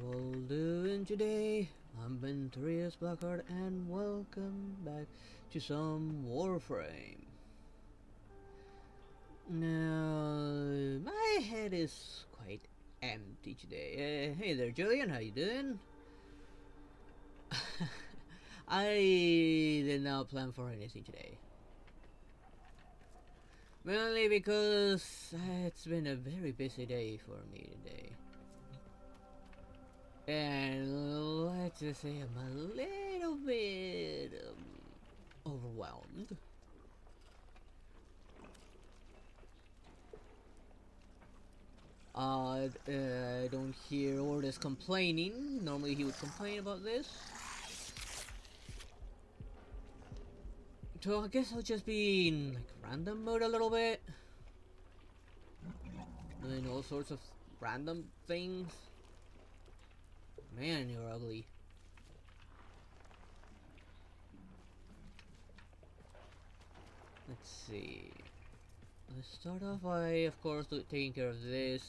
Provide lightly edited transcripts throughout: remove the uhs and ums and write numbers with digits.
all doing today? I'm Venturous Blackheart and welcome back to some Warframe. Now, my head is quite empty today. Hey there, Julian, how you doing? I did not plan for anything today. Mainly because it's been a very busy day for me today. And let's just say I'm a little bit overwhelmed. I don't hear Ordis complaining. Normally he would complain about this. So I guess I'll just be in like random mode a little bit. Doing all sorts of random things. Man, you're ugly. Let's see. Let's start off by, of course, taking care of this,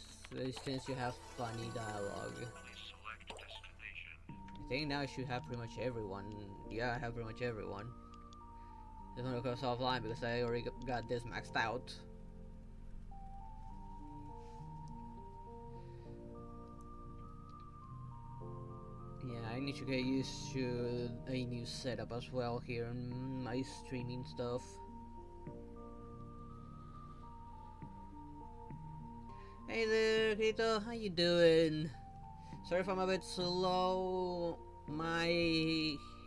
since you have funny dialogue. I think now I should have pretty much everyone. Yeah, I have pretty much everyone. Just want to go offline because I already got this maxed out. Yeah, I need to get used to a new setup as well here in my streaming stuff. Hey there, Grito, how you doing? Sorry if I'm a bit slow. My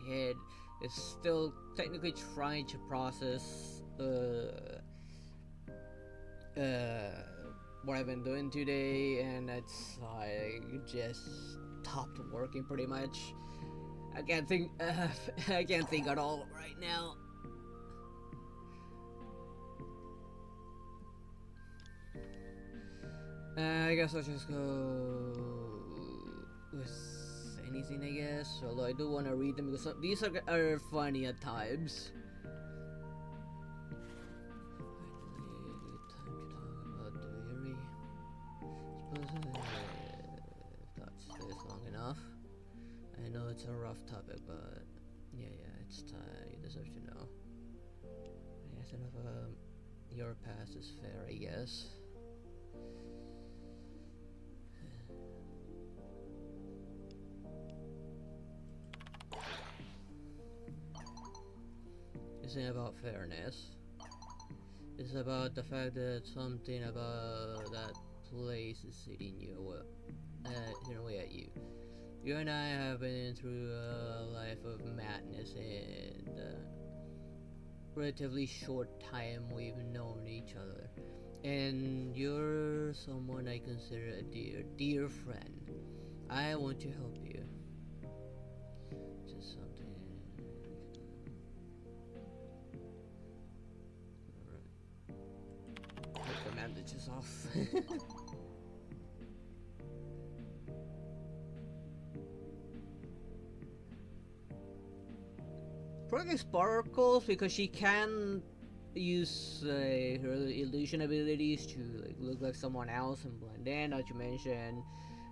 head is still technically trying to process what I've been doing today, and it's like just stopped working pretty much. I can't think. I can't think at all right now. I guess I'll just go with anything, I guess. Although I do want to read them because these are funny at times. Finally, time to talk about the weary. Suppose that's this long enough. I know it's a rough topic, but yeah, it's time. You deserve to know. I guess enough. Your past is fair, I guess. Isn't about fairness. It's about the fact that something about that place is hitting away at you. You and I have been through a life of madness, and relatively short time we've known each other. And you're someone I consider a dear friend. I want to help you. Just something. Take the bandages off. Probably Sparkles because she can use her illusion abilities to look like someone else and blend in. Not to mention,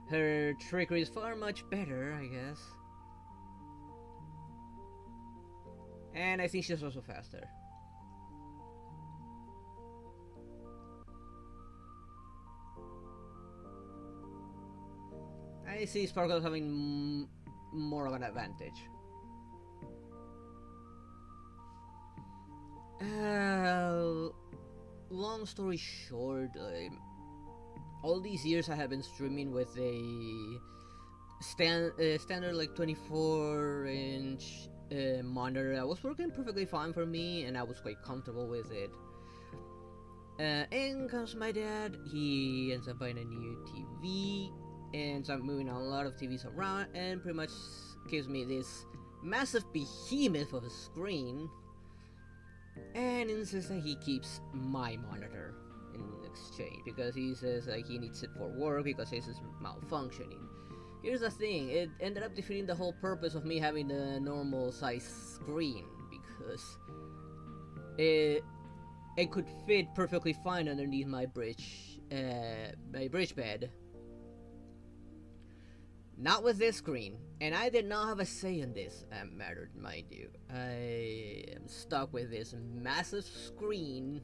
her trickery is far much better, I guess. And I think she's also faster. I see Sparkles having more of an advantage. Long story short, all these years I have been streaming with a standard like 24-inch monitor. That was working perfectly fine for me, and I was quite comfortable with it. In comes my dad. He ends up buying a new TV, and so I'm moving a lot of TVs around, and pretty much gives me this massive behemoth of a screen. And insists that he keeps my monitor in exchange because he says like he needs it for work because his is malfunctioning. Here's the thing, it ended up defeating the whole purpose of me having a normal size screen because it could fit perfectly fine underneath my bridge bed. Not with this screen. And I did not have a say in this matter, mind you. I am stuck with this massive screen,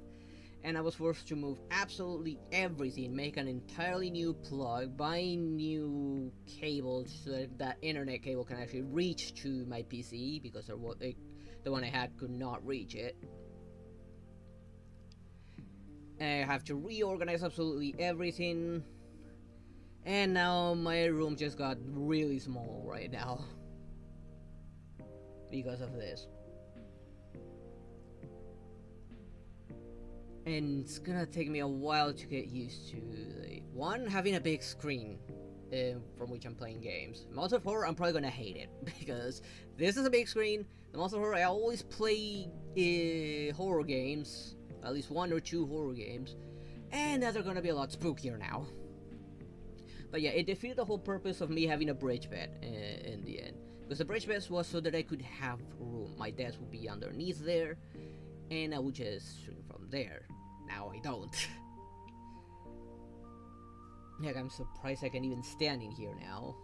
and I was forced to move absolutely everything, make an entirely new plug, buy new cables so that that internet cable can actually reach to my PC, because the one I had could not reach it. I have to reorganize absolutely everything. And now my room just got really small right now because of this. And it's gonna take me a while to get used to having a big screen from which I'm playing games. Monster of Horror, I'm probably gonna hate it because this is a big screen. The Monster of Horror, I always play horror games, at least 1 or 2 horror games, and they're gonna be a lot spookier now. But yeah, it defeated the whole purpose of me having a bridge bed in the end. Because the bridge bed was so that I could have room. My desk would be underneath there, and I would just swing from there. Now I don't. Heck, I'm surprised I can even stand in here now.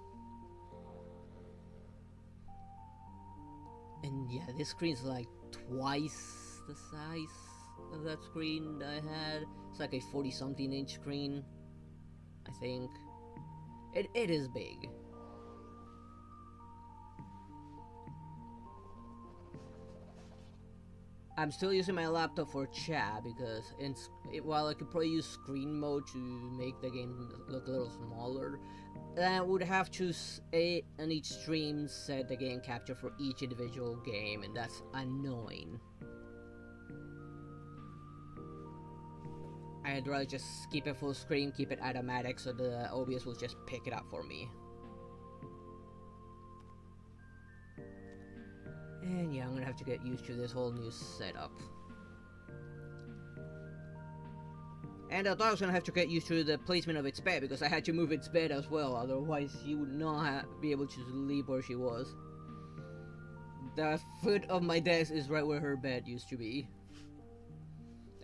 And yeah, this screen's like twice the size of that screen that I had. It's like a 40-something inch screen, I think. It is big. I'm still using my laptop for chat because while I could probably use screen mode to make the game look a little smaller, I would have to on each stream set the game capture for each individual game, and that's annoying. I'd rather just keep it full screen, keep it automatic, so the OBS will just pick it up for me. And yeah, I'm gonna have to get used to this whole new setup. And I thought I was gonna have to get used to the placement of its bed, because I had to move its bed as well, otherwise she would not be able to sleep where she was. The foot of my desk is right where her bed used to be.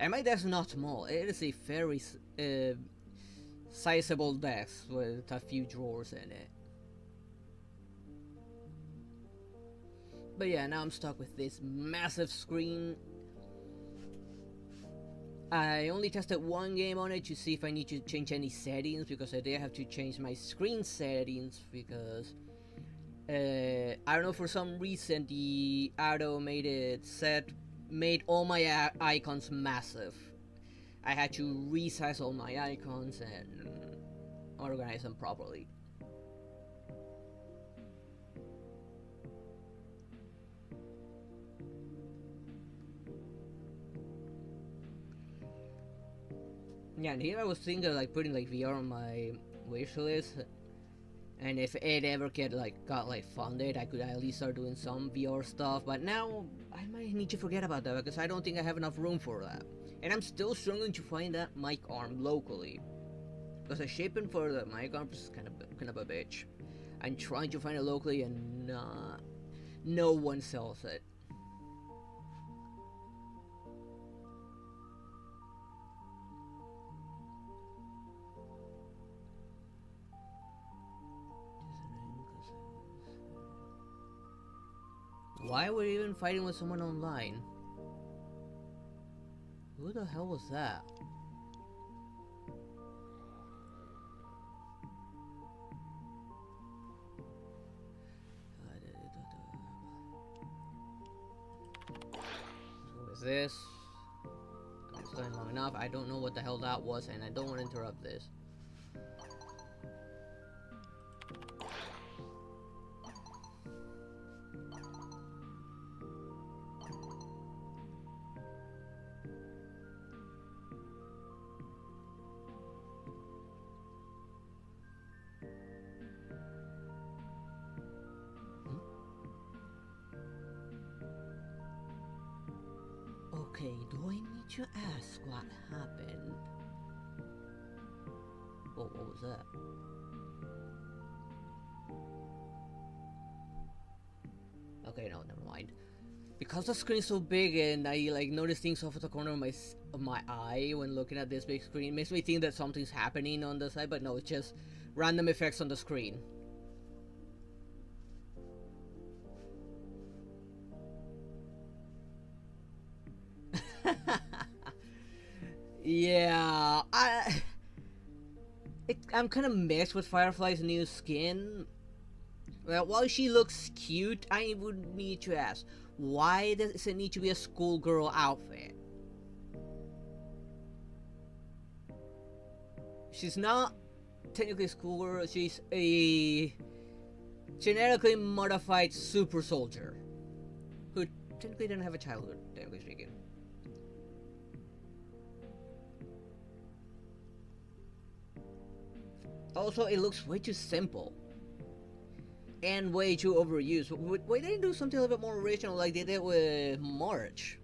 And my desk is not small, it is a very sizable desk with a few drawers in it. But yeah, now I'm stuck with this massive screen. I only tested one game on it to see if I need to change any settings, because I did have to change my screen settings, because I don't know, for some reason the automated set made all my icons massive. I had to resize all my icons and organize them properly. Yeah, and here I was thinking of like putting like VR on my wish list, and if it ever got funded, I could at least start doing some VR stuff. But now I might need to forget about that, because I don't think I have enough room for that. And I'm still struggling to find that mic arm locally, because the shipping for the mic arm is kind of a bitch. I'm trying to find it locally, and no one sells it. Why were you even fighting with someone online? Who the hell was that? What is this? It's done long enough. I don't know what the hell that was, and I don't want to interrupt this. Okay, do I need to ask what happened? Oh, what was that? Okay, no, never mind. Because the screen's so big and I notice things off the corner of my eye when looking at this big screen, makes me think that something's happening on the side, but no, it's just random effects on the screen. Yeah, I'm kind of mixed with Firefly's new skin. Well, while she looks cute, I would need to ask, why does it need to be a schoolgirl outfit? She's not technically a schoolgirl, she's a genetically modified super soldier who technically didn't have a childhood, technically speaking. Also, it looks way too simple and way too overused. Why didn't they do something a little bit more original like they did with March?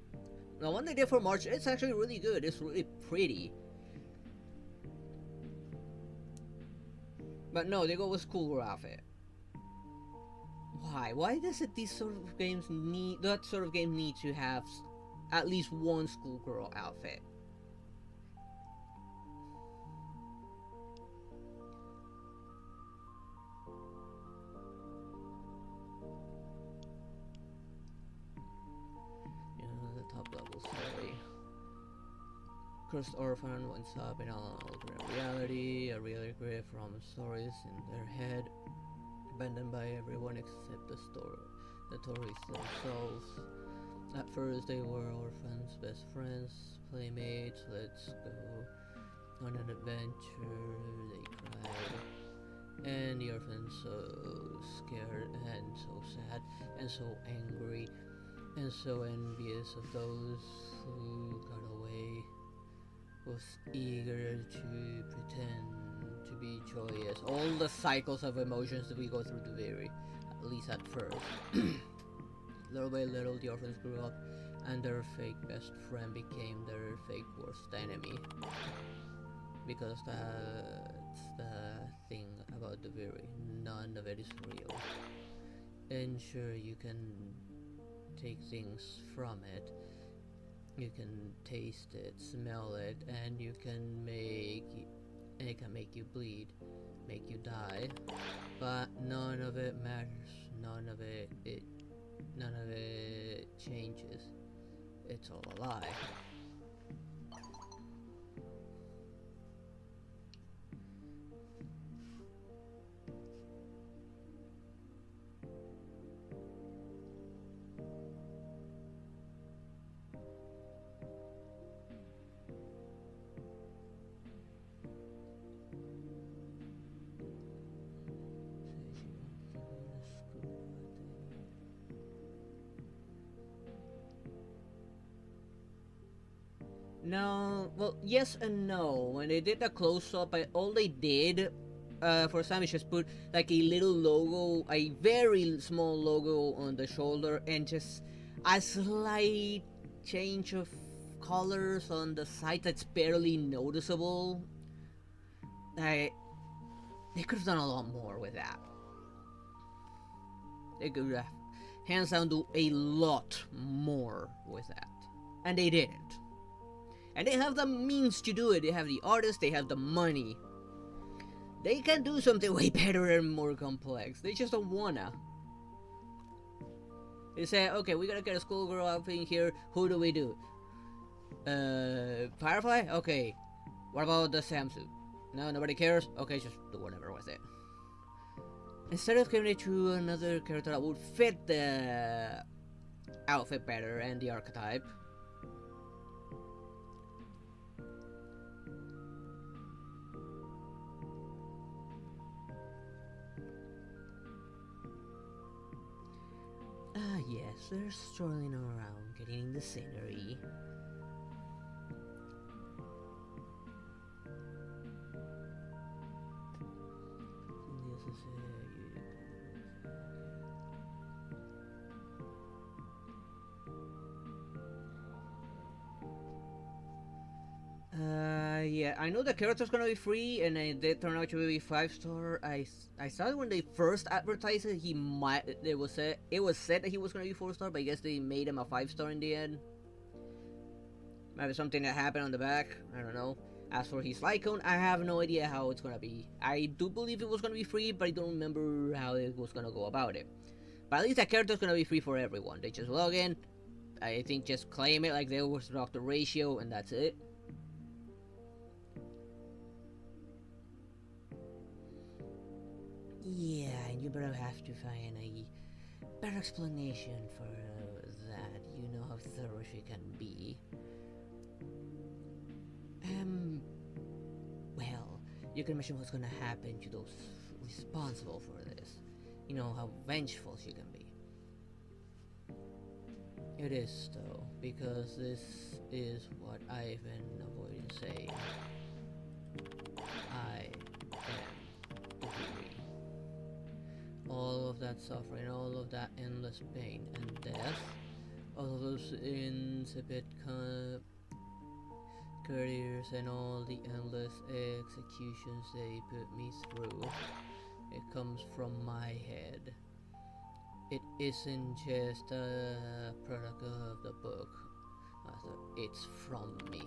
The one they did for March, it's actually really good. It's really pretty. But no, they go with schoolgirl outfit. Why? Why does it these sort of games need that sort of game need to have at least one schoolgirl outfit? You know, the top level story. Cursed orphan wakes up in an alternate reality, a reality created from stories in their head, abandoned by everyone except the stories themselves. At first they were orphans, best friends, playmates, let's go on an adventure, they cried. And the orphan so scared and so sad and so angry and so envious of those who got away, was eager to pretend to be joyous. All the cycles of emotions that we go through to vary, at least at first. Little by little, the orphans grew up, and their fake best friend became their fake worst enemy. Because that's the thing about the very, none of it is real. And sure, you can take things from it. You can taste it, smell it, and it can make you bleed, make you die. But none of it matters. None of it changes. It's all a lie. No, well, yes and no. When they did the close-up, all they did for Sam is just put like a little logo, a very small logo on the shoulder, and just a slight change of colors on the side that's barely noticeable. They could have done a lot more with that. They could have, hands down, do a lot more with that. And they didn't. And they have the means to do it. They have the artists, they have the money. They can do something way better and more complex. They just don't wanna. They say, okay, we gotta get a schoolgirl outfit in here. Who do we do? Firefly? Okay. What about the Sam suit? No, nobody cares? Okay, just do whatever with it. Instead of giving it to another character that would fit the outfit better and the archetype, yes, they're strolling around, getting the scenery. Yeah, I know the character's gonna be free, and it did turn out to be 5-star. I saw it when they first advertised it. It was said that he was gonna be 4-star, but I guess they made him a 5-star in the end. Maybe something that happened on the back. I don't know. As for his icon, I have no idea how it's gonna be. I do believe it was gonna be free, but I don't remember how it was gonna go about it. But at least that character's gonna be free for everyone. They just log in, I think just claim it like they overstock the ratio and that's it. Yeah, and you better have to find a better explanation for that. You know how thorough she can be. Well, you can imagine what's gonna happen to those responsible for this. You know how vengeful she can be. It is, though, because this is what I've been avoiding saying. I am weary. All of that suffering, all of that endless pain and death, all of those insipid careers and all the endless executions they put me through, it comes from my head. It isn't just a product of the book, it's from me.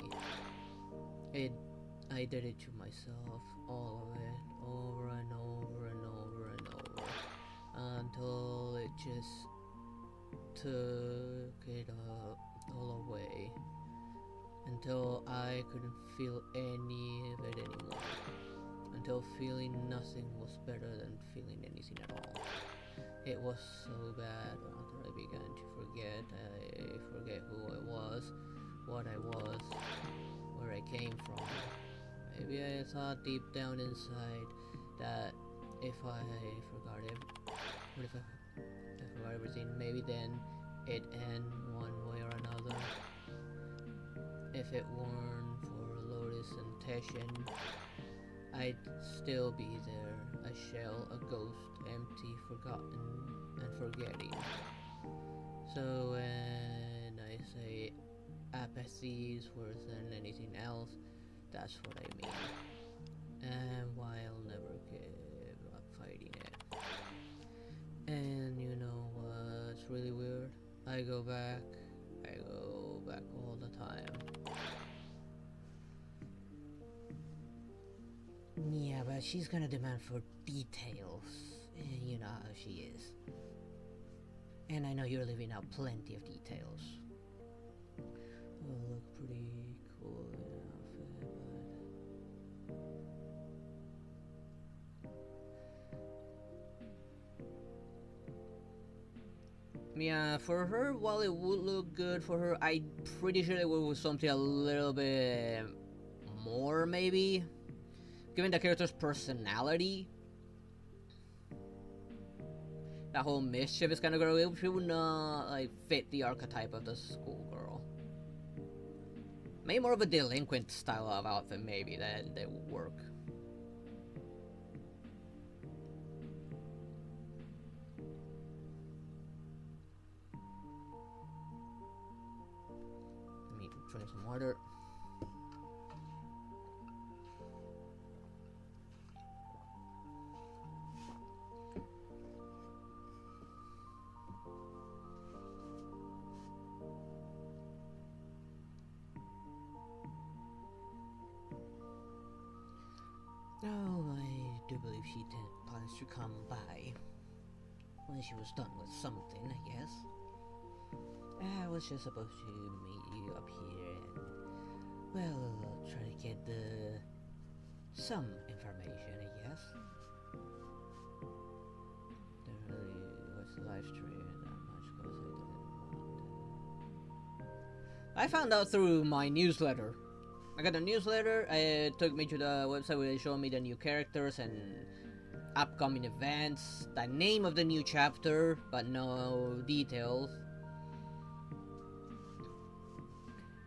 I did it to myself, all of it, over and over and over and over, until it just took it all away, until I couldn't feel any of it anymore, until feeling nothing was better than feeling anything at all. It was so bad until I began to forget. I forget who I was, what I was, where I came from. Maybe I thought deep down inside that if I forgot it, what if I forgot everything, maybe then it'd end one way or another. If it weren't for Lotus and Teshin, I'd still be there, a shell, a ghost, empty, forgotten, and forgetting. So when I say apathy is worse than anything else, that's what I mean. And why I'll never give up fighting it. And you know what's really weird? I go back all the time. Yeah, but she's gonna demand for details. You know how she is. And I know you're leaving out plenty of details. Will look pretty cool in an outfit, but... Yeah, for her, while it would look good for her, I'm pretty sure it was something a little bit more, maybe. Given the character's personality, that whole mischievous kind of girl, she would not like fit the archetype of the schoolgirl. Maybe more of a delinquent style of outfit, maybe that would work. Let me drink some water. Oh, I do believe she plans to come by when she was done with something, I guess. I was just supposed to meet you up here and, well, try to get some information, I guess. Don't really watch the live stream that much because I didn't want to. I found out through my newsletter. I got a newsletter, it took me to the website where they showed me the new characters and upcoming events, the name of the new chapter, but no details.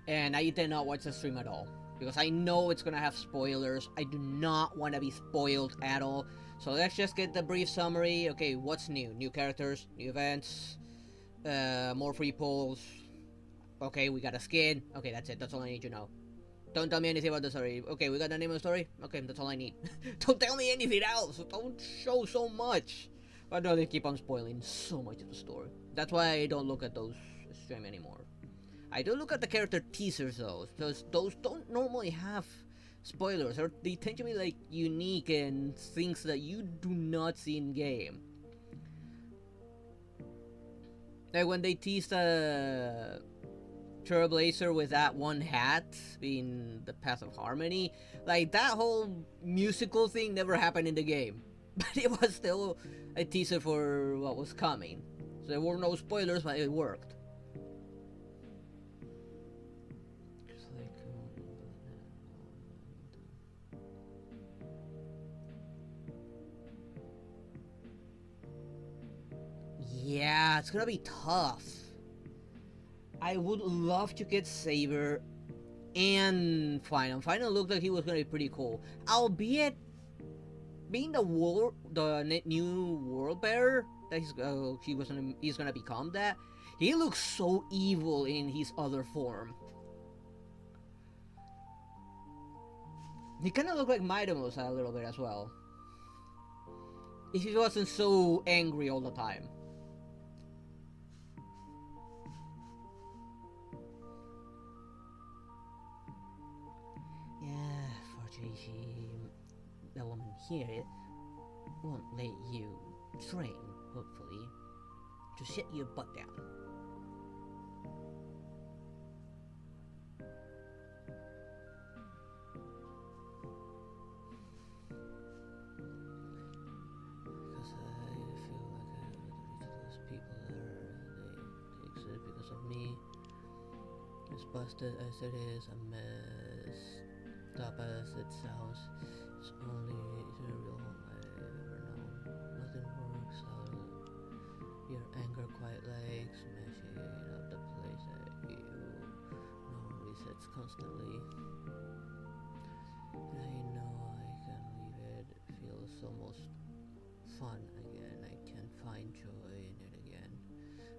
And I did not watch the stream at all, because I know it's gonna have spoilers. I do not want to be spoiled at all. So let's just get the brief summary. Okay, what's new? New characters, new events, more free polls. Okay, we got a skin. Okay, that's it, that's all I need to know. Don't tell me anything about the story. Okay, we got the name of the story? Okay, that's all I need. Don't tell me anything else! Don't show so much! Why do they keep on spoiling so much of the story? That's why I don't look at those stream anymore. I do look at the character teasers though, because those don't normally have spoilers, or they tend to be like unique and things that you do not see in game. Like when they teased Trailblazer with that one hat being the Path of Harmony. Like, that whole musical thing never happened in the game. But it was still a teaser for what was coming. So there were no spoilers, but it worked. Yeah, it's gonna be tough. I would love to get Saber and Final. Final looked like he was gonna be pretty cool. Albeit, being the new world bearer that he's gonna become, that he looks so evil in his other form. He kind of looked like Mightimus a little bit as well. If he wasn't so angry all the time. The woman here won't let you train, hopefully. Just sit your butt down. Because I feel like I have to reach those people they exist because of me. As busted as it is, a mess. Up as it sounds, it's only the real home I've ever known. Nothing works out. Your anger quite like smashing up the place at you. No resets constantly. I know I can leave it. It feels almost fun again. I can find joy in it again.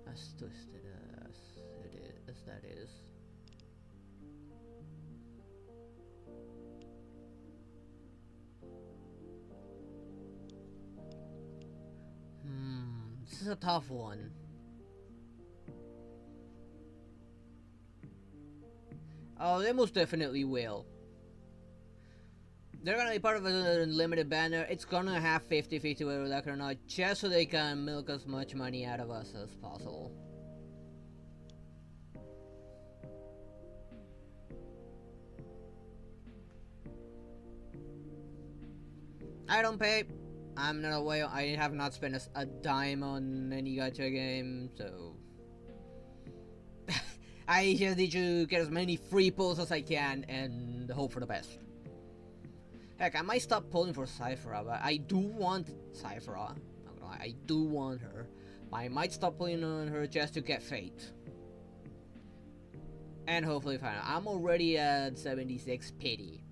As twisted as that is. This is a tough one. Oh, they most definitely will. They're gonna be part of a limited banner. It's gonna have 50-50 whether we like it or not, just so they can milk as much money out of us as possible. I don't pay. I'm not a whale. I have not spent a dime on any gacha game, so I just need to get as many free pulls as I can and hope for the best. Heck, I might stop pulling for Cyphera, but I do want Cyphera. Not gonna lie, I do want her. I might stop pulling on her just to get Fate. And hopefully Final. I'm already at 76 pity.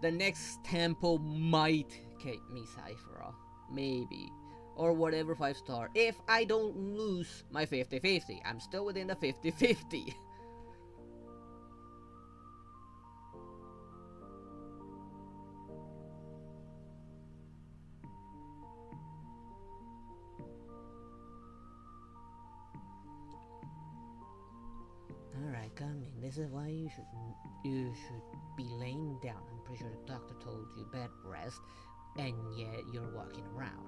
The next tempo might get me Cyphera. Maybe. Or whatever 5-star. If I don't lose my 50-50. I'm still within the 50-50. Alright, come in. This is why you should be laying down. I'm pretty sure the doctor told you bed rest, and yet you're walking around.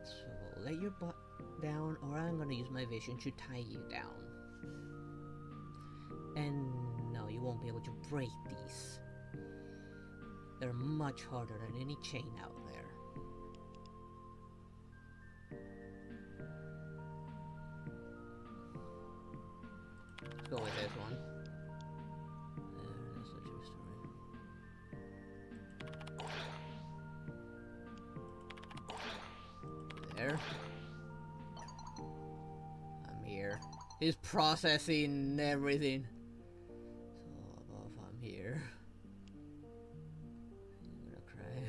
So lay your butt down, or I'm gonna use my vision to tie you down. And no, you won't be able to break these. They're much harder than any chain out there. Let's go with this one. That's a true story. There. I'm here. He's processing everything. So above, I'm here. I'm gonna cry.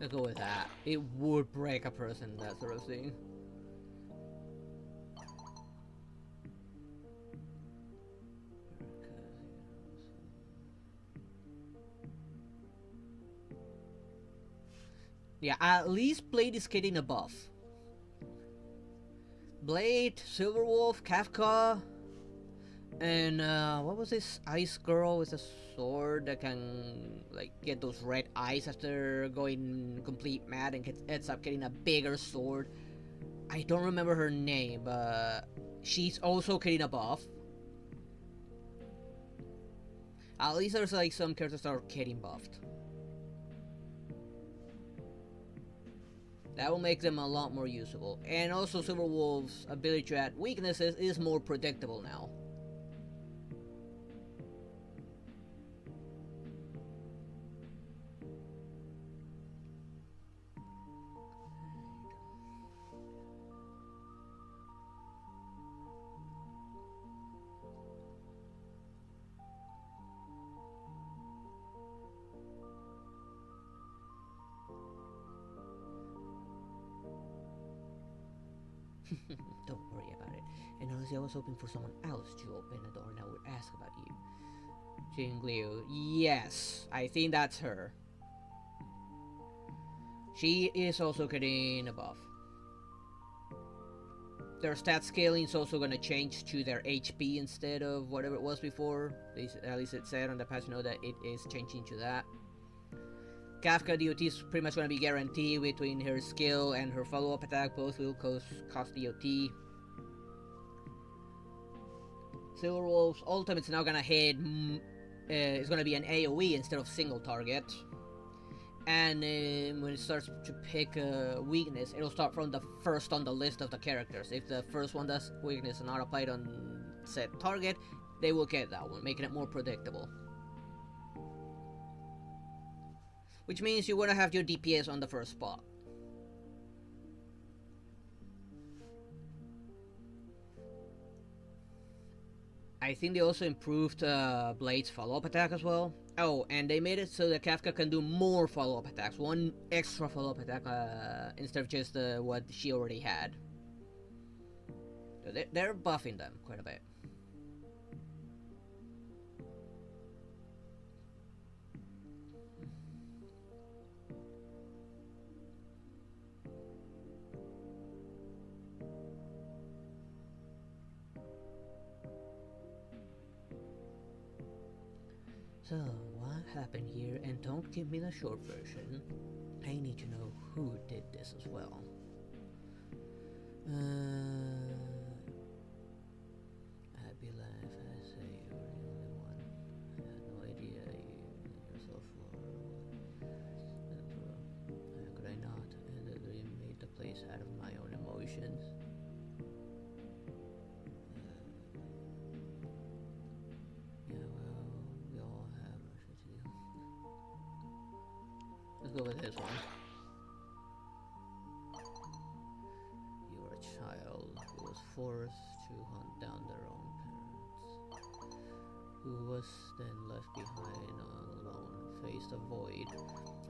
Let's go with that. It would break a person, that sort of thing. Yeah, at least Blade is getting a buff. Blade, Silverwolf, Kafka, And what was this ice girl with a sword that can like get those red eyes after going complete mad and ends up getting a bigger sword? I don't remember her name, but she's also getting a buff. At least there's like some characters that are getting buffed. That will make them a lot more usable. And also Silverwolf's ability to add weaknesses is more predictable now. Don't worry about it. And honestly, I was hoping for someone else to open the door and I would ask about you. Jingliu. Yes, I think that's her. She is also getting a buff. Their stat scaling is also going to change to their HP instead of whatever it was before. At least it said on the patch note that it is changing to that. Kafka DOT is pretty much going to be guaranteed between her skill and her follow-up attack. Both will cost DOT. Silverwolf's ultimate's now going to hit... it's going to be an AoE instead of single target. And when it starts to pick a weakness, it'll start from the first on the list of the characters. If the first one does weakness not applied on said target, they will get that one, making it more predictable. Which means you want to have your DPS on the first spot. I think they also improved Blade's follow-up attack as well. Oh, and they made it so that Kafka can do more follow-up attacks. One extra follow-up attack instead of just what she already had. So they're buffing them quite a bit. So, what happened here? And don't give me the short version. I need to know who did this as well. Happy life, I say you were the only one. I had no idea you yourself were. How could I not? And the dream made the place out of my own emotions. Let's go with this one. You were a child who was forced to hunt down their own parents, who was then left behind alone, faced a void.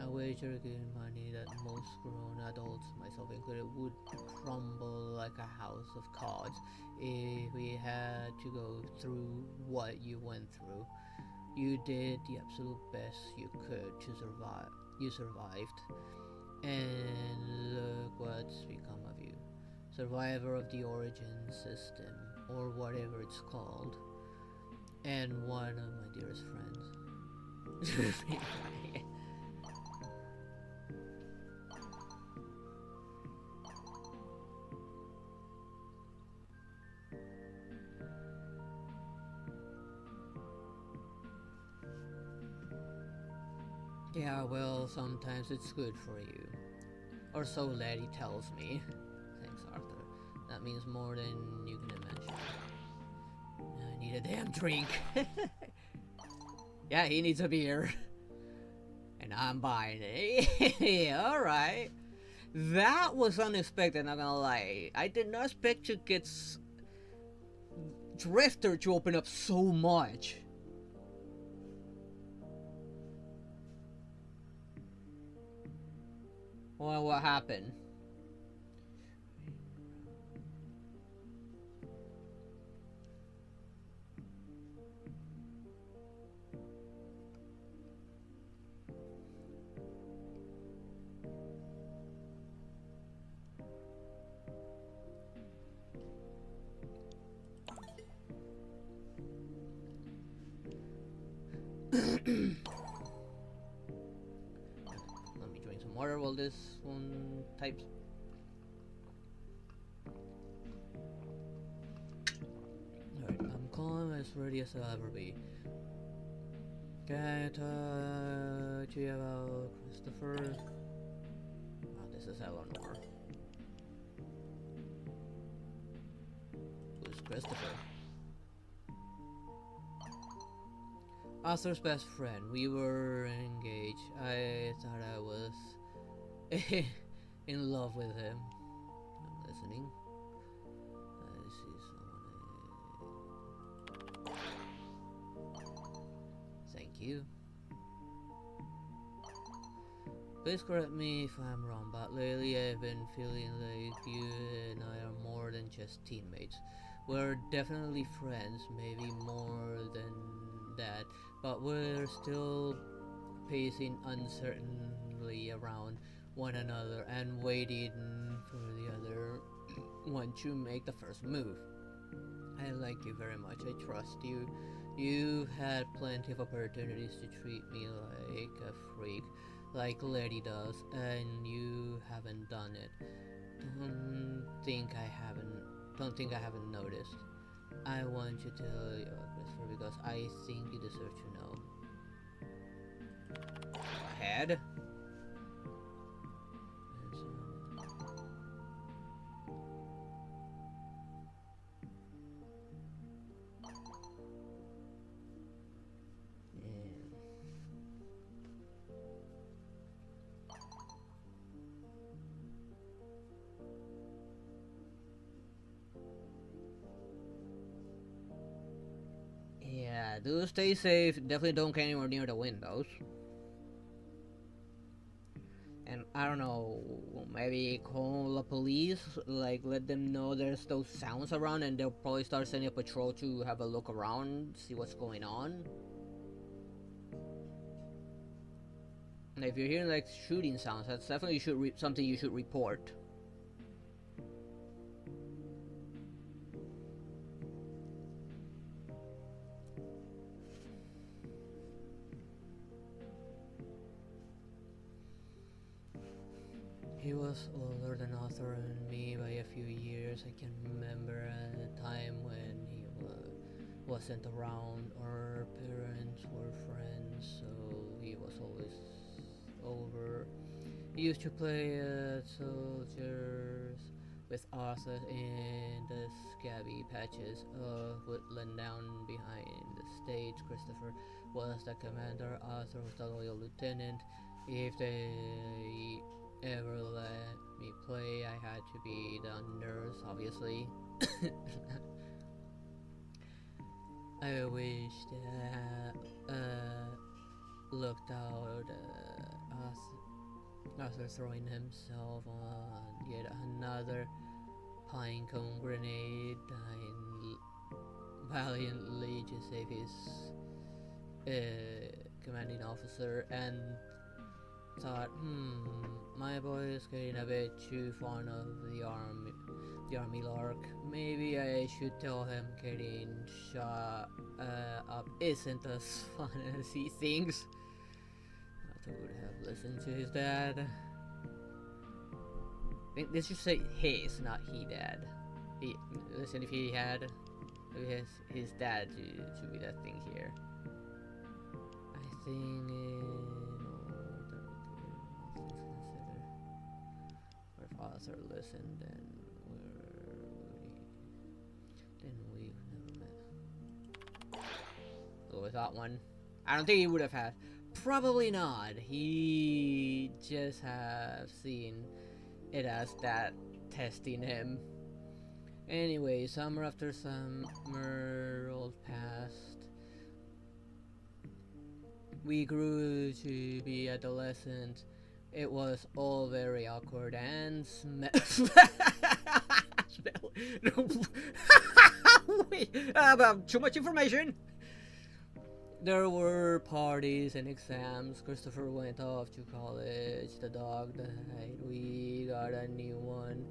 A wager giving money that most grown adults, myself included, would crumble like a house of cards if we had to go through what you went through. You did the absolute best you could to survive. You survived, and look what's become of you. Survivor of the origin system, or whatever it's called, and one of my dearest friends. Yeah, well, sometimes it's good for you. Or so Letty tells me. Thanks, Arthur. That means more than you can imagine. I need a damn drink. Yeah, he needs a beer. And I'm buying it. Yeah, alright. That was unexpected, not gonna lie. I did not expect to get Drifter to open up so much. Well, what happened? Let me drink some water while this one types. Alright, I'm calm, as ready as I'll ever be. Can I talk to you about Christopher? Oh, this is Eleanor. Who's Christopher? Arthur's best friend. We were engaged. I thought I was in love with him. I'm listening. I see someone. Thank you. Please correct me if I'm wrong, but lately I've been feeling like you and I are more than just teammates. We're definitely friends, maybe more than that, but we're still pacing uncertainly around one another and waiting for the other one to make the first move. I like you very much. I trust you. You've had plenty of opportunities to treat me like a freak, like Letty does, and you haven't done it. Don't think I haven't noticed. I want you to tell you, Christopher, because I think you deserve to know. Ahead. Yeah, do stay safe. Definitely don't get anywhere near the windows. And I don't know, maybe call the police, like let them know there's those sounds around, and they'll probably start sending a patrol to have a look around, see what's going on. And if you're hearing like shooting sounds, that's definitely something you should report. He was older than Arthur and me by a few years. I can remember a time when he wasn't around. Our parents were friends, so he was always over. He used to play soldiers with Arthur in the scabby patches of woodland down behind the stage. Christopher was the commander, Arthur was the loyal lieutenant. If they ever let me play, I had to be the nurse, obviously. I wish that looked out Arthur throwing himself on yet another pinecone grenade, dying valiantly to save his commanding officer, and thought, my boy is getting a bit too fond of the army lark. Maybe I should tell him getting shot up isn't as fun as he thinks. Arthur would have listened to his dad. I think this should say his, not he dad. Listen, if he had his dad to be that thing here. I think Arthur listened, and we never met. Go with that one. I don't think he would have had. Probably not. He just have seen it as that testing him. Anyway, summer after summer rolled past. We grew to be adolescents. It was all very awkward and Wait, too much information. There were parties and exams. Christopher went off to college. The dog died. We got a new one.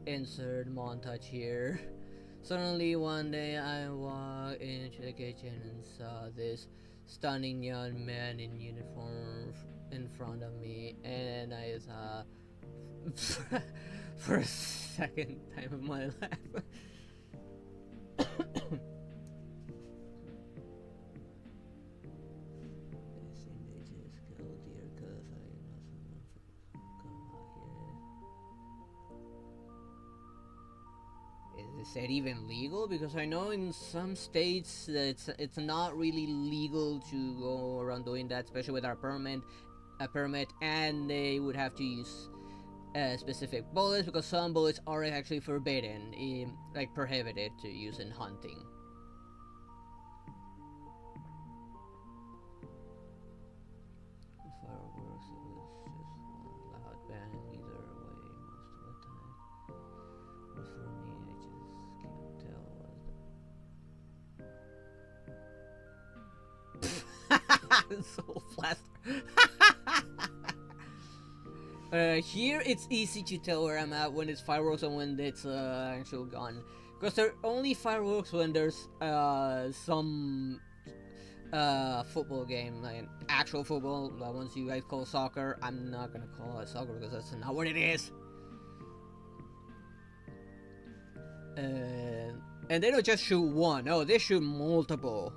Insert montage here. Suddenly one day I walked into the kitchen and saw this stunning young man in uniform in front of me, and I saw for a second time of my life. Is that even legal? Because I know in some states that it's not really legal to go around doing that, especially with our permit, and they would have to use specific bullets, because some bullets are actually forbidden, like prohibited to use in hunting. Fireworks, it was just one loud bang either way most of the time. But for me, I just can't tell. So fast. Here it's easy to tell where I'm at when it's fireworks and when it's actual gun, because they're only fireworks when there's some football game, like actual football, the ones you guys call soccer. I'm not gonna call it soccer because that's not what it is. And they don't just shoot one, no, they shoot multiple.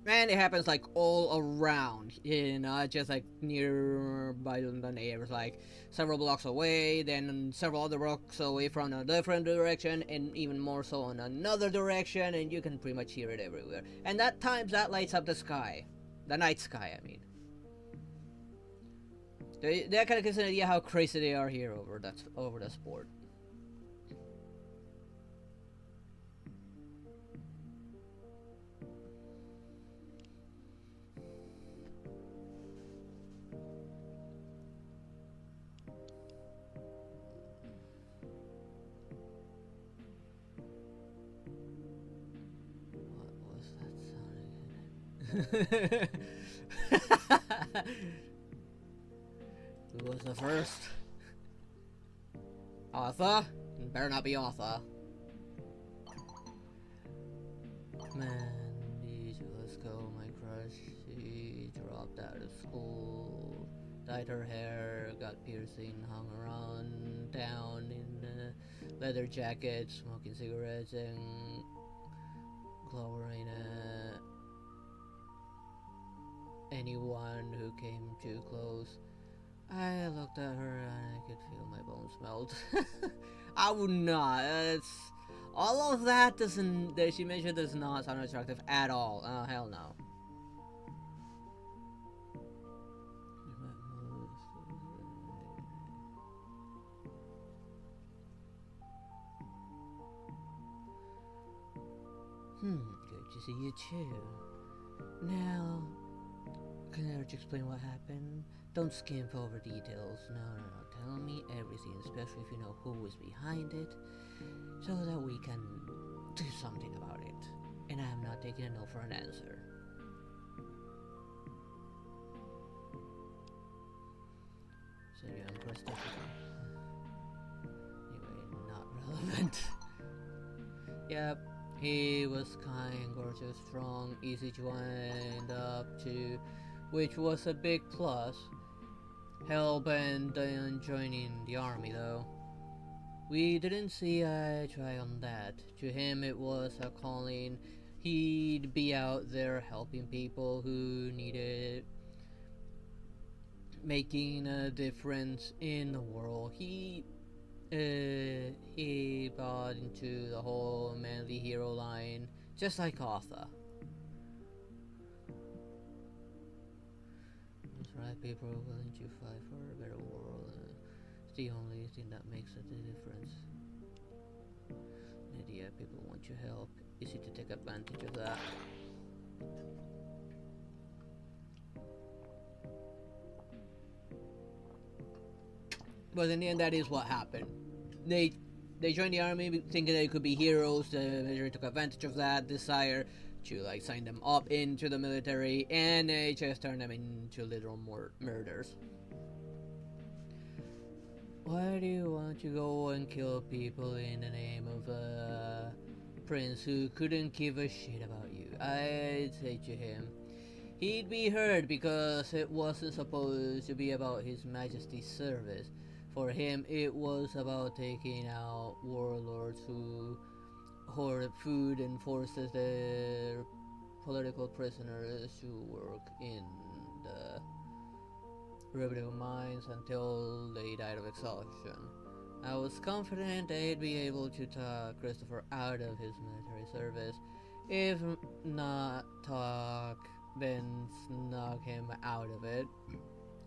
And it happens like all around, not just like nearby the neighbors, like several blocks away, then several other blocks away from a different direction, and even more so in another direction, and you can pretty much hear it everywhere. And at times that lights up the sky, the night sky, I mean. That kind of gives an idea how crazy they are here over the sport. Who was the first? Arthur? Better not be Arthur. Man, these was go, my crush. She dropped out of school, dyed her hair, got piercing, hung around town in a leather jacket, smoking cigarettes and glowering at anyone who came too close. I looked at her and I could feel my bones melt. I would not. All of that that she mentioned does not sound attractive at all. Oh, hell no. Good to see you too. Now, can I explain what happened? Don't skimp over details. No. Tell me everything, especially if you know who is behind it, so that we can do something about it. And I'm not taking a no for an answer. So you're impressed with anyway, not relevant. Yep, he was kind, gorgeous, strong, easy to wind up to, which was a big plus. Hell-bent on joining the army, though. We didn't see eye to eye on that. To him it was a calling. He'd be out there helping people who needed, making a difference in the world. He bought into the whole manly hero line, just like Arthur. That's right, people are willing to fight for a better world. It's the only thing that makes a difference. And yeah, people want your help. Easy to take advantage of that. But in the end, that is what happened. They joined the army thinking they could be heroes. The military took advantage of that desire to like sign them up into the military, and they just turned them into literal murders. Why do you want to go and kill people in the name of a prince who couldn't give a shit about you? I'd say to him, he'd be hurt because it wasn't supposed to be about His Majesty's service. For him, it was about taking out warlords who hoard food and forces their political prisoners to work in the riveting mines until they died of exhaustion. I was confident they'd be able to talk Christopher out of his military service. If not talk, then snug him out of it.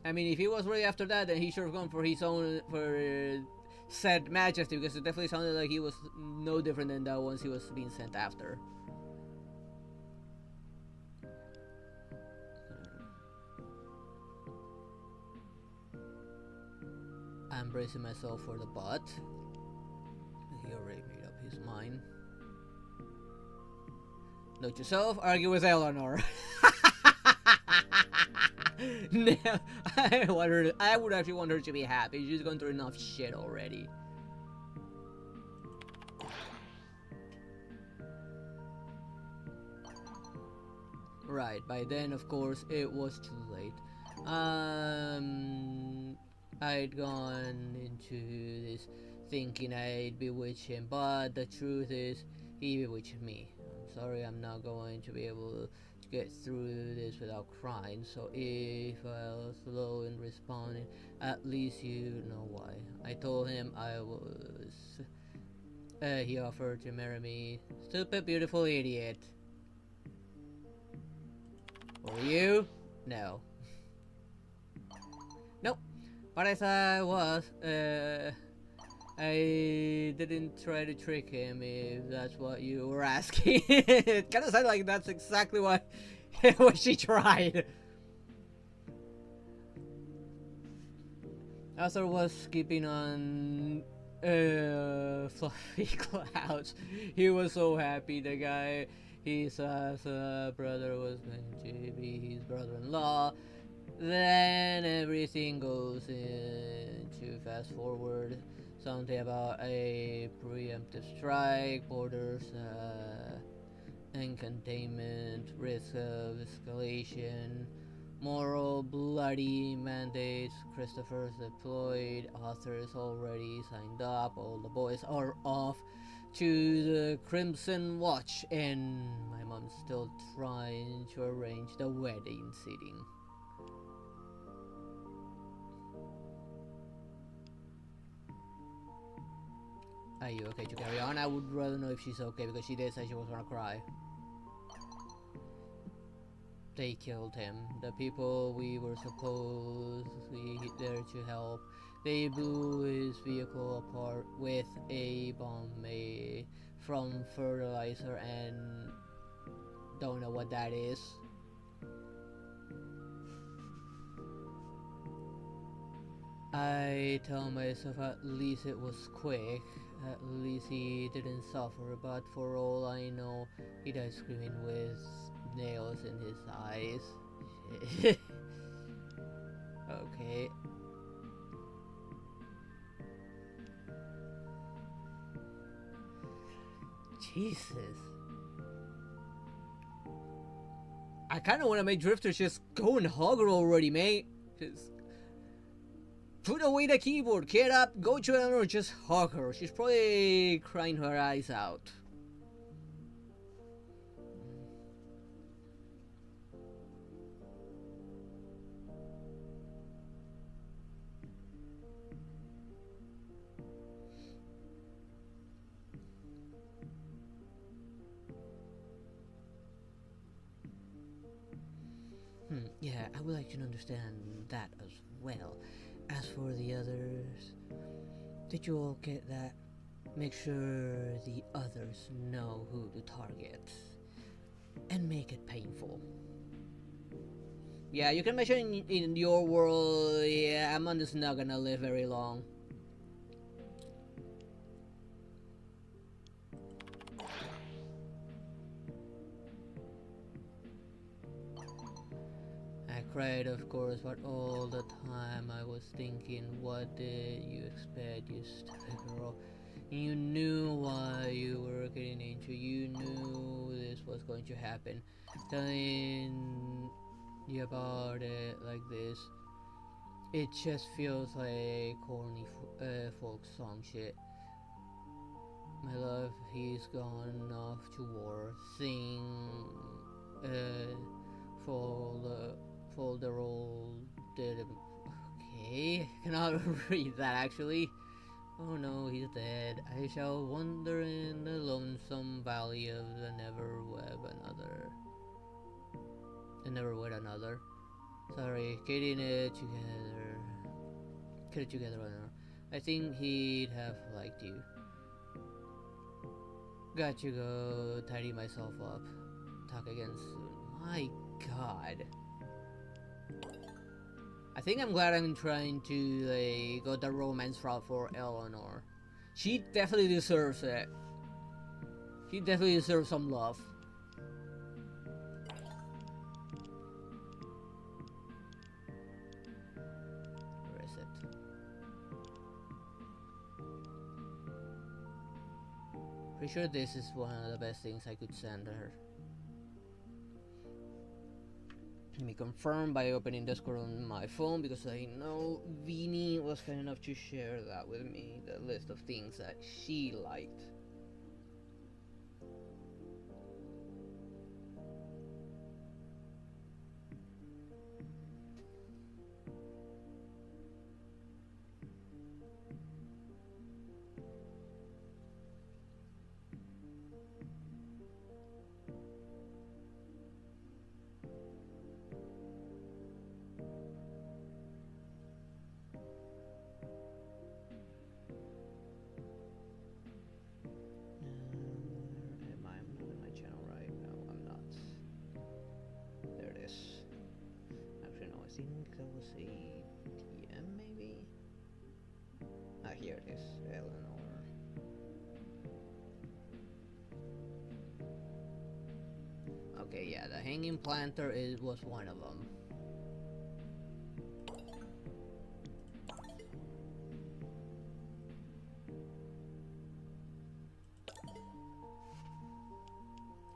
I mean, if he was really after that, then he should have gone for his own, for said Majesty, because it definitely sounded like he was no different than the ones he was being sent after. I'm bracing myself for the butt. He already made up his mind. Note yourself, argue with Eleanor. No, I would actually want her to be happy. She's gone through enough shit already. Right, by then, of course, it was too late. I'd gone into this thinking I'd bewitch him, but the truth is, he bewitched me. I'm sorry, I'm not going to be able to get through this without crying, so if I was slow in responding, at least you know why. I told him I was... he offered to marry me. Stupid, beautiful idiot. Were you? No. Nope. But as I was, I didn't try to trick him, if that's what you were asking. It kind of sounded like that's exactly what she tried. Arthur was keeping on fluffy clouds. He was so happy. The guy his brother was going to be his brother-in-law. Then everything goes into fast forward. Something about a preemptive strike, borders and containment, risk of escalation, moral bloody mandates. Christopher's deployed, Arthur's already signed up, all the boys are off to the Crimson Watch, and my mom's still trying to arrange the wedding sitting. Are you okay to carry on? I would rather know if she's okay, because she did say she was gonna cry. They killed him. The people we were supposedly there to help. They blew his vehicle apart with a bomb made from fertilizer, and don't know what that is. I tell myself at least it was quick. At least he didn't suffer, but for all I know, he died screaming with nails in his eyes. Okay. Jesus. I kind of want to make Drifter just go and hug her already, mate. Just put away the keyboard, get up, go to Eleanor, just hug her. She's probably crying her eyes out. Yeah, I would like to understand that as well. As for the others, did you all get that? Make sure the others know who to target. And make it painful. Yeah, you can mention in your world, yeah, Amanda's not gonna live very long. I cried, of course, but all the time I was thinking, what did you expect, you stupid girl? You knew what you were getting into. You knew this was going to happen. Telling you about it like this, it just feels like corny folk song shit. My love, he's gone off to war. Sing, for the role. Okay, I cannot read that actually. Oh no, he's dead. I shall wander in the lonesome valley of the never wed another. Sorry, getting it together. Get it together right now. I think he'd have liked you. Got to go tidy myself up. Talk again soon. My god. I think I'm glad I'm trying to go the romance route for Eleanor. She definitely deserves it. She definitely deserves some love. Where is it? Pretty sure this is one of the best things I could send her. Let me confirm by opening Discord on my phone, because I know Vinny was kind enough to share that with me, the list of things that she liked. Here it is, Eleanor. Okay, yeah, the hanging planter was one of them.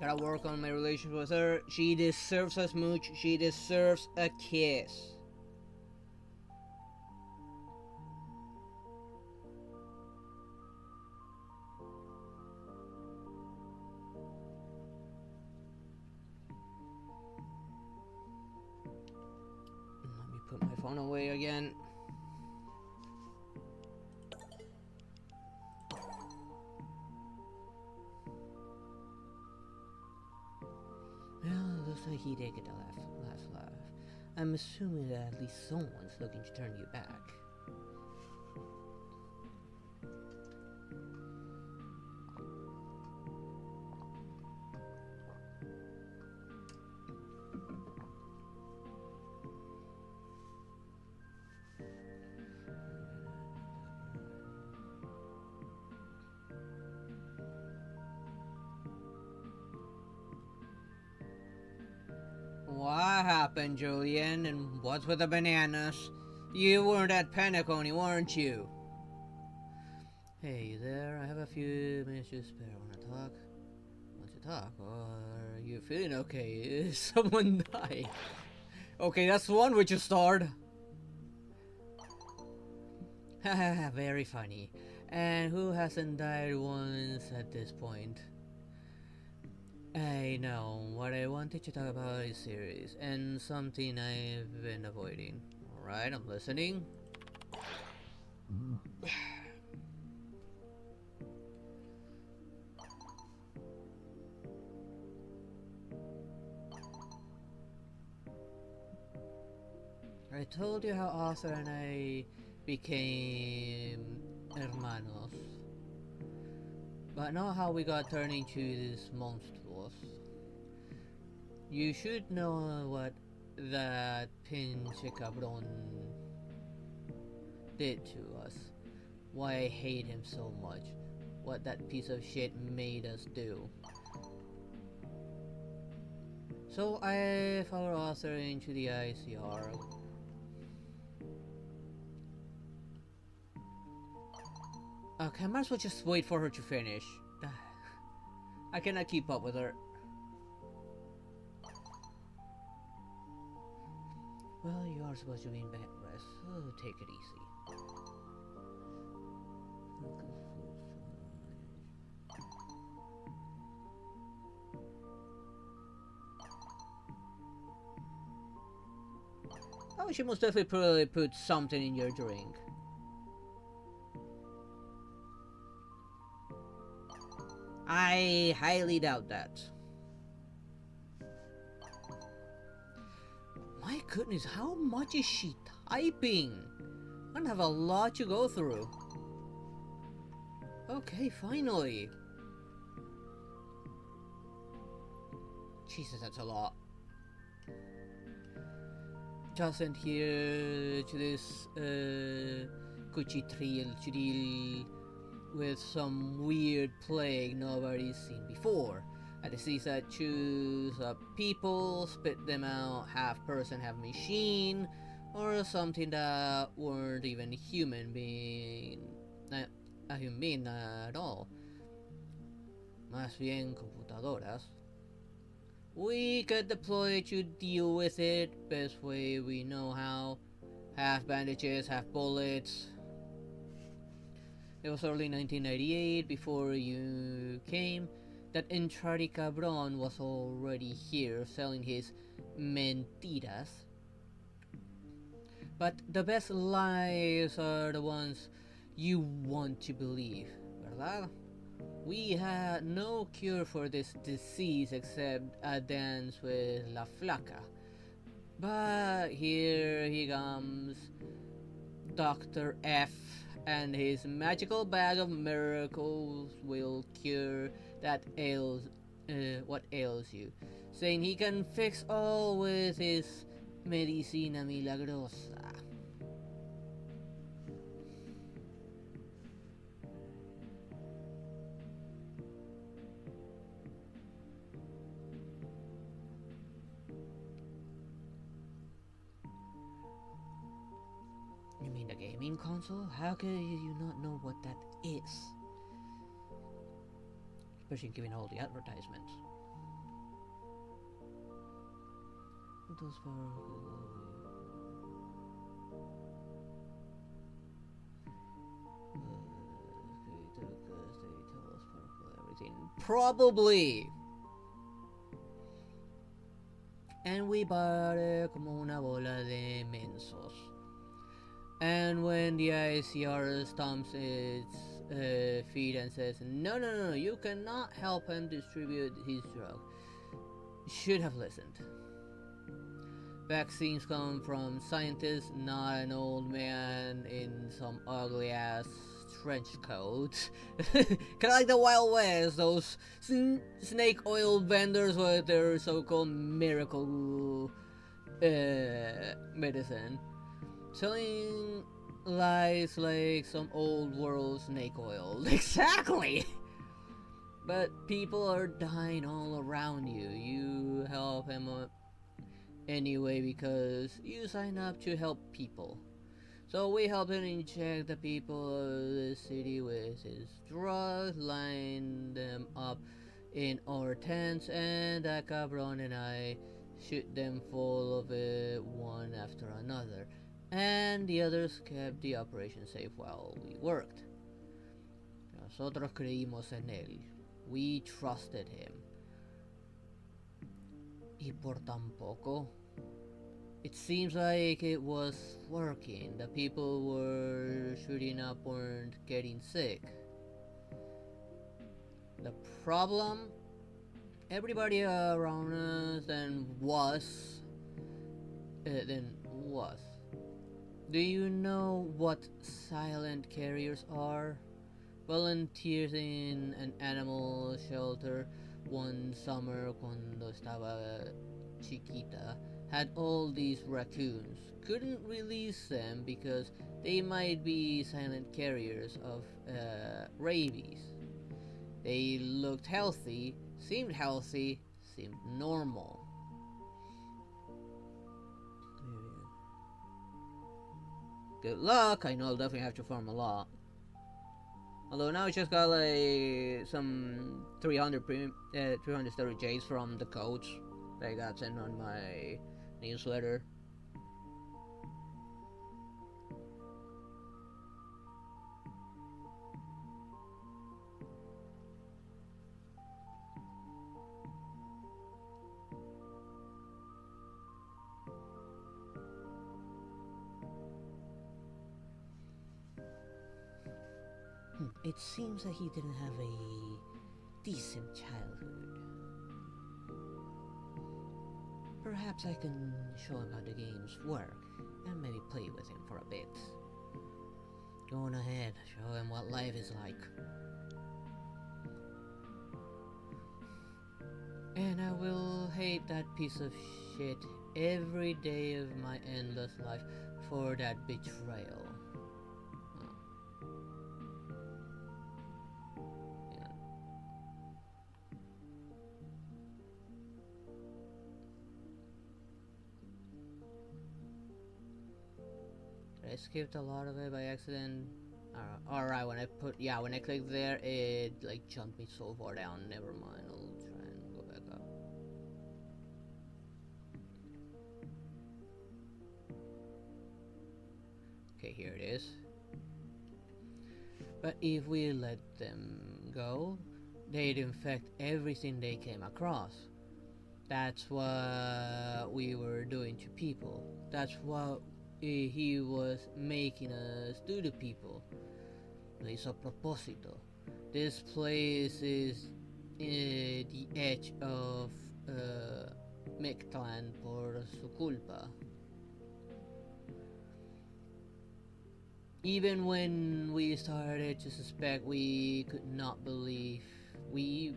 Gotta work on my relationship with her. She deserves a smooch. She deserves a kiss. Put my phone away again. Well, looks like he did get the last laugh. I'm assuming that at least someone's looking to turn you back. What happened, Julian? And what's with the bananas? You weren't at Penacony, weren't you? Hey, you there? I have a few minutes to spare. Want to talk? Or are you feeling okay? Someone died. Okay, that's one way to start. Haha, very funny. And who hasn't died once at this point? I know, what I wanted to talk about is serious, and something I've been avoiding. Alright, I'm listening. I told you how Arthur and I became hermanos, but not how we got turned into this monstrous. You should know what that pinche cabron did to us. Why I hate him so much. What that piece of shit made us do. So I follow author into the ICR. Okay, I might as well just wait for her to finish. I cannot keep up with her. Well, you are supposed to be in bed rest, so take it easy. Oh, she most definitely probably put something in your drink. I highly doubt that. My goodness, how much is she typing? I have a lot to go through. Okay, finally. Jesus, that's a lot. Just sent here to this Kuchitril to deal with some weird plague nobody's seen before. A disease that chews up people, spit them out, half person, half machine, or something that weren't even human being, a human being at all. Más bien computadoras. We get deployed to deal with it best way we know how. Half bandages, half bullets. It was early 1998 before you came that Entradi Cabron was already here selling his mentiras. But the best lies are the ones you want to believe, ¿verdad? We had no cure for this disease except a dance with La Flaca. But here he comes, Dr. F, and his magical bag of miracles will cure what ails you, saying he can fix all with his medicina milagrosa. You mean the gaming console? How can you not know what that is? Especially given all the advertisements. Those everything. Probably. And we pare como una bola de mensos. And when the ICR stomps its feet and says, no, you cannot help him distribute his drug. Should have listened. Vaccines come from scientists, not an old man in some ugly ass trench coat. Kinda like the Wild West, those snake oil vendors with their so-called miracle medicine. Selling lies like some old world snake oil. Exactly! But people are dying all around you. You help him anyway because you sign up to help people. So we help him inject the people of the city with his drugs, line them up in our tents, and that cabron and I shoot them full of it one after another. And the others kept the operation safe while we worked. Nosotros creímos en él. We trusted him. Y por tan poco. It seems like it was working. The people were shooting up weren't getting sick. The problem? Everybody around us then was. Do you know what silent carriers are? Volunteers in an animal shelter one summer cuando estaba chiquita had all these raccoons. Couldn't release them because they might be silent carriers of rabies. They looked healthy, seemed normal. Good luck. I know I'll definitely have to farm a lot. Although now I just got like some 330 J's from the coach that I got sent on my newsletter. It seems that he didn't have a decent childhood. Perhaps I can show him how the games work and maybe play with him for a bit. Go on ahead, show him what life is like. And I will hate that piece of shit every day of my endless life for that betrayal. I skipped a lot of it by accident. Alright, when I clicked there, it like jumped me so far down. Never mind, I'll try and go back up. Okay, here it is. But if we let them go, they'd infect everything they came across. That's what we were doing to people. That's what he was making us do to people. Lo hizo a propósito. This place is the edge of Mictlan por su culpa. Even when we started to suspect, we could not believe. We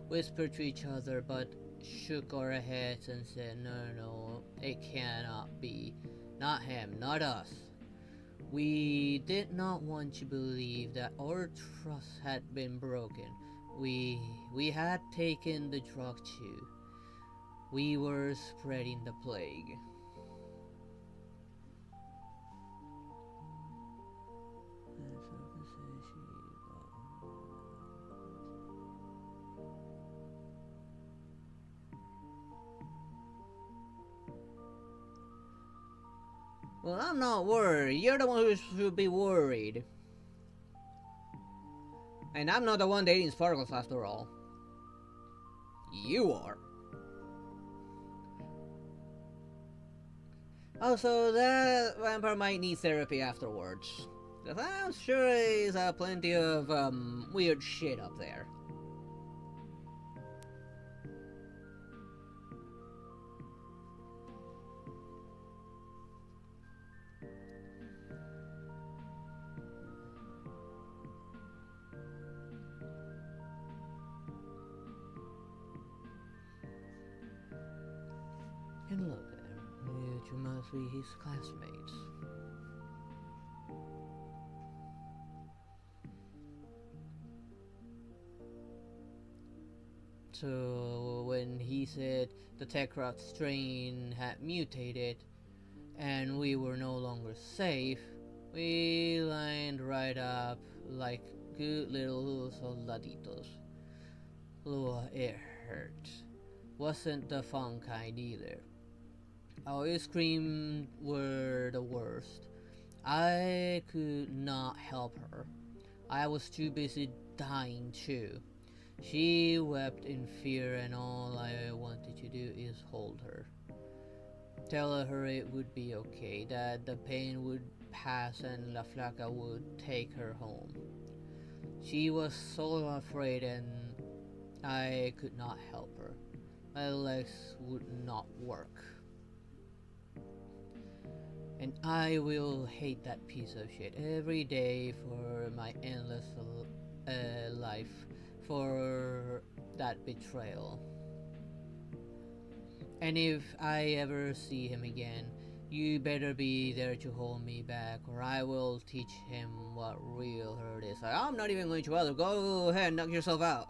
whispered to each other but shook our heads and said, no, it cannot be. Not him, not us. We did not want to believe that our trust had been broken. We had taken the drug too. We were spreading the plague. Well, I'm not worried. You're the one who should be worried. And I'm not the one dating Sparkles after all. You are. Also, that vampire might need therapy afterwards. Cause I'm sure he's plenty of weird shit up there. And look at him. You two must be his classmates. So when he said the Techcraft strain had mutated and we were no longer safe, we lined right up like good little soldaditos. Lua, it hurt. Wasn't the fun kind either. Our screams were the worst. I could not help her. I was too busy dying too. She wept in fear and all I wanted to do is hold her. Tell her it would be okay, that the pain would pass and La Flaca would take her home. She was so afraid and I could not help her. My legs would not work. And I will hate that piece of shit every day for my endless life, for that betrayal. And if I ever see him again, you better be there to hold me back, or I will teach him what real hurt is. I'm not even going to bother. Go ahead, knock yourself out.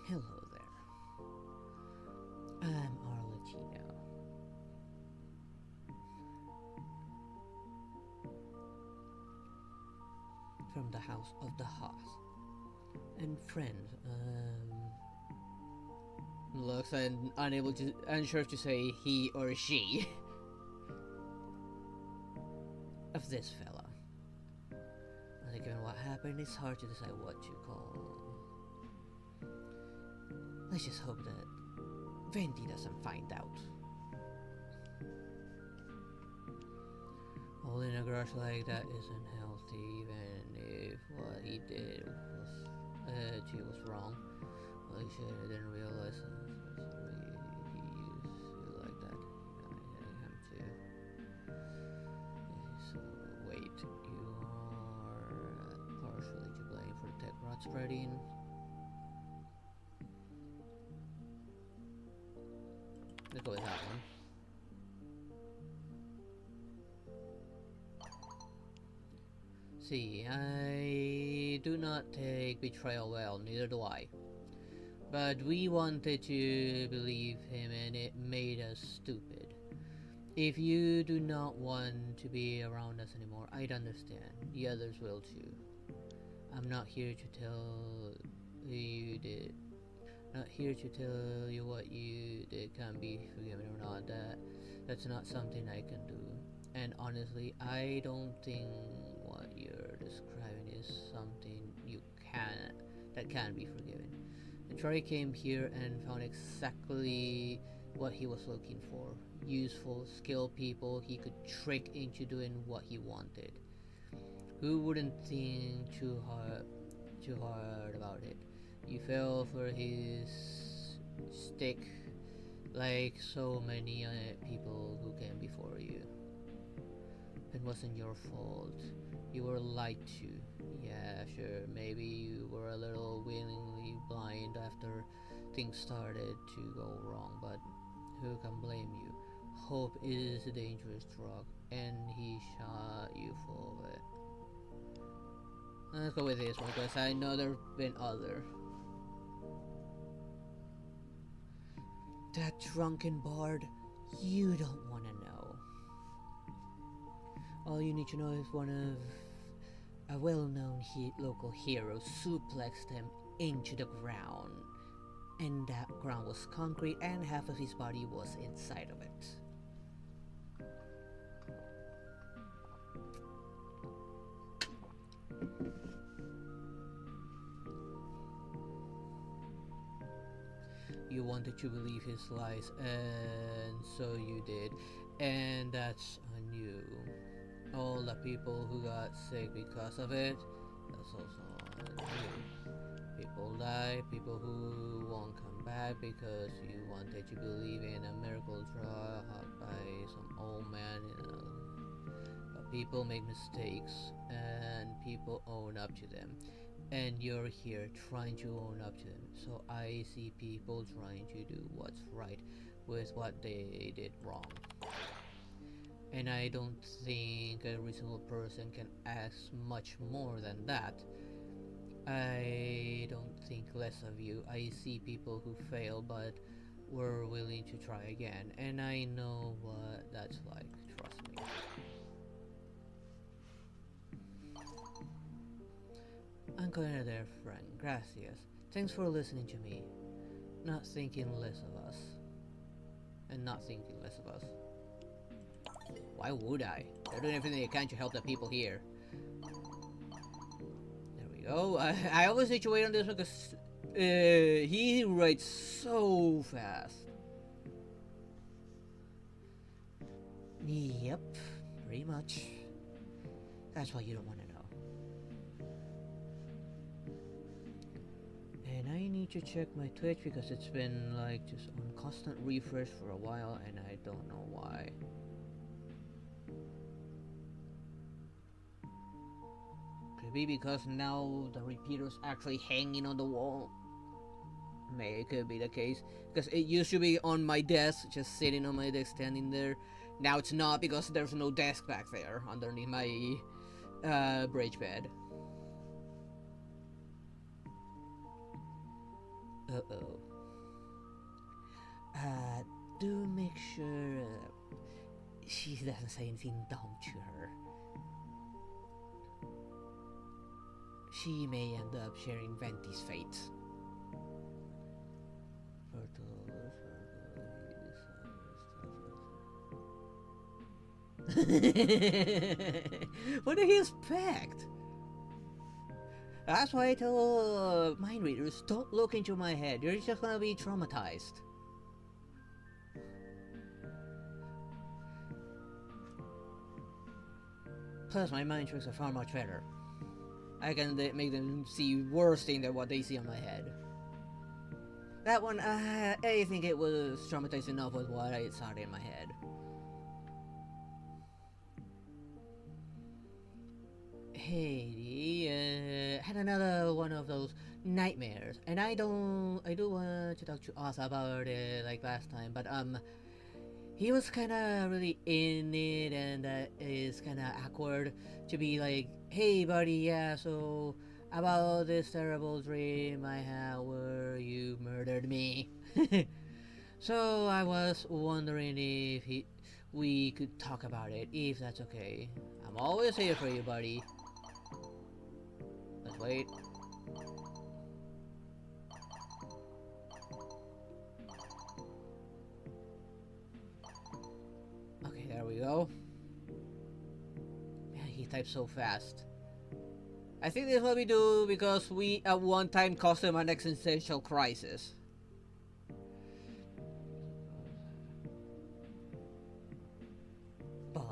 Hello there. from the house of the Haas. And friend, looks unsure to say he or she of this fella. And given what happened, it's hard to decide what to call. Let's just hope that Venti doesn't find out. Holding a grudge like that isn't healthy, even if what he did was wrong. Well, he didn't realize he used to like that. I him too. So wait, you are partially to blame for the tech rot spreading. Let's go with that one. See, I do not take betrayal well, neither do I. But we wanted to believe him and it made us stupid. If you do not want to be around us anymore, I'd understand. The others will too. I'm not here to tell you did. Not here to tell you what you did can be forgiven or not. That's not something I can do. And honestly, I don't think what you're describing is something that can be forgiven. And Troy came here and found exactly what he was looking for. Useful, skilled people he could trick into doing what he wanted. Who wouldn't think too hard about it? You fell for his stick like so many people who came before you. It wasn't your fault. You were lied to. Yeah, sure, maybe you were a little willingly blind after things started to go wrong, but who can blame you? Hope is a dangerous drug, and he shot you full of it. Let's go with this one, because I know there have been other. That drunken bard, you don't want to know. All you need to know is one of a well-known local hero suplexed him into the ground. And that ground was concrete and half of his body was inside of it. You wanted to believe his lies, and so you did, and that's on you. All the people who got sick because of it, that's also on you. People die, people who won't come back because you wanted to believe in a miracle drug by some old man, but people make mistakes, and people own up to them. And you're here trying to own up to them. So I see people trying to do what's right with what they did wrong. And I don't think a reasonable person can ask much more than that. I don't think less of you. I see people who fail but were willing to try again. And I know what that's like, trust me. I'm going there, friend. Gracias. Thanks for listening to me. Not thinking less of us. And not thinking less of us. Why would I? They're doing everything they can to help the people here. There we go. I always need to wait on this one because he writes so fast. Yep, pretty much. That's why you don't want to know. And I need to check my Twitch because it's been like just on constant refresh for a while and I don't know why. Could be because now the repeater's actually hanging on the wall. Maybe it could be the case because it used to be on my desk, just sitting on my desk, standing there. Now it's not because there's no desk back there underneath my bridge bed. Uh-oh. Do make sure she doesn't say anything dumb to her. she may end up sharing Venti's fate. What do you expect? That's why I tell mind readers, don't look into my head. You're just gonna be traumatized. Plus, my mind tricks are far much better. I can make them see worse things than what they see on my head. That one, I think it was traumatized enough with what I saw in my head. Hey, had another one of those nightmares, and I do want to talk to Oz about it like last time, but he was kind of really in it, and that is kind of awkward to be like, hey buddy, yeah, so about this terrible dream I had where you murdered me. So I was wondering if we could talk about it, if that's okay. I'm always here for you, buddy. Let's wait. Okay, there we go. Man, he types so fast. I think this is what we do because we at one time caused him an existential crisis. But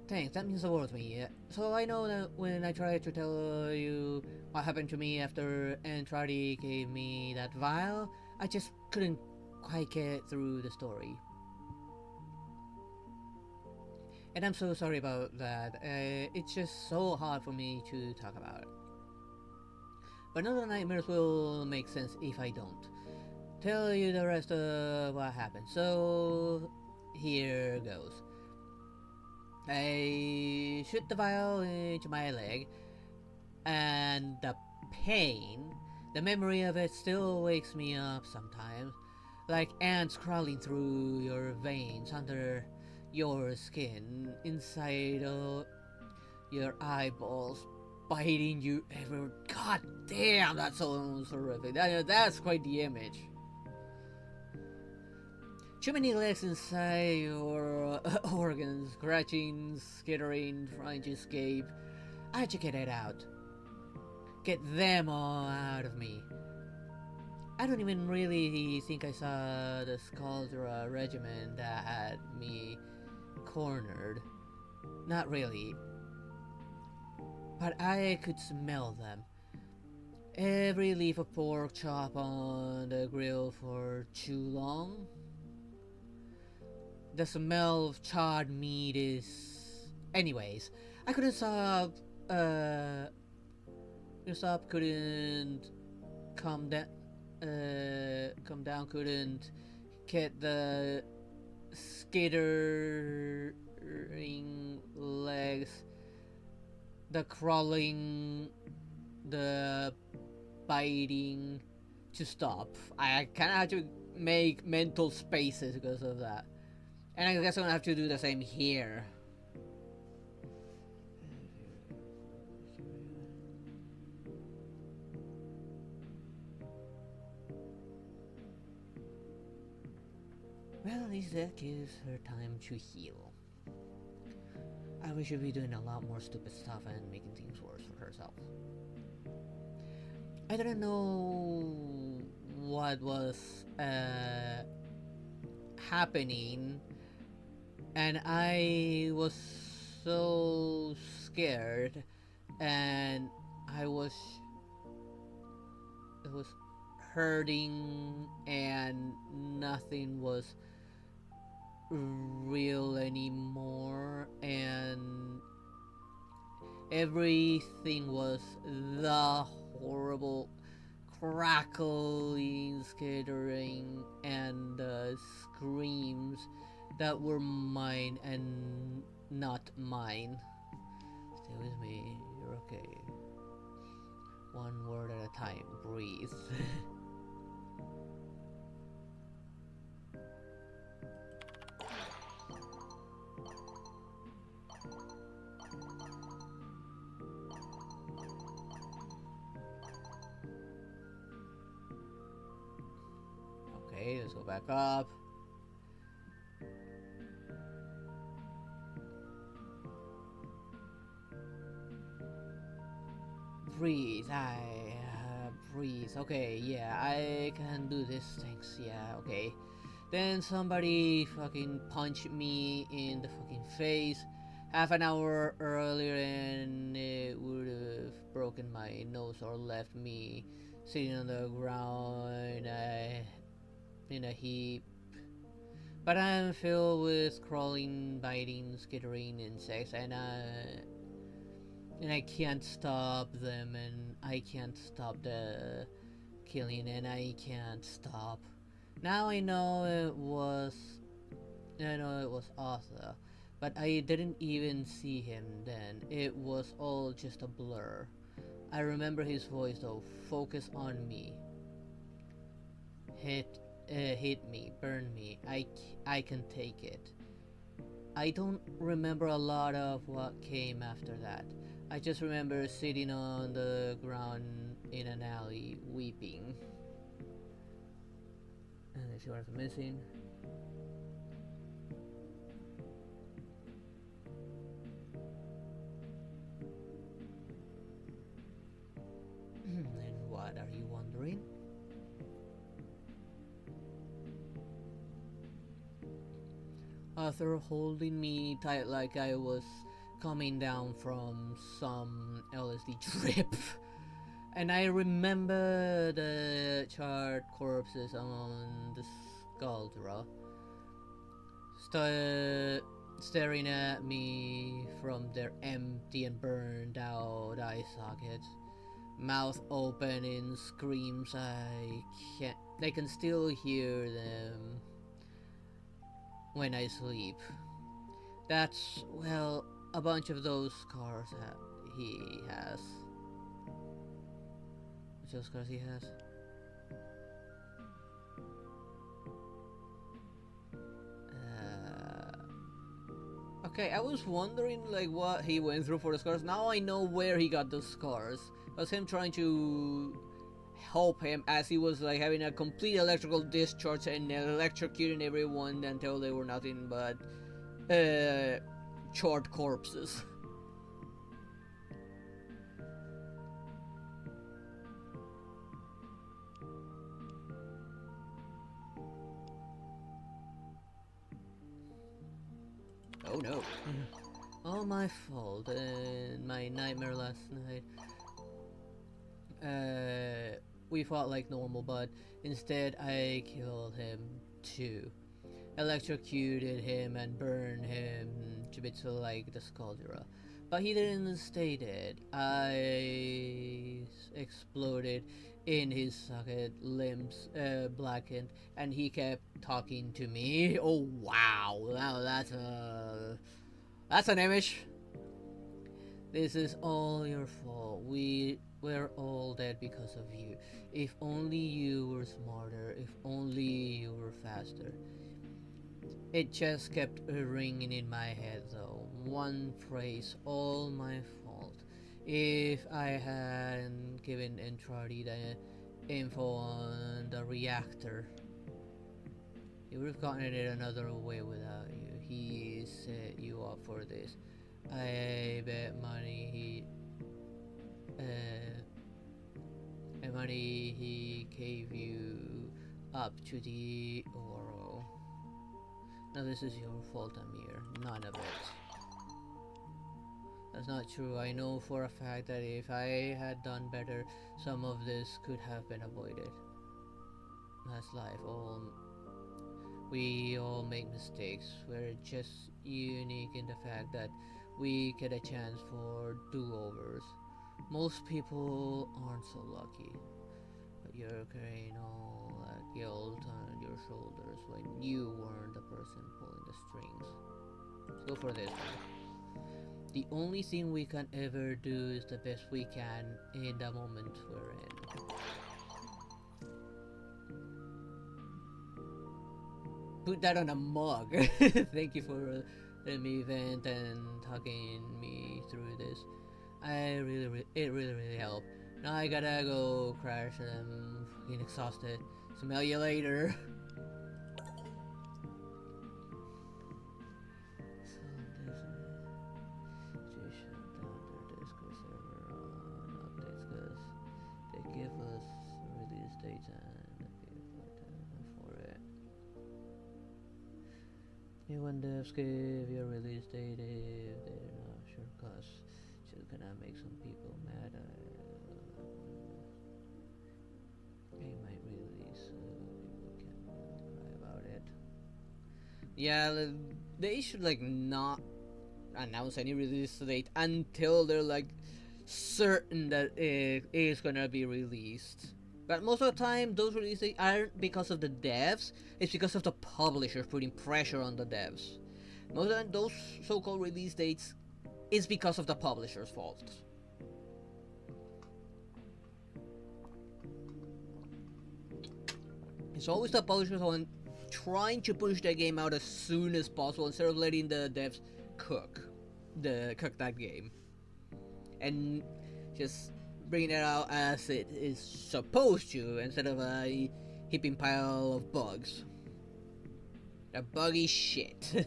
thanks, that means the world to me. So I know that when I tried to tell you what happened to me after Entradi gave me that vial, I just couldn't quite get through the story. And I'm so sorry about that. It's just so hard for me to talk about it. But none of the nightmares will make sense if I don't tell you the rest of what happened. So here goes. I shoot the vial into my leg, and the pain, the memory of it still wakes me up sometimes, like ants crawling through your veins, under your skin, inside your eyeballs, biting you everywhere. God damn, that sounds horrific. That's quite the image. Too many legs inside your organs, scratching, skittering, trying to escape. I had to get it out. Get them all out of me. I don't even really think I saw the Scaldra regiment that had me cornered. Not really. But I could smell them. Every leaf of pork chop on the grill for too long. The smell of charred meat is... Anyways, I couldn't stop... couldn't come down, couldn't get the skittering legs, the crawling, the biting to stop. I kind of had to make mental spaces because of that. And I guess I'm gonna have to do the same here. Well, at least that gives her time to heal. I wish she'd be doing a lot more stupid stuff and making things worse for herself. I didn't know what was happening, and I was so scared, and it was hurting, and nothing was real anymore, and everything was the horrible crackling, skittering, and screams that were mine and not mine. Stay with me, you're okay. One word at a time, breathe. let's go back up. Breathe, breathe. Okay, yeah, I can do these things. Yeah, okay. Then somebody fucking punched me in the fucking face half an hour earlier, and it would have broken my nose or left me sitting on the ground in a heap. But I'm filled with crawling, biting, skittering insects, and I can't stop them, and I can't stop the killing, and I can't stop. Now I know it was Arthur, but I didn't even see him then. It was all just a blur. I remember his voice though. Focus on me. Hit me, burn me. I can take it. I don't remember a lot of what came after that. I just remember sitting on the ground in an alley, weeping. And let's see what I'm missing. And what are you wondering? Arthur holding me tight like I was coming down from some LSD trip. And I remember the charred corpses on the skuldra staring at me from their empty and burned out eye sockets. Mouth open in screams. I can still hear them when I sleep. That's, well, a bunch of those scars he has. Which those scars he has? Okay, I was wondering like what he went through for the scars. Now I know where he got those scars. It was him trying to help him as he was like having a complete electrical discharge and electrocuting everyone until they were nothing but charred corpses. Oh no. All my fault and my nightmare last night. We fought like normal, but instead I killed him too. Electrocuted him and burned him to bits like the Skuldra. But he didn't stay dead. I exploded in his socket, limbs blackened, and he kept talking to me. Oh wow, now that's an image. This is all your fault. We're all dead because of you. If only you were smarter. If only you were faster. It just kept ringing in my head though. One phrase, all my fault. If I hadn't given Entradi the info on the reactor, he would have gotten it another way without you. He set you up for this. I bet money he gave you up to the Oro. Now this is your fault, Amir. None of it. That's not true. I know for a fact that if I had done better, some of this could have been avoided. That's life. We all make mistakes. We're just unique in the fact that we get a chance for do-overs. Most people aren't so lucky. But you're carrying all that guilt on your shoulders when you weren't the person pulling the strings. Let's go for this one. The only thing we can ever do is the best we can in the moment we're in. Put that on a mug. Thank you for letting me vent and talking me through this. It really helped. Now I gotta go crash and I'm fucking exhausted. Smell you later. When devs give your release date if they're not sure, cause it's gonna make some people mad. They might release, people can cry about it. Yeah, they should like not announce any release date until they're like certain that it is gonna be released. But most of the time, those releases aren't because of the devs, it's because of the publishers putting pressure on the devs. Most of the time, those so-called release dates is because of the publisher's fault. It's always the publisher's fault trying to push the game out as soon as possible instead of letting the devs cook that game. And just bringing it out as it is supposed to instead of a heaping pile of bugs. A buggy shit. Thank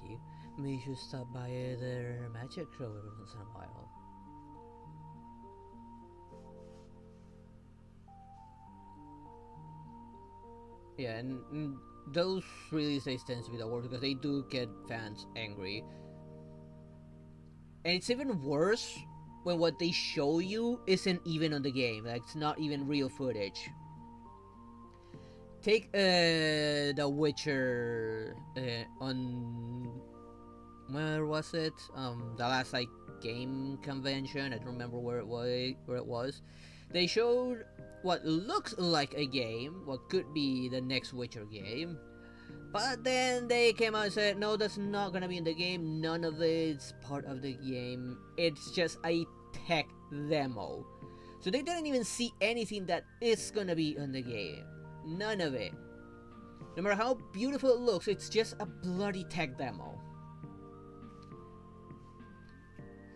you. Maybe you should stop by their magic show every once in a while. Yeah, and those release days tend to be the worst because they do get fans angry. And it's even worse when what they show you isn't even on the game, like it's not even real footage. Take The Witcher on where was it? The last like game convention. I don't remember where it was. They showed what looks like a game, what could be the next Witcher game, but then they came out and said, no, that's not gonna be in the game, none of it's part of the game, it's just a tech demo. So they didn't even see anything that is gonna be in the game. None of it. No matter how beautiful it looks, it's just a bloody tech demo.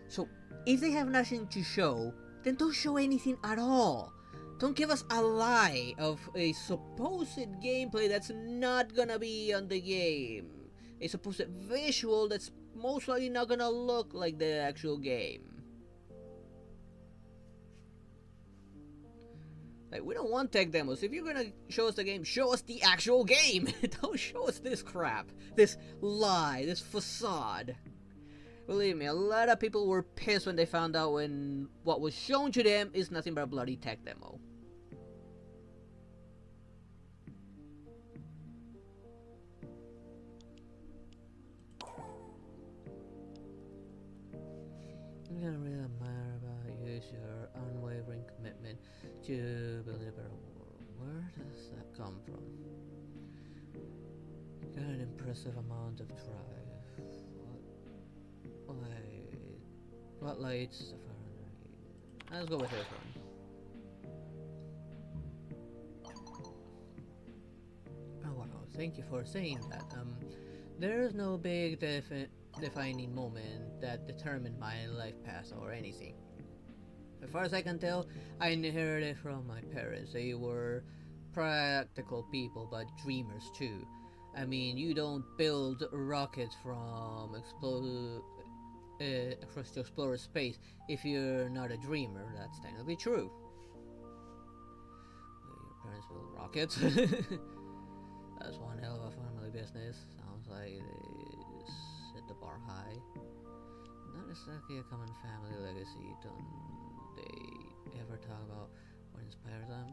So if they have nothing to show, then don't show anything at all. Don't give us a lie of a supposed gameplay that's not gonna be on the game. A supposed visual that's most likely not gonna look like the actual game. Like, we don't want tech demos. If you're gonna show us the game, show us the actual game. Don't show us this crap. This lie. This facade. Believe me, a lot of people were pissed when they found out when what was shown to them is nothing but a bloody tech demo. What I really admire about you is your unwavering commitment to building a better world. Where does that come from? You got an impressive amount of drive. What lights the fire underneath? Let's go with this one. Oh wow, thank you for saying that. There is no big defining moment that determined my life path or anything. As far as I can tell, I inherited from my parents. They were practical people, but dreamers too. I mean, you don't build rockets from across to explore space if you're not a dreamer. That's technically true. Your parents build rockets. That's one hell of a family business. Sounds like they set the bar high. Not exactly a common family legacy. Don't they ever talk about what inspired them?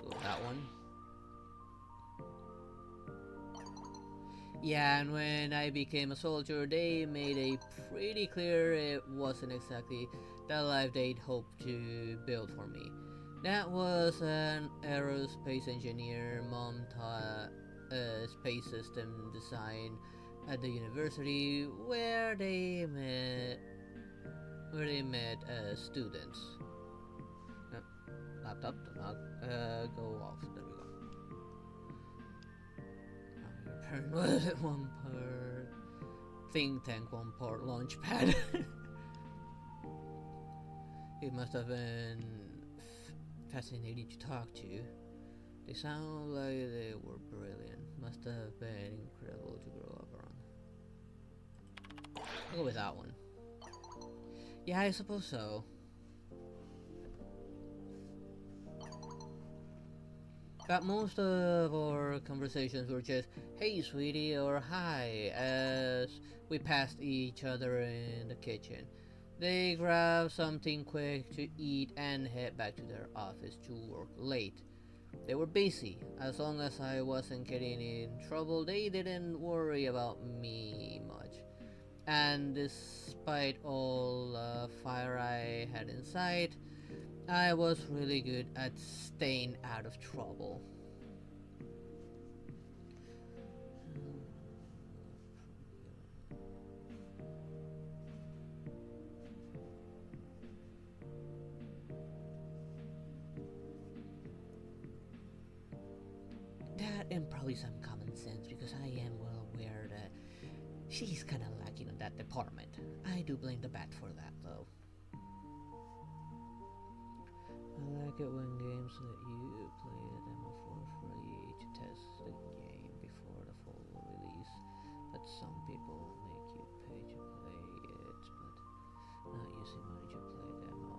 Go with that one. Yeah, and when I became a soldier, they made it pretty clear it wasn't exactly the life they'd hoped to build for me. Dad was an aerospace engineer, Mom taught space system design at the university where they met students. Laptop, do not go off. There we go. Your parent was at one part think tank, one part launch pad. It must have been fascinating to talk to. They sound like they were brilliant. Must have been incredible to grow up around. I'll go with that one. Yeah, I suppose so. But most of our conversations were just, hey sweetie, or hi, as we passed each other in the kitchen. They grabbed something quick to eat and head back to their office to work late. They were busy. As long as I wasn't getting in trouble, they didn't worry about me much. And despite all the fire I had inside, I was really good at staying out of trouble. That and probably some common sense because I am well aware that she's kinda lacking in that department. I do blame the bat for that though. I like it when games let you play a demo for free to test the game before the full release, but some people make you pay to play it, but not using money to play demo.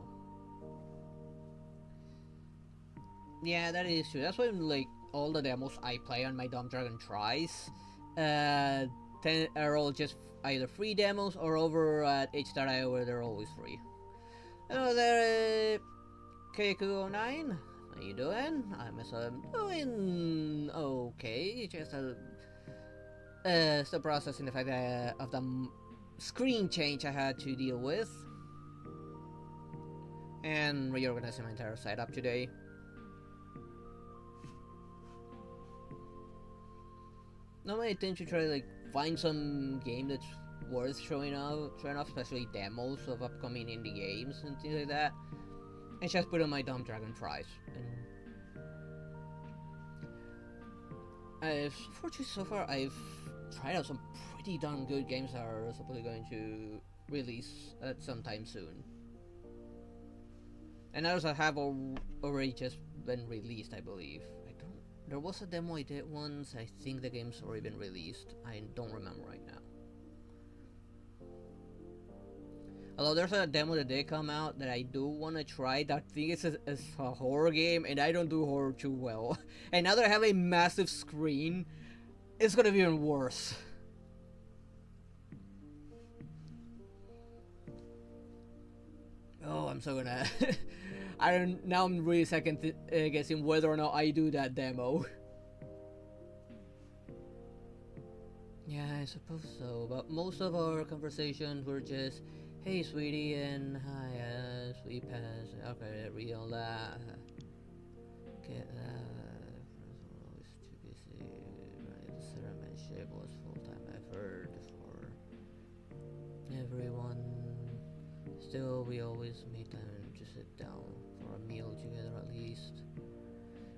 Yeah, that is true. That's why like all the demos I play on my Dumb Dragon tries, are all just either free demos or over at H.io where they're always free. Hello there, Keiko09. How you doing? I'm doing okay. Just still processing the fact that, of the screen change I had to deal with, and reorganizing my entire setup today. Normally I tend to try to like find some game that's worth showing off, especially demos of upcoming indie games and things like that, and just put on my Dumb Dragon tries. And fortunately so far I've tried out some pretty darn good games that are supposedly going to release at some time soon. And others that have already just been released, I believe. There was a demo I did once. I think the game's already been released. I don't remember right now. Although there's a demo that did come out that I do want to try. That thing is a horror game, and I don't do horror too well. And now that I have a massive screen, it's gonna be even worse. Oh, I'm so gonna. I don't. Now I'm really second guessing whether or not I do that demo. Yeah, I suppose so. But most of our conversations were just, "Hey, sweetie," and "Hi, as we pass." Okay, read all that. Get that. Always too busy. Right, the ceremony was full-time effort for everyone. Still, we always made time to sit down for a meal together at least.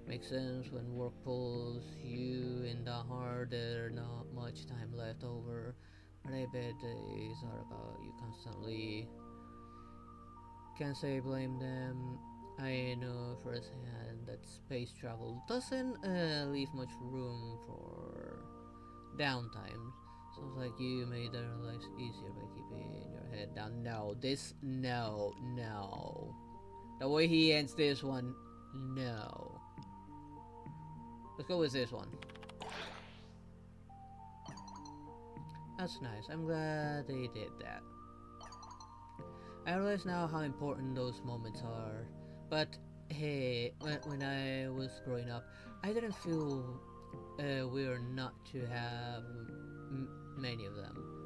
Makes sense when work pulls you in the hard, there's not much time left over. But I bet days are about you constantly. Can't say blame them. I know firsthand that space travel doesn't leave much room for downtime. Sounds like you made their lives easier by keeping your head down. No, no. The way he ends this one, no. Let's go with this one. That's nice. I'm glad they did that. I realize now how important those moments are. But hey, when I was growing up, I didn't feel weird not to have many of them.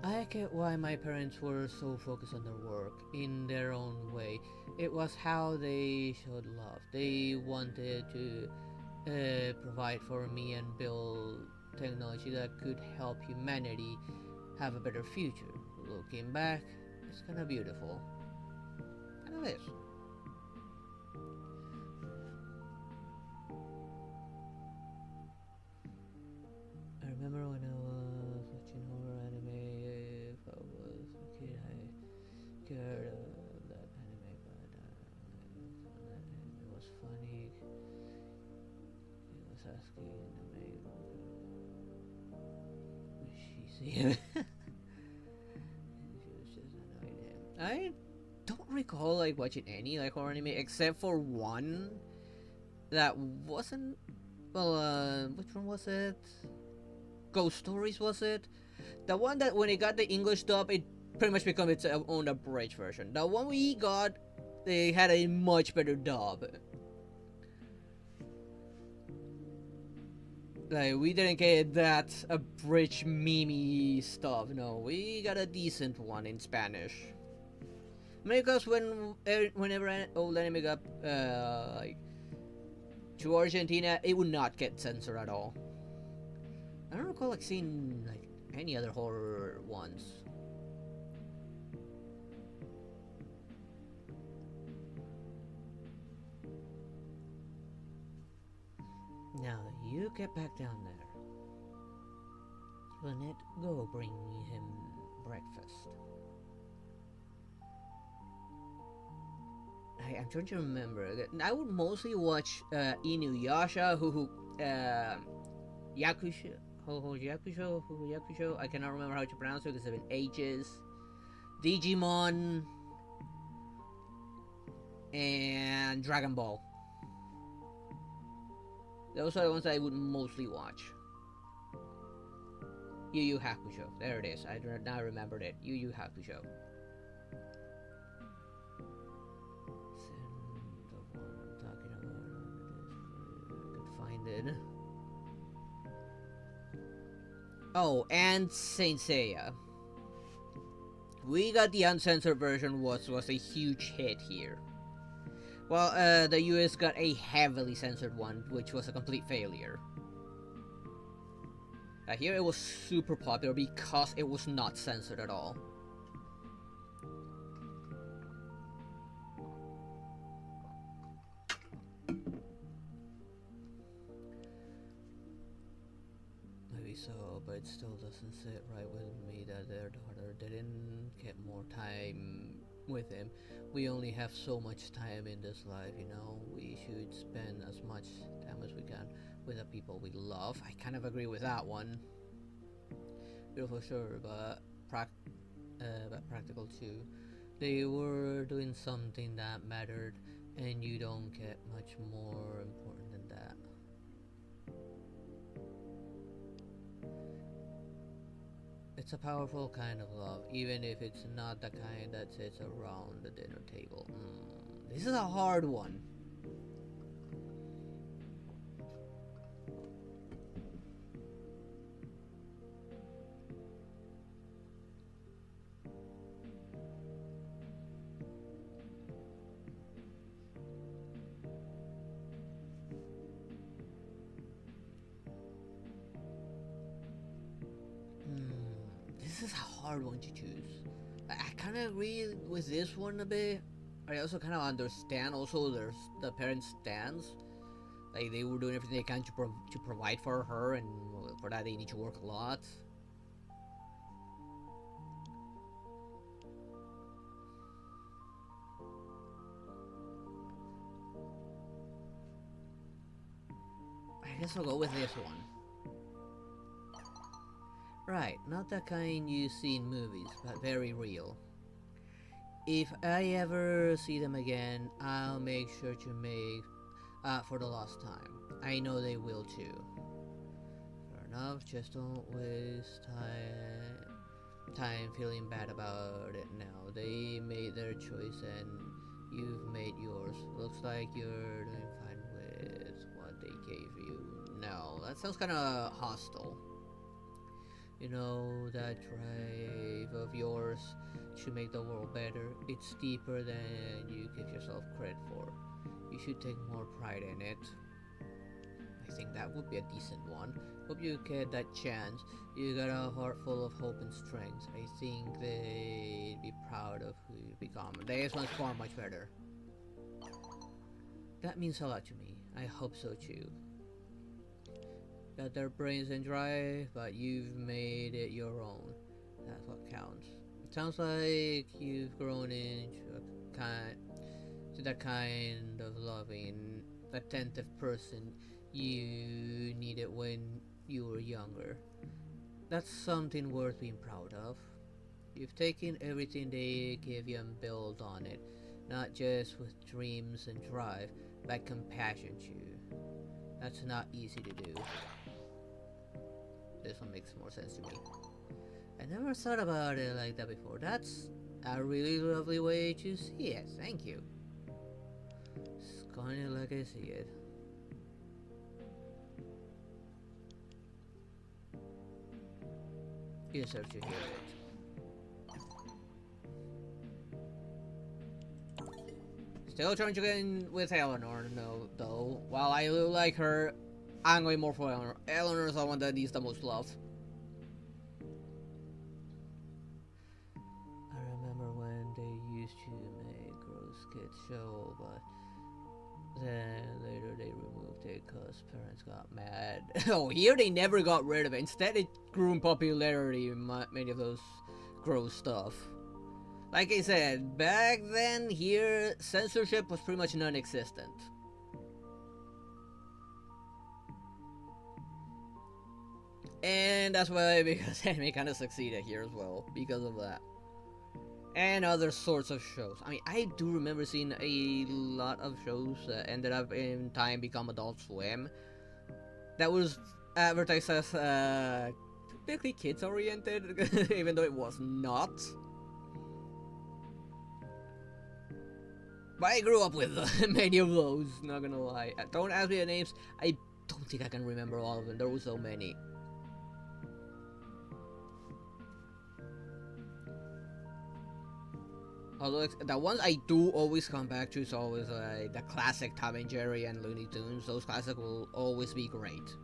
I get why my parents were so focused on their work in their own way. It was how they showed love. They wanted to provide for me and build technology that could help humanity have a better future. Looking back, it's kind of beautiful. Kind of is. I remember when I was watching horror anime. If I was a kid, I cared of that anime, but it was funny. He was asking the maid, "Will she see him?" And she was I don't recall like watching any like horror anime except for one that wasn't. Well, which one was it? Ghost Stories was it? The one that when it got the English dub, it pretty much became its own abridged version. The one we got, they had a much better dub. Like we didn't get that abridged meme stuff. No, we got a decent one in Spanish. Because whenever an old anime got like to Argentina, it would not get censored at all. I don't recall like seeing like any other horror ones. Now you get back down there. Lynette, go bring him breakfast. I'm trying to remember. I would mostly watch Inuyasha, Yakusho, Yakusho. I cannot remember how to pronounce it because it's been ages. Digimon and Dragon Ball. Those are the ones I would mostly watch. Yu Yu Hakusho. There it is. I do not remember it. Yu Yu Hakusho. The one I'm talking about. I could find it. Oh, and Saint Seiya. We got the uncensored version, was a huge hit here. Well, the US got a heavily censored one, which was a complete failure. Here it was super popular because it was not censored at all. Maybe so, but it still doesn't sit right with me that their daughter didn't get more time with him. We only have so much time in this life, you know. We should spend as much time as we can with the people we love. I kind of agree with that one. Beautiful, sure, but practical too. They were doing something that mattered, and you don't get much more important than that. It's a powerful kind of love, even if it's not the kind that sits around the dinner table. This is a hard one. This is a hard one to choose. I kind of agree with this one a bit. I also kind of understand also the parents' stance. Like they were doing everything they can to provide for her, and for that they need to work a lot. I guess I'll go with this one. Right, not the kind you see in movies, but very real. If I ever see them again, I'll make sure to make for the last time. I know they will too. Fair enough, just don't waste time feeling bad about it now. They made their choice and you've made yours. Looks like you're doing fine with what they gave you. No, that sounds kind of hostile. You know, that drive of yours to make the world better, it's deeper than you give yourself credit for. You should take more pride in it. I think that would be a decent one. Hope you get that chance. You got a heart full of hope and strength. I think they'd be proud of who you become. This one's far much better. That means a lot to me. I hope so too. Got their brains and drive, but you've made it your own. That's what counts. It sounds like you've grown into that kind of loving, attentive person you needed when you were younger. That's something worth being proud of. You've taken everything they give you and built on it, not just with dreams and drive, but compassion too. That's not easy to do. This one makes more sense to me. I never thought about it like that before. That's a really lovely way to see it. Thank you. It's kinda like I see it. You deserve to hear it. Still trying to get in with Eleanor, no, though. While I do like her, I'm going more for Eleanor. Eleanor's the one that needs the most love. I remember when they used to make gross kids show, but then later they removed it because parents got mad. Oh, here they never got rid of it. Instead, it grew in popularity in many of those gross stuff. Like I said, back then, here, censorship was pretty much non-existent. And that's why, because anime kind of succeeded here as well, because of that. And other sorts of shows. I mean, I do remember seeing a lot of shows that ended up in time become Adult Swim. That was advertised as typically kids-oriented, even though it was not. But I grew up with many of those, not gonna lie. Don't ask me the names, I don't think I can remember all of them, there were so many. Although the ones I do always come back to is always the classic Tom and Jerry and Looney Tunes. Those classics will always be great.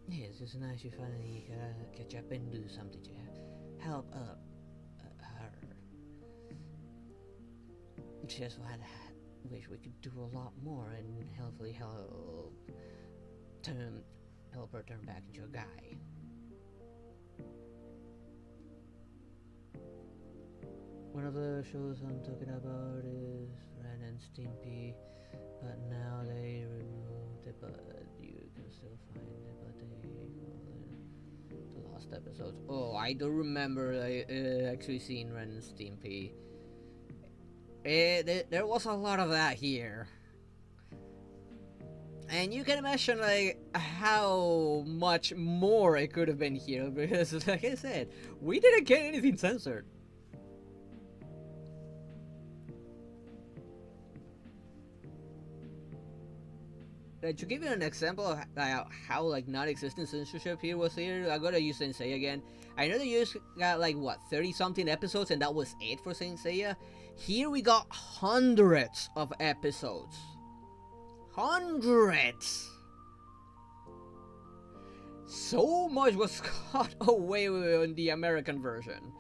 Yes, it's nice you finally catch up and do something to help up her. Just what I wish we could do a lot more and hopefully help her turn back into a guy. One of the shows I'm talking about is Ren and Stimpy, but now they removed it, but you can still find it, but they call it the lost episodes. Oh, I do remember actually seeing Ren and Stimpy. There was a lot of that here. And you can imagine like how much more it could have been here, because like I said, we didn't get anything censored. To give you an example of how like non-existent censorship here was here, I gotta use Saint Seiya again. I know they got like what 30-something episodes, and that was it for Saint Seiya. Here we got hundreds of episodes. Hundreds. So much was cut away in the American version.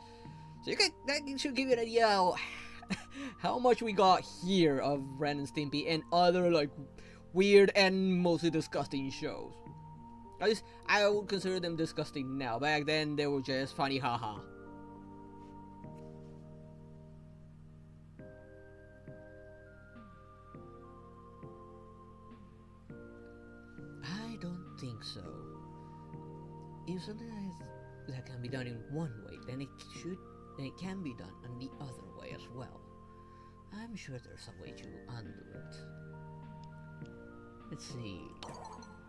So that should give you an idea how much we got here of Ren and Stimpy and other like weird and mostly disgusting shows. At least I would consider them disgusting now. Back then they were just funny, haha. I don't think so. If something that can be done in one way, then it can be done in the other way as well. I'm sure there's a way to undo it. Let's see.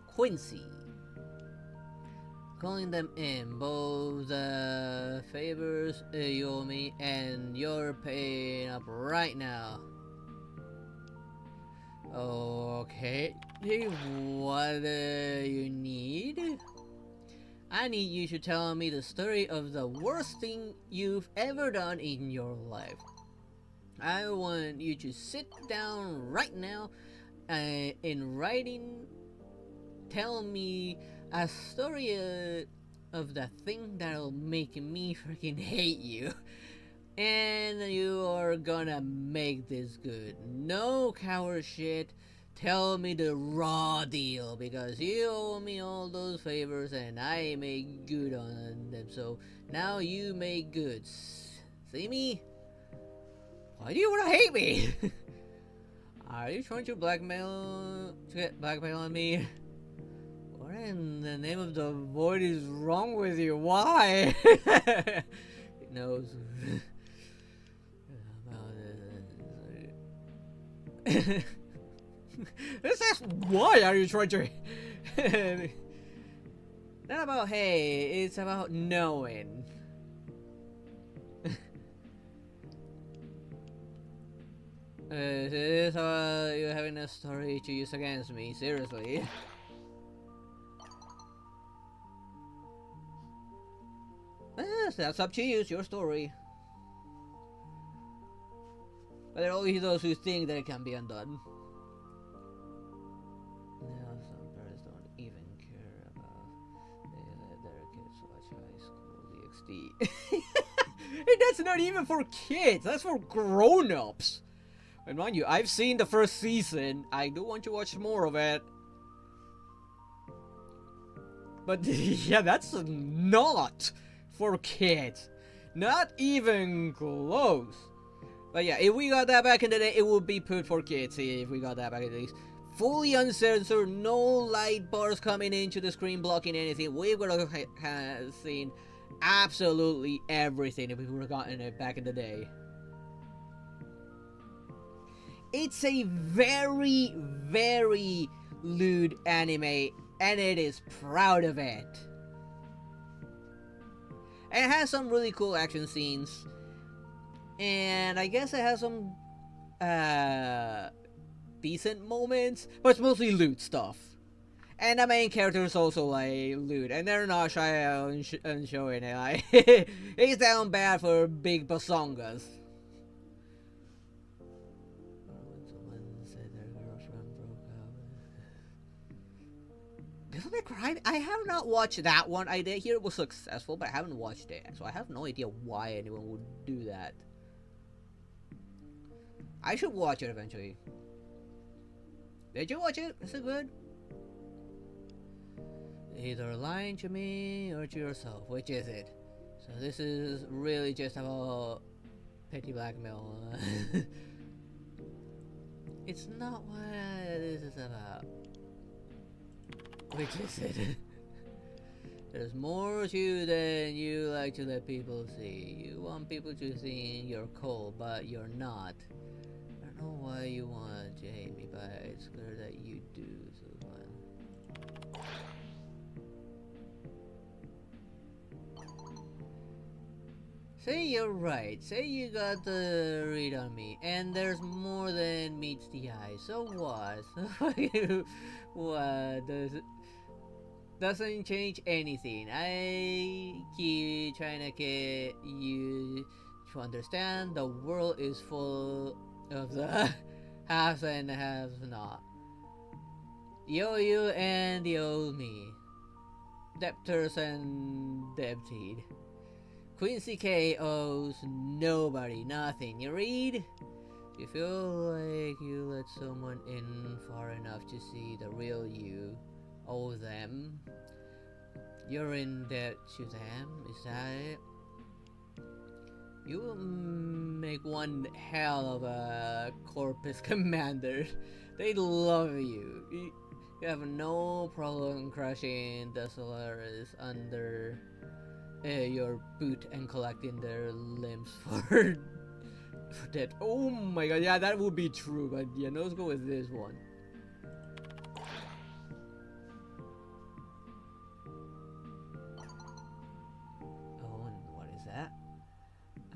Quincy. Calling them in. Both favors you owe me, and you're paying up right now. Okay. What you need? I need you to tell me the story of the worst thing you've ever done in your life. I want you to sit down right now in writing. Tell me a story of the thing that'll make me freaking hate you. And you are gonna make this good. No coward shit. Tell me the raw deal, because you owe me all those favors and I made good on them, so now you make good. See me? Why do you want to hate me? Are you trying to get blackmail on me? What in the name of the void is wrong with you? Why? It knows. This is why are you trying to? Not about hey, it's about knowing. This is you having a story to use against me, seriously. Yes, that's up to you, it's your story. But there are always those who think that it can be undone. Now some parents don't even care about they let their kids watch High School DxD. And that's not even for kids, that's for grown-ups. And mind you, I've seen the first season. I do want to watch more of it. But yeah, that's not for kids. Not even close. But yeah, if we got that back in the day, it would be put for kids. If we got that back in the days. Fully uncensored, no light bars coming into the screen blocking anything. We would have seen absolutely everything if we would have gotten it back in the day. It's a very, very lewd anime, and it is proud of it. And it has some really cool action scenes, and I guess it has some decent moments, but it's mostly lewd stuff. And the main character is also like lewd, and they're not shy on showing it. Like, he's down bad for big basongas. Devil May Cry? I have not watched that one. I did hear it was successful, but I haven't watched it, so I have no idea why anyone would do that. I should watch it eventually. Did you watch it? Is it good? Either lying to me or to yourself. Which is it? So this is really just about petty blackmail. It's not what this is about. Which is it? There's more to you than you like to let people see. You want people to think you're cold, but you're not. I don't know why you want to hate me, but it's clear that you do. So say you're right. Say you got the read on me, and there's more than meets the eye. So what? What doesn't change anything. I keep trying to get you to understand the world is full of the haves and haves not. The owe you and the owe me. Debtors and debted. Quincy K owes nobody nothing. You read? You feel like you let someone in far enough to see the real you. Owe them. You're in debt to them, is that it? You will make one hell of a corpus commander. They love you. You have no problem crushing the Solaris under your boot and collecting their limbs for that. Oh my god, yeah, that would be true, but yeah, no, let's go with this one.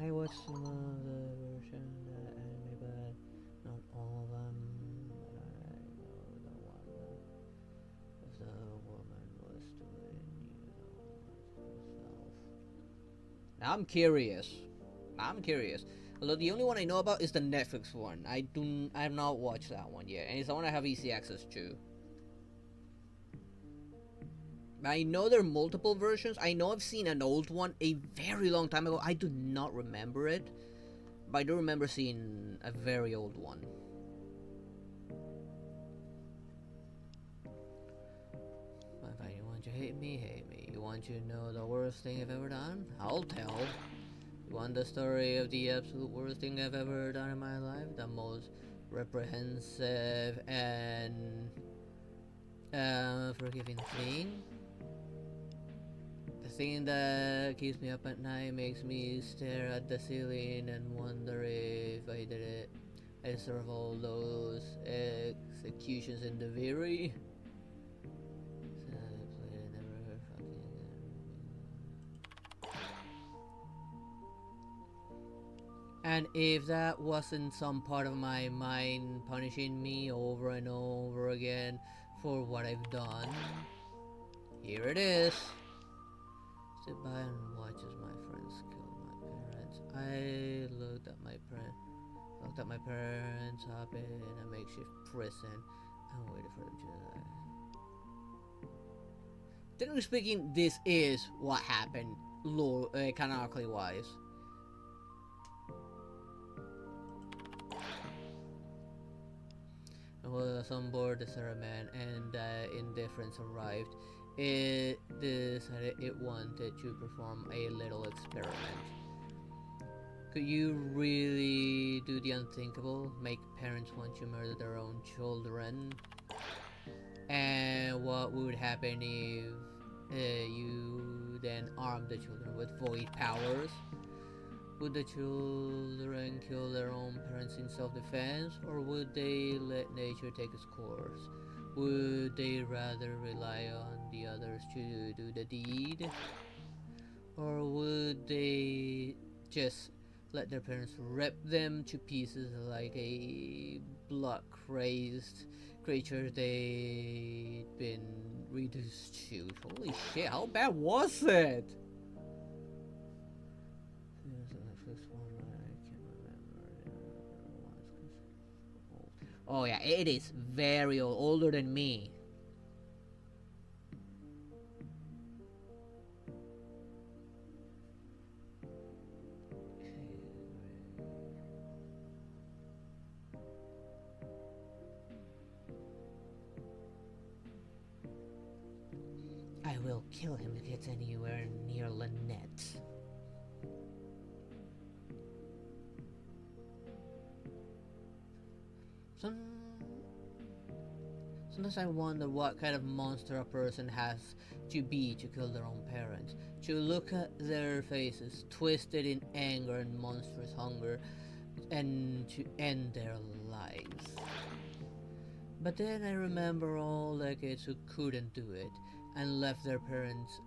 I watched some of the version of the anime, but not all of them. But I know the one of the woman was doing herself. Now I'm curious. Although the only one I know about is the Netflix one. I have not watched that one yet, and it's the one I have easy access to. I know there are multiple versions. I know I've seen an old one a very long time ago. I do not remember it, but I do remember seeing a very old one. hate me. You want to know the worst thing I've ever done? I'll tell. You want the story of the absolute worst thing I've ever done in my life? The most reprehensive and forgiving thing? The thing that keeps me up at night, makes me stare at the ceiling and wonder if I did it. I deserve all those executions in the very. And if that wasn't some part of my mind punishing me over and over again for what I've done, here it is. Sit by and watch as my friends kill my parents. I looked at my parents up in a makeshift prison and waited for them to die. Technically speaking, this is what happened, canonically wise. Was on board the Saraman and indifference arrived. It decided it wanted to perform a little experiment. Could you really do the unthinkable? Make parents want to murder their own children? And what would happen if you then armed the children with void powers? Would the children kill their own parents in self-defense, or would they let nature take its course? Would they rather rely on the others to do the deed? Or would they just let their parents rip them to pieces like a blood-crazed creature they'd been reduced to? Holy shit, how bad was it? Oh yeah, it is very old, older than me. I will kill him if he gets anywhere near Lynette. Sometimes I wonder what kind of monster a person has to be to kill their own parents. To look at their faces, twisted in anger and monstrous hunger, and to end their lives. But then I remember all the kids who couldn't do it, and left their parents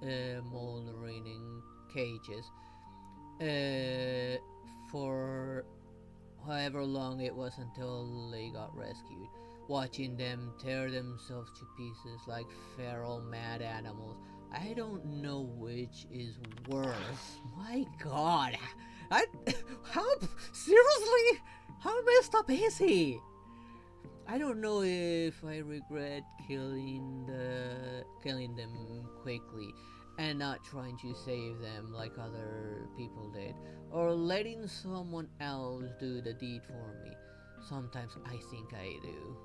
moldering in cages for however long it was until they got rescued, watching them tear themselves to pieces like feral mad animals. I don't know which is worse. My god, how seriously? How messed up is he? I don't know if I regret killing them quickly and not trying to save them like other people did, or letting someone else do the deed for me. Sometimes I think I do.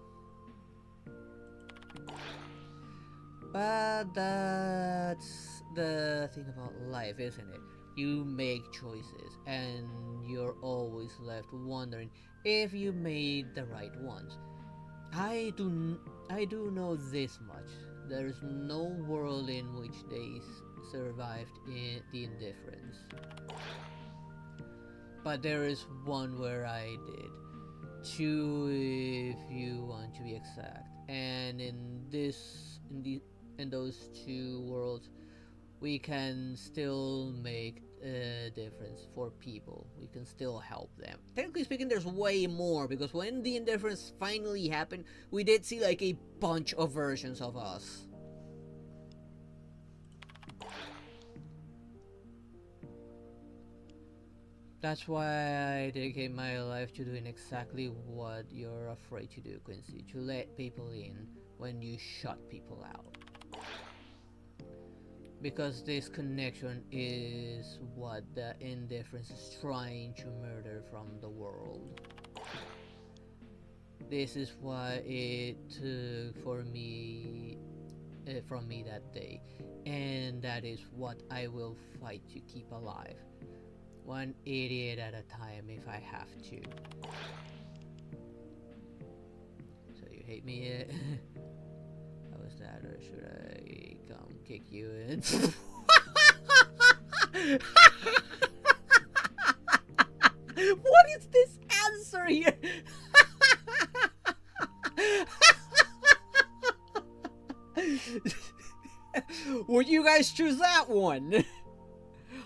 But that's the thing about life, isn't it? You make choices and you're always left wondering if you made the right ones. I do know this much. There's no world in which they survived in the indifference. But there is one where I did. Two, if you want to be exact. And in those two worlds, we can still make a difference for people. We can still help them. Technically speaking, there's way more, because when the indifference finally happened, we did see like a bunch of versions of us. That's why I dedicate my life to doing exactly what you're afraid to do, Quincy. To let people in when you shut people out. Because this connection is what the indifference is trying to murder from the world. This is why it took for me from me that day, and that is what I will fight to keep alive. One idiot at a time if I have to. So you hate me? How was that, or should I come kick you in? What is this answer here? Would you guys choose that one?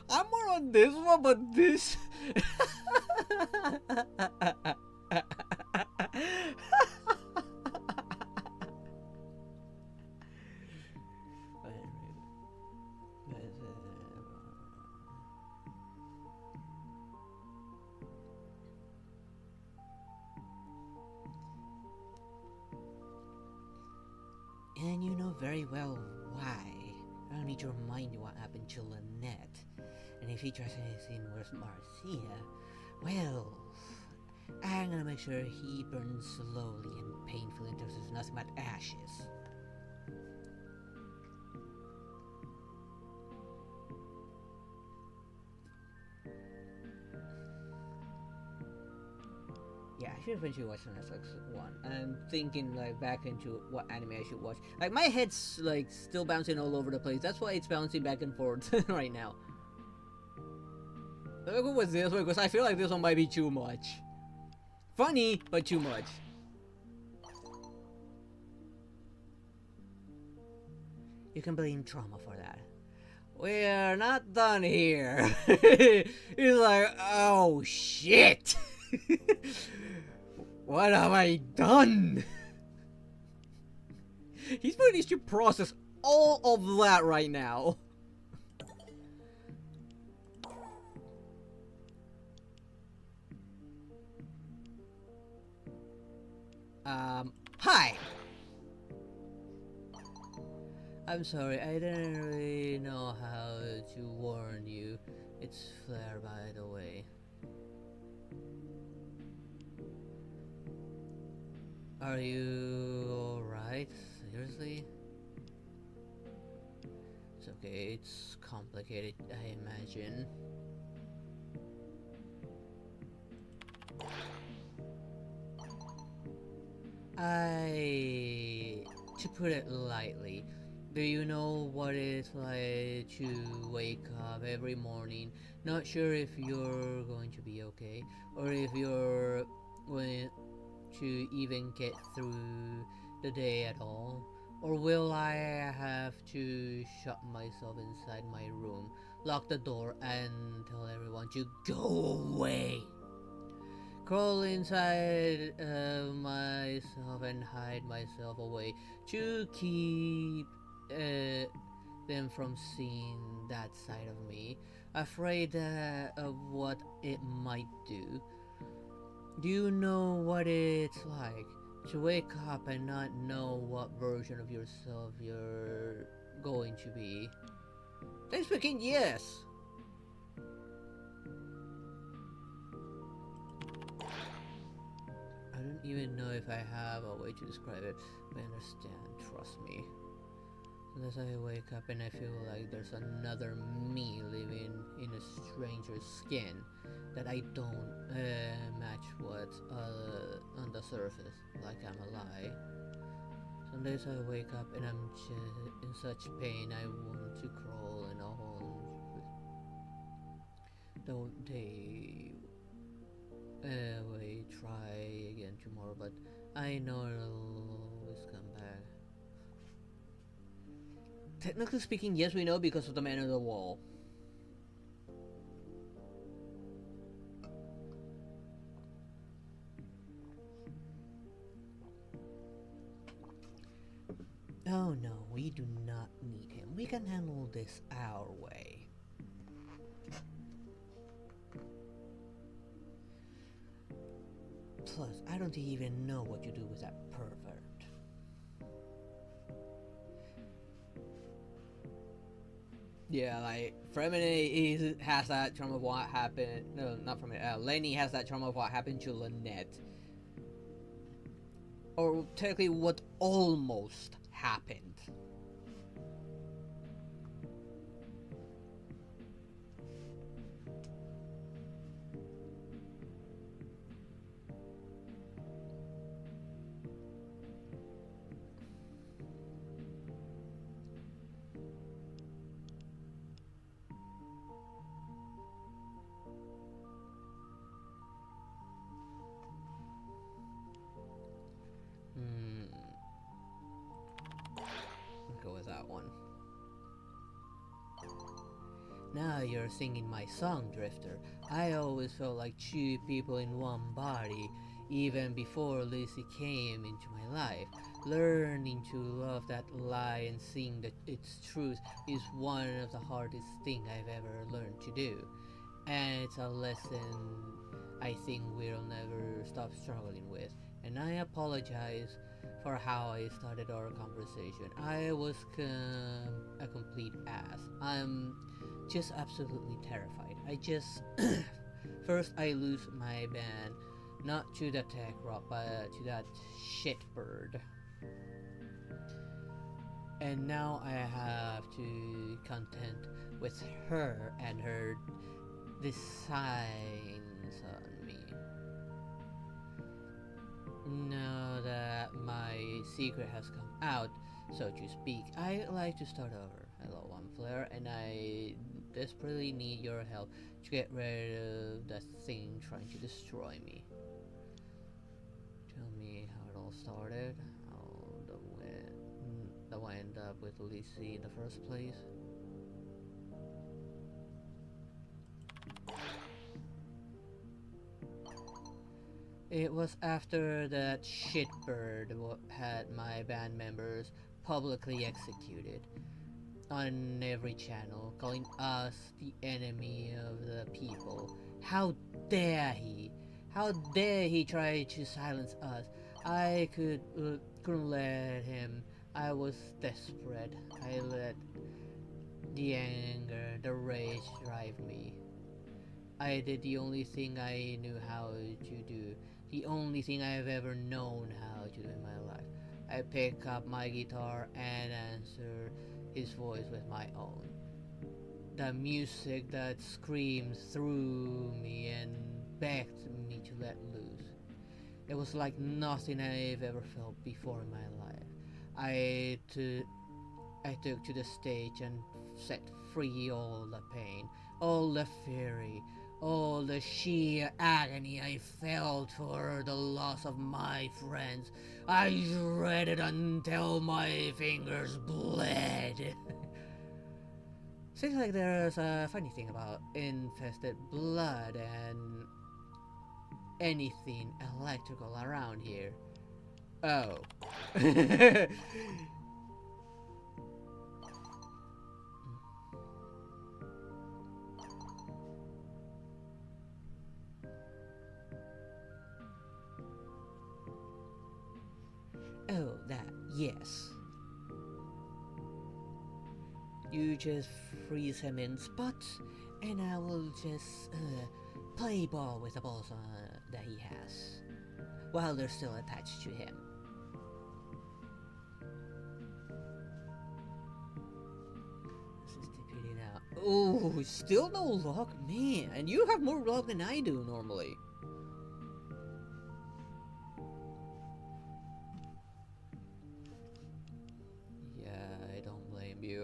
I'm more on this one, but this. And you know very well why. I don't need to remind you what happened to Lynette. And if he tries anything worse, Marcia, well, I'm gonna make sure he burns slowly and painfully until there's nothing but ashes. Yeah, I should eventually watch the Netflix one. I'm thinking like back into what anime I should watch. Like my head's like still bouncing all over the place. That's why it's bouncing back and forth right now. Let me go with this one because I feel like this one might be too much. Funny, but too much. You can blame trauma for that. We're not done here. He's like, oh shit. What have I done? He's putting to process all of that right now. Hi. I'm sorry, I didn't really know how to warn you. It's Flair, by the way. Are you alright? Seriously? It's okay, it's complicated, I imagine. To put it lightly, do you know what it's like to wake up every morning, not sure if you're going to be okay, or if you're going to even get through the day at all? Or will I have to shut myself inside my room, lock the door, and tell everyone to go away? Crawl inside myself and hide myself away to keep them from seeing that side of me, afraid of what it might do. Do you know what it's like to wake up and not know what version of yourself you're going to be? Thanks for saying yes. I don't even know if I have a way to describe it, but I understand, trust me. Unless I wake up and I feel like there's another me living in a stranger's skin, that I don't match what's on the surface, like I'm a lie. Some days I wake up and I'm just in such pain I want to crawl in a hole. Don't they we try again tomorrow, but I know it'll always come back. Technically speaking, yes, we know because of the man on the wall. Oh no, we do not need him. We can handle this our way. Plus, I don't even know what you do with that pervert. Yeah, like, Fremine has that trauma of what happened. No, not Fremine. Lenny has that trauma of what happened to Lynette. Or technically, what almost happened. Now you're singing my song, Drifter. I always felt like two people in one body, even before Lucy came into my life. Learning to love that lie and seeing that its truth is one of the hardest things I've ever learned to do. And it's a lesson I think we'll never stop struggling with. And I apologize for how I started our conversation. I was a complete ass. I'm just absolutely terrified. I just first I lose my band, not to the tech rock, but to that shitbird. And now I have to contend with her and her designs on me. Now that my secret has come out, so to speak, I'd like to start over. Hello, I'm Flare, and I desperately need your help to get rid of that thing trying to destroy me. Tell me how it all started, how that I ended up with Lucy in the first place. It was after that shitbird had my band members publicly executed on every channel, calling us the enemy of the people. How dare he? How dare he try to silence us? I couldn't let him. I was desperate. I let the anger, the rage drive me. I did the only thing I knew how to do. The only thing I've ever known how to do in my life. I pick up my guitar and answer his voice with my own. The music that screamed through me and begged me to let loose. It was like nothing I've ever felt before in my life. I took to the stage and set free all the pain, all the fury, all the sheer agony I felt for the loss of my friends. I shredded until my fingers bled. Seems like there's a funny thing about infested blood and anything electrical around here. Oh. Oh, that, yes. You just freeze him in spots, and I will just play ball with the balls that he has, while they're still attached to him. This is depleting out. Oh, still no luck? Man, and you have more luck than I do normally.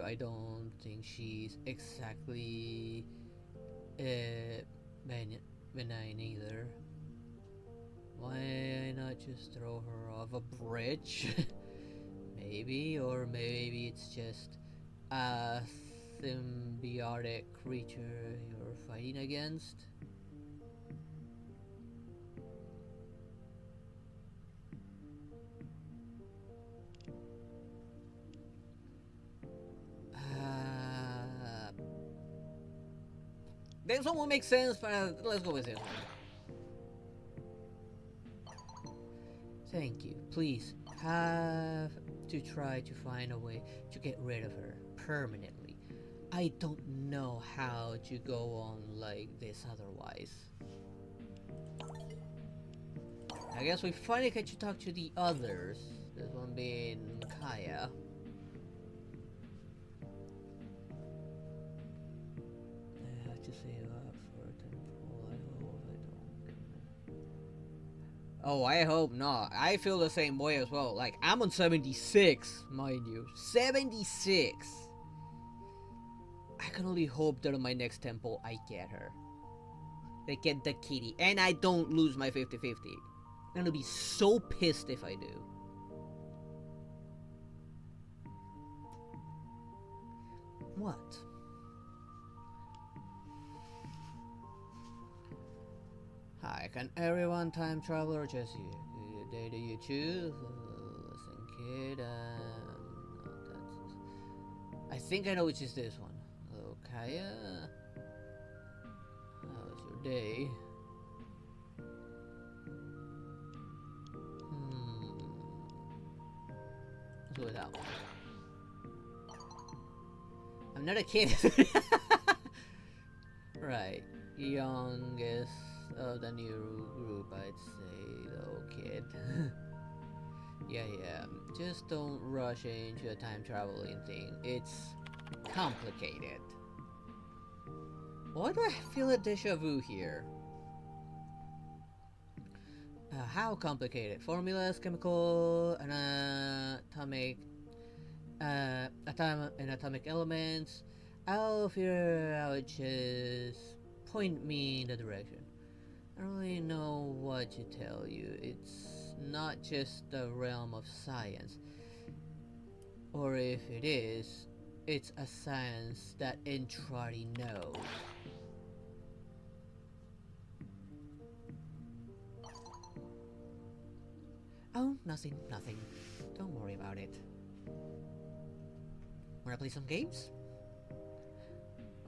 I don't think she's exactly benign either. Why not just throw her off a bridge? Maybe, or maybe it's just a symbiotic creature you're fighting against. This one will make sense, but let's go with this one. Thank you. Please, have to try to find a way to get rid of her permanently. I don't know how to go on like this otherwise. I guess we finally get to talk to the others. This one being Kaya. Oh, I hope not. I feel the same way as well. Like, I'm on 76, mind you. 76! I can only hope that on my next temple, I get her. They get the kitty. And I don't lose my 50-50. I'm gonna be so pissed if I do. What? Hi, can everyone time travel or just you? The day do you choose? Listen, kid. No, I think I know which is this one. Hello, Kaya. How's your day? Let's go with that one. I'm not a kid. Right. Youngest of the new group, I'd say, though, kid. Yeah. Just don't rush into a time traveling thing. It's complicated. Why do I feel a deja vu here? How complicated? Formulas, chemical, and atomic elements. I'll figure out, just point me in the direction. I don't really know what to tell you. It's not just the realm of science. Or if it is, it's a science that Intrati knows. Oh, nothing. Don't worry about it. Wanna play some games?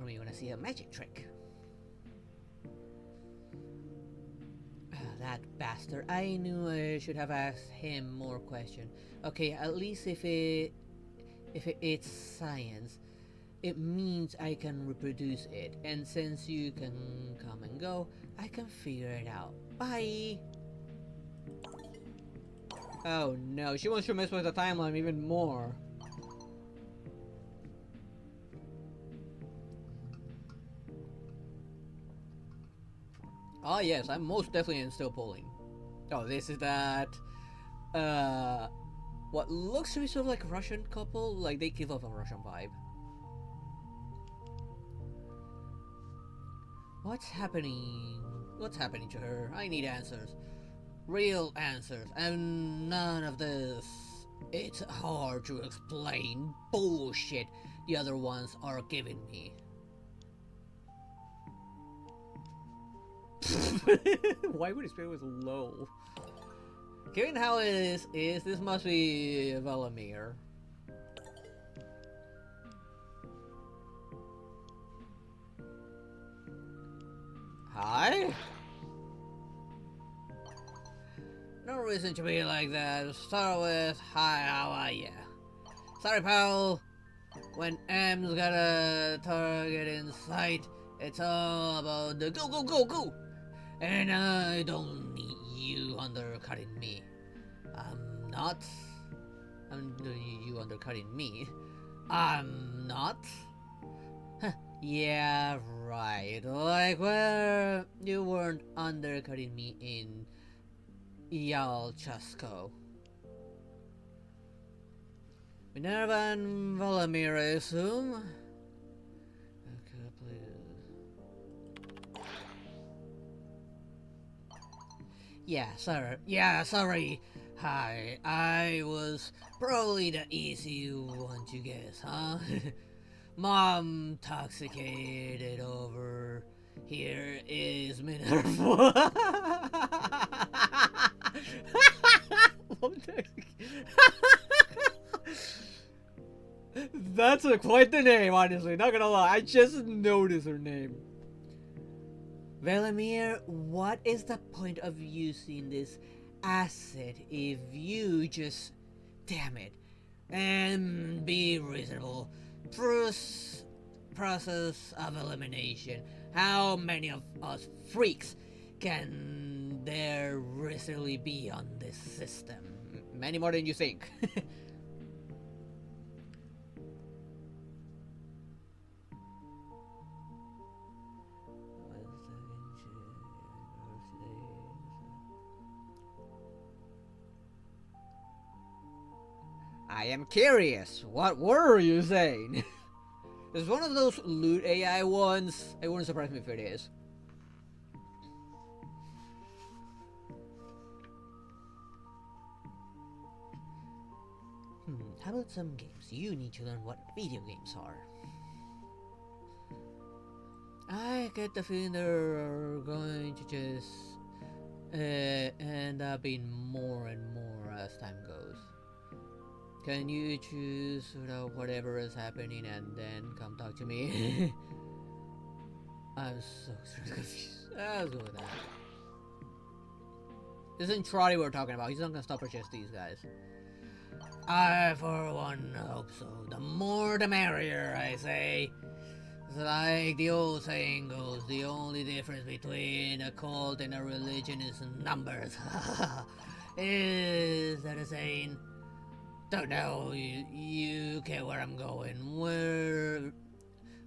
Or you wanna see a magic trick? That bastard. I knew I should have asked him more questions. Okay, at least if it's science, it means I can reproduce it. And since you can come and go, I can figure it out. Bye! Oh no, she wants to mess with the timeline even more. Oh yes, I'm most definitely still pulling. Oh, this is that what looks to be sort of like a Russian couple, like they give off a Russian vibe. What's happening? What's happening to her? I need answers. Real answers, and none of this. It's hard to explain bullshit the other ones are giving me. Why would his spirit was low? Given how it is, this must be Velamir. Hi? No reason to be like that. Start with, hi, how are ya? Sorry, pal. When M's got a target in sight, it's all about the go! And I don't need you undercutting me. I'm not. You undercutting me. I'm not. Yeah, right. Like where you weren't undercutting me in Yalchasko. Minerva and Valamir, I assume? Okay, please. Yeah, sorry. Hi, I was probably the easy one to guess, huh? Mom toxicated over. Here is Minerva. That's quite the name, honestly. Not gonna lie, I just noticed her name. Velamir, what is the point of using this acid if you just, damn it, and be reasonable? Process of elimination. How many of us freaks can there really be on this system? Many more than you think. I am curious. What were you saying? It's one of those loot AI ones. It wouldn't surprise me if it is. How about some games? You need to learn what video games are. I get the feeling they're going to just end up being more and more as time goes. Can you choose whatever is happening and then come talk to me? I'm so confused. I'll go with that. This isn't Trotty we're talking about. He's not gonna stop or chase these guys. I, for one, hope so. The more the merrier, I say. It's like the old saying goes, the only difference between a cult and a religion is numbers. Is that a saying? Don't know, you get where I'm going.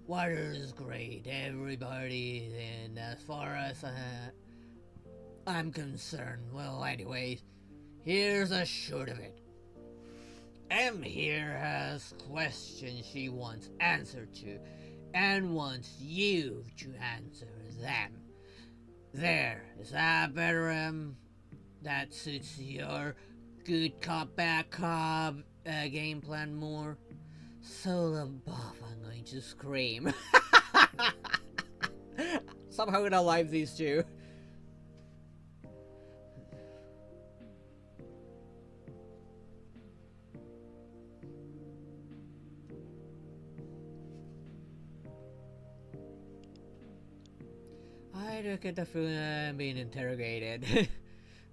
Water is great, everybody, and as far as I'm concerned, well, anyways, here's the short of it. M here has questions she wants answered to, and wants you to answer them. There, is that better, M? That suits your good cop, bad cop game plan more? So buff, I'm going to scream. Somehow I'm gonna live these two. I don't get the feeling I'm being interrogated.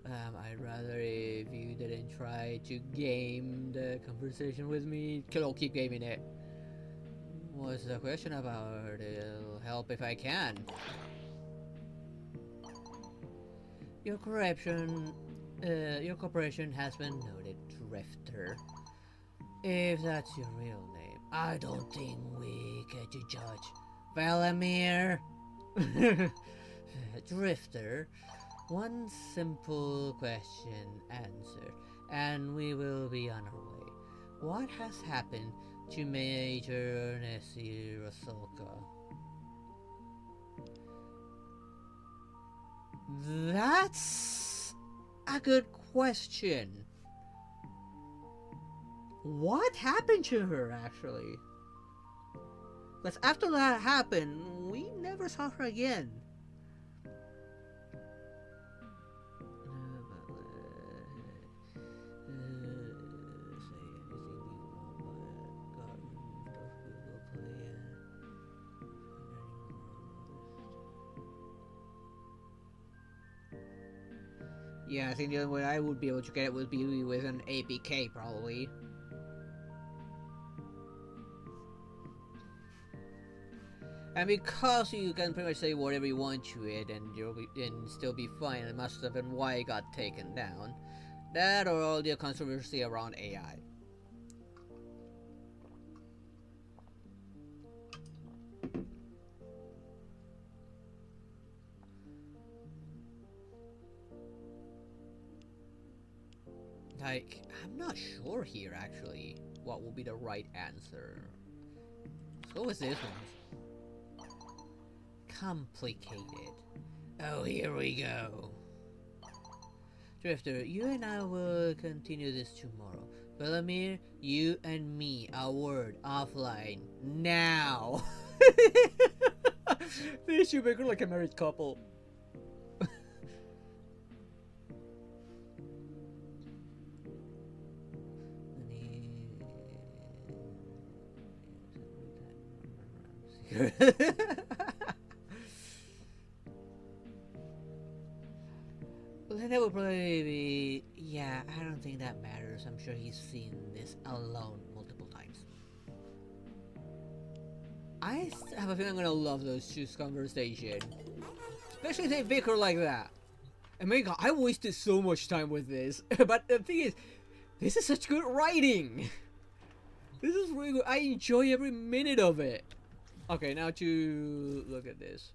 I'd rather if you didn't try to game the conversation with me. I'll keep gaming it. What's the question about? It'll help if I can. Your corruption, your corporation has been noted, Drifter. If that's your real name, I don't think we get to judge. Valamir. Drifter. One simple question answered, and we will be on our way. What has happened to Major Nessie Rasulka? That's a good question. What happened to her, actually? Because after that happened, we never saw her again. Yeah, I think the only way I would be able to get it would be with an APK, probably. And because you can pretty much say whatever you want to it and still be fine, it must have been why it got taken down. That or all the controversy around AI. Like, I'm not sure here actually what will be the right answer. Let's go with this one. Complicated. Oh, here we go. Drifter, you and I will continue this tomorrow. Valamir, you and me, a word offline now. They should make her like a married couple. Well, then that would probably be... Yeah, I don't think that matters. I'm sure he's seen this alone multiple times. I have a feeling I'm gonna love those two's conversation. Especially if they bicker like that. And my god, I wasted so much time with this. But the thing is, this is such good writing. This is really good. I enjoy every minute of it. Okay, now to look at this.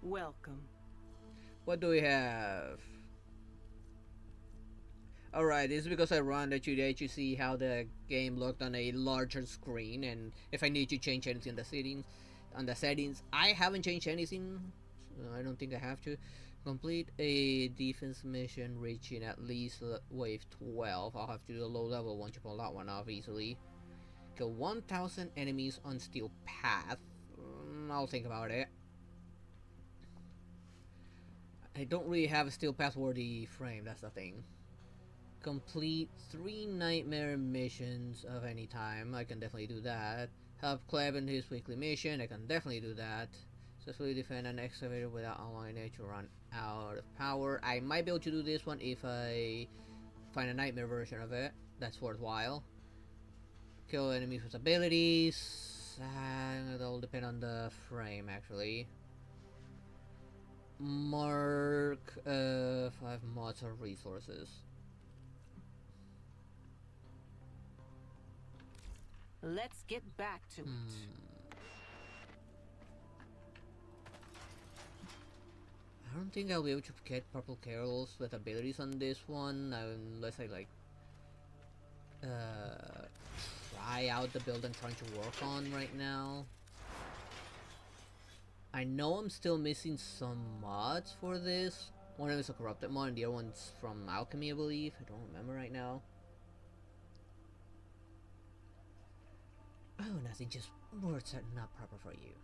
Welcome. What do we have? Alright, this is because I run the today to see how the game looked on a larger screen and if I need to change anything in the settings. I haven't changed anything, so I don't think I have to. Complete a defense mission reaching at least wave 12. I'll have to do a low level one to pull that one off easily. Kill 1,000 enemies on steel path. I'll think about it. I don't really have a still pass-worthy frame, that's the thing. Complete 3 nightmare missions of any time, I can definitely do that. Help Cleb in his weekly mission, I can definitely do that. Successfully defend an excavator without allowing it to run out of power. I might be able to do this one if I find a nightmare version of it. That's worthwhile. Kill enemies with abilities. That'll depend on the frame, actually. Mark 5 mods or resources. Let's get back to it. I don't think I'll be able to get purple carols with abilities on this one unless I like try out the build I'm trying to work on right now. I know I'm still missing some mods for this. One of them is a corrupted mod and the other one's from alchemy, I believe. I don't remember right now. Oh, nothing, just words are not proper for you.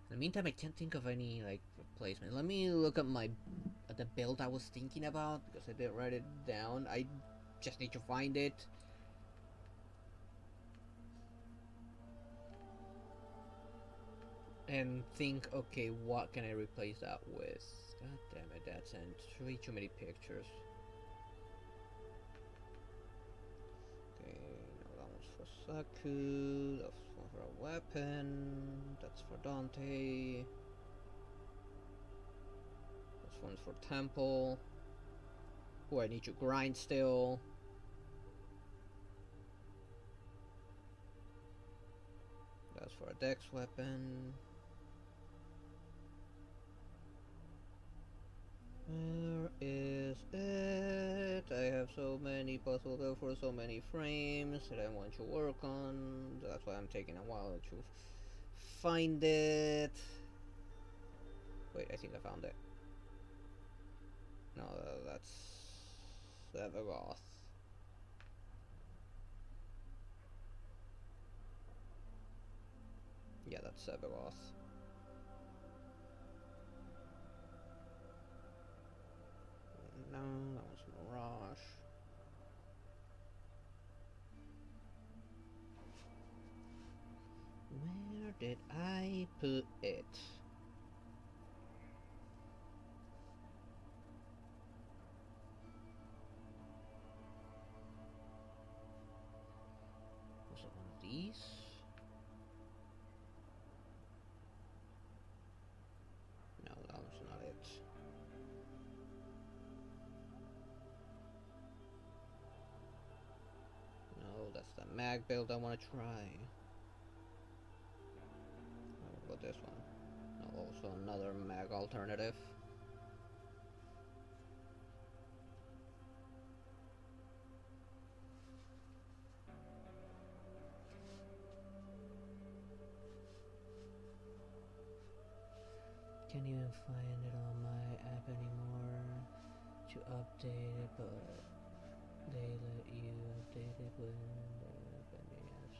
In the meantime, I can't think of any like replacement. Let me look at the build I was thinking about because I didn't write it down. I just need to find it. And think, okay, what can I replace that with? God damn it, that's way too many pictures. Okay, no, that one's for Saku, that's one for a weapon, that's for Dante. This one's for Temple. Oh, I need to grind still. That's for a Dex weapon. Where is it? I have so many puzzle build for so many frames that I want to work on. That's why I'm taking a while to find it. Wait, I think I found it. No, that's Severoth. Yeah, that's Severoth. No, that was Mirage. Where did I put it? Was it one of these? No, that was not it. No, that's the mag build I want to try. What about this one? No, also another mag alternative. Can't even find it on my app anymore to update it, but they let you update it when the apps.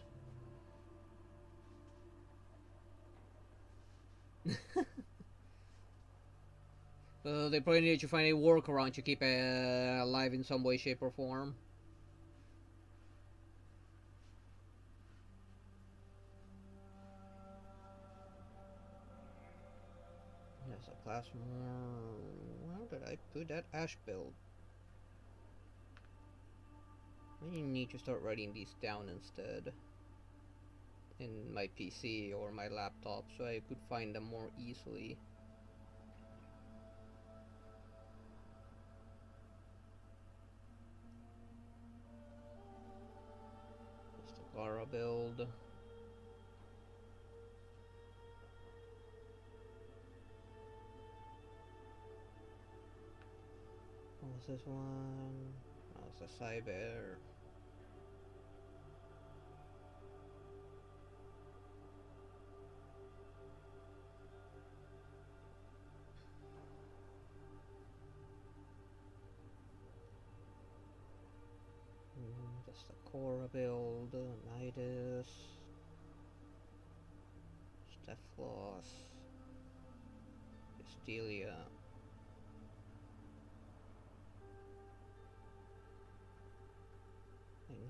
They probably need to find a workaround to keep it alive in some way, shape, or form. Yes, a class more. Where did I put that ash build? I need to start writing these down instead in my PC or my laptop so I could find them more easily. Just a Gara build. What was this one? Oh, it's a Cyber. Just a Korra build, Nidus, Stephlos, Estelia.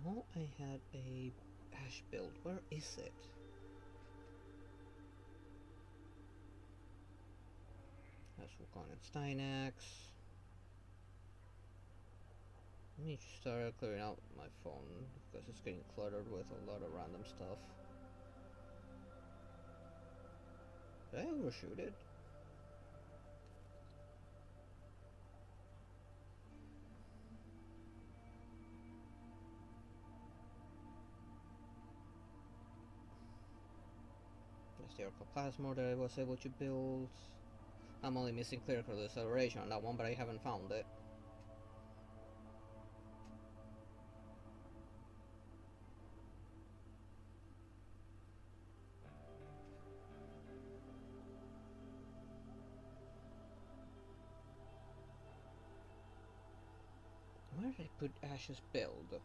know I had a ash build. Where is it? That's Vulcan and Steinax. Let me start clearing out my phone because it's getting cluttered with a lot of random stuff. Did I overshoot it? That's the Arcoplasmor that I was able to build. I'm only missing clerical acceleration on that one, but I haven't found it. Where did I put Ash's build?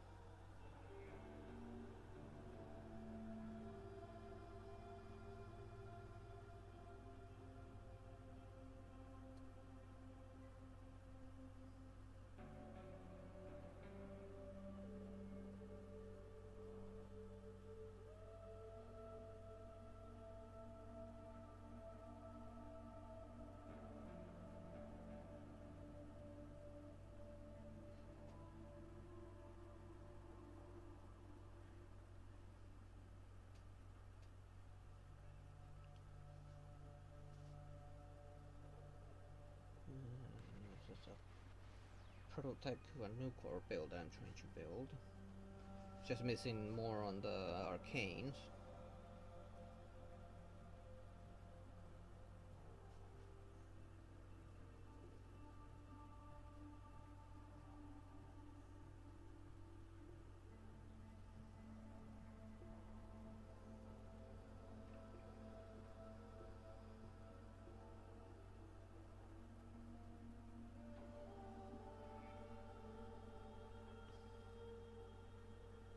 This is a prototype to a new core build I'm trying to build. Just missing more on the arcanes.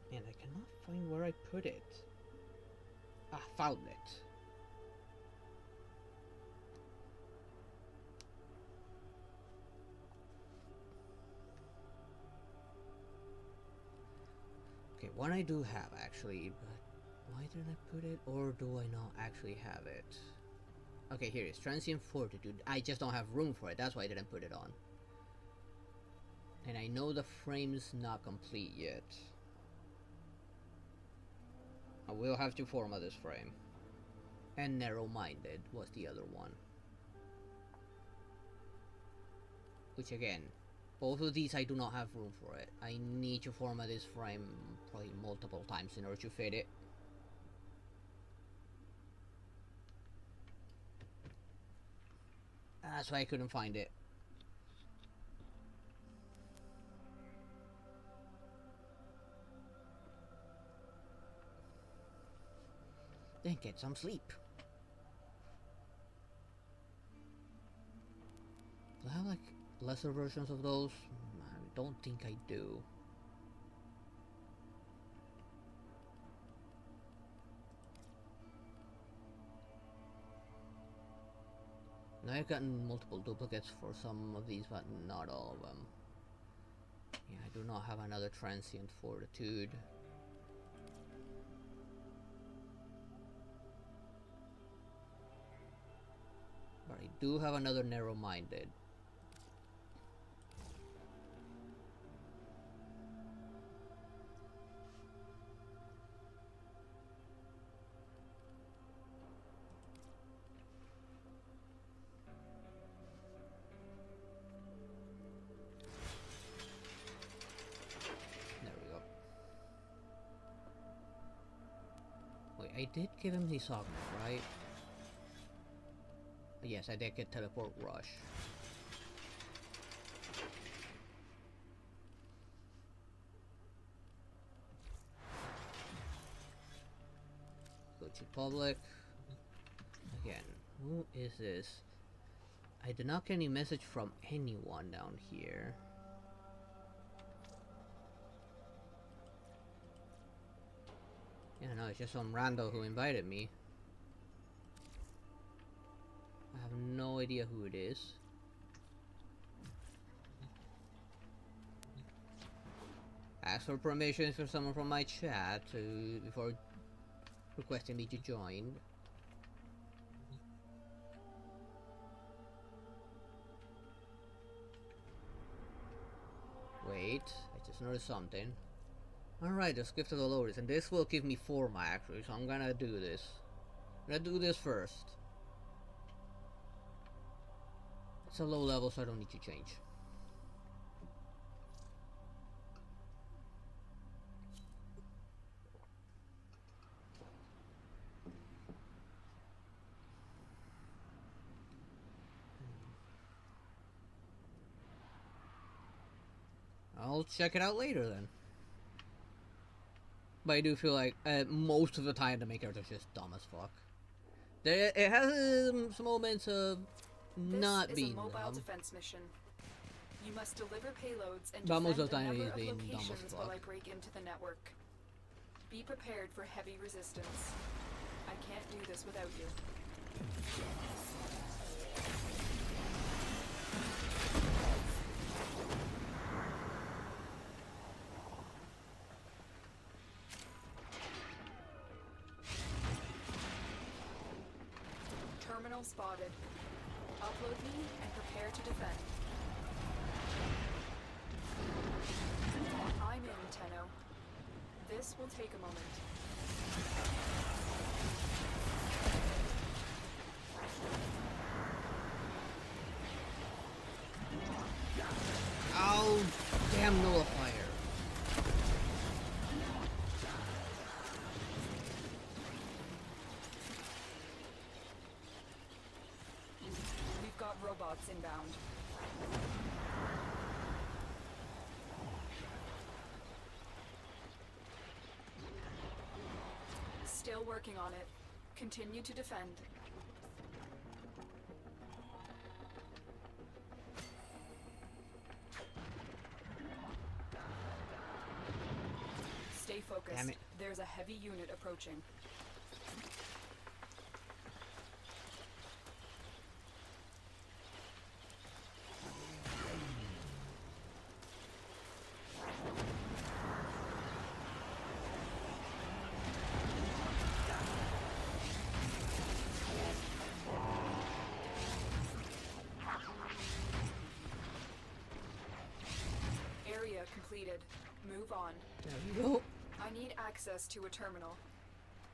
And I cannot find where I put it. Ah, found it. Okay, one I do have actually, but why didn't I put it? Or do I not actually have it? Okay, here it is. Transient Fortitude. I just don't have room for it. That's why I didn't put it on. And I know the frame's not complete yet. I will have to format this frame. And Narrow-Minded was the other one. Which again, both of these I do not have room for it. I need to format this frame probably multiple times in order to fit it. That's why I couldn't find it. Then get some sleep. Do I have like lesser versions of those? I don't think I do. Now I've gotten multiple duplicates for some of these, but not all of them. Yeah, I do not have another Transient Fortitude. But I do have another Narrow-Minded. There we go. Wait, I did give him his augment, right? Yes, I did get Teleport Rush. Go to public. Again, who is this? I did not get any message from anyone down here. Yeah, no, it's just some rando who invited me. I have no idea who it is. ask for permission for someone from my chat before requesting me to join. Wait, I just noticed something. Alright, the script of the loaders, and this will give me 4 actually, so I'm gonna do this. I'm gonna do this first. It's a low level, so I don't need to change. I'll check it out later then. But I do feel like most of the time the main characters are just dumb as fuck. It has some moments of not being dumb. This is a mobile defense mission. You must deliver payloads and but most of defend the time a he's number being of dumb as locations fuck. while I break into the network. Be prepared for heavy resistance. I can't do this without you. Terminal spotted. Upload me and prepare to defend. I'm in, Tenno. This will take a moment. Oh, damn nullifier. We've got robots inbound. Still working on it. Continue to defend. Stay focused. Damn it. There's a heavy unit approaching. Area completed. Move on. There we go. I need access to a terminal.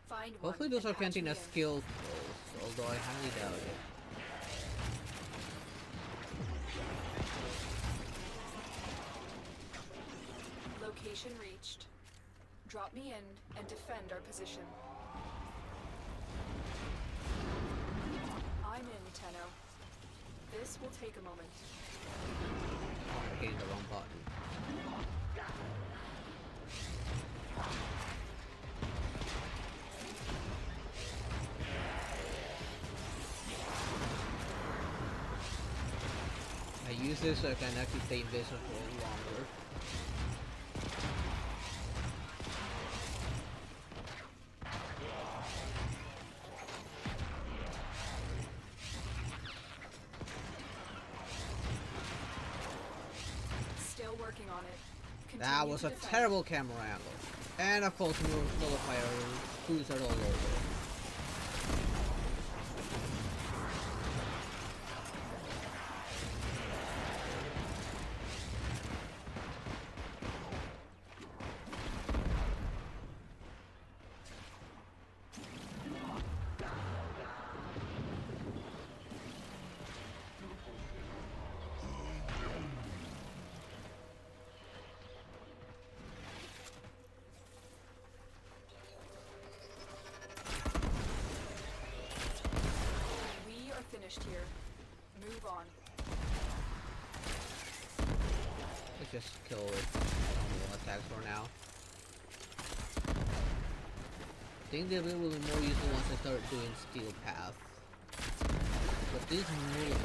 Find one. Hopefully those and are patch counting me as in. skill kills, although I highly doubt it. Location reached. Drop me in and defend our position. I'm in, Tenno. This will take a moment. I'm hitting the wrong button. I use this so I can actually stay invisible for longer. Still working on it. That Continue was to a defend. terrible camera angle. And a false nullifier who's all over. We are finished here. Move on. Let's just kill it. Normal attacks for now. I think they will be more useful once I start doing steel path. But these moves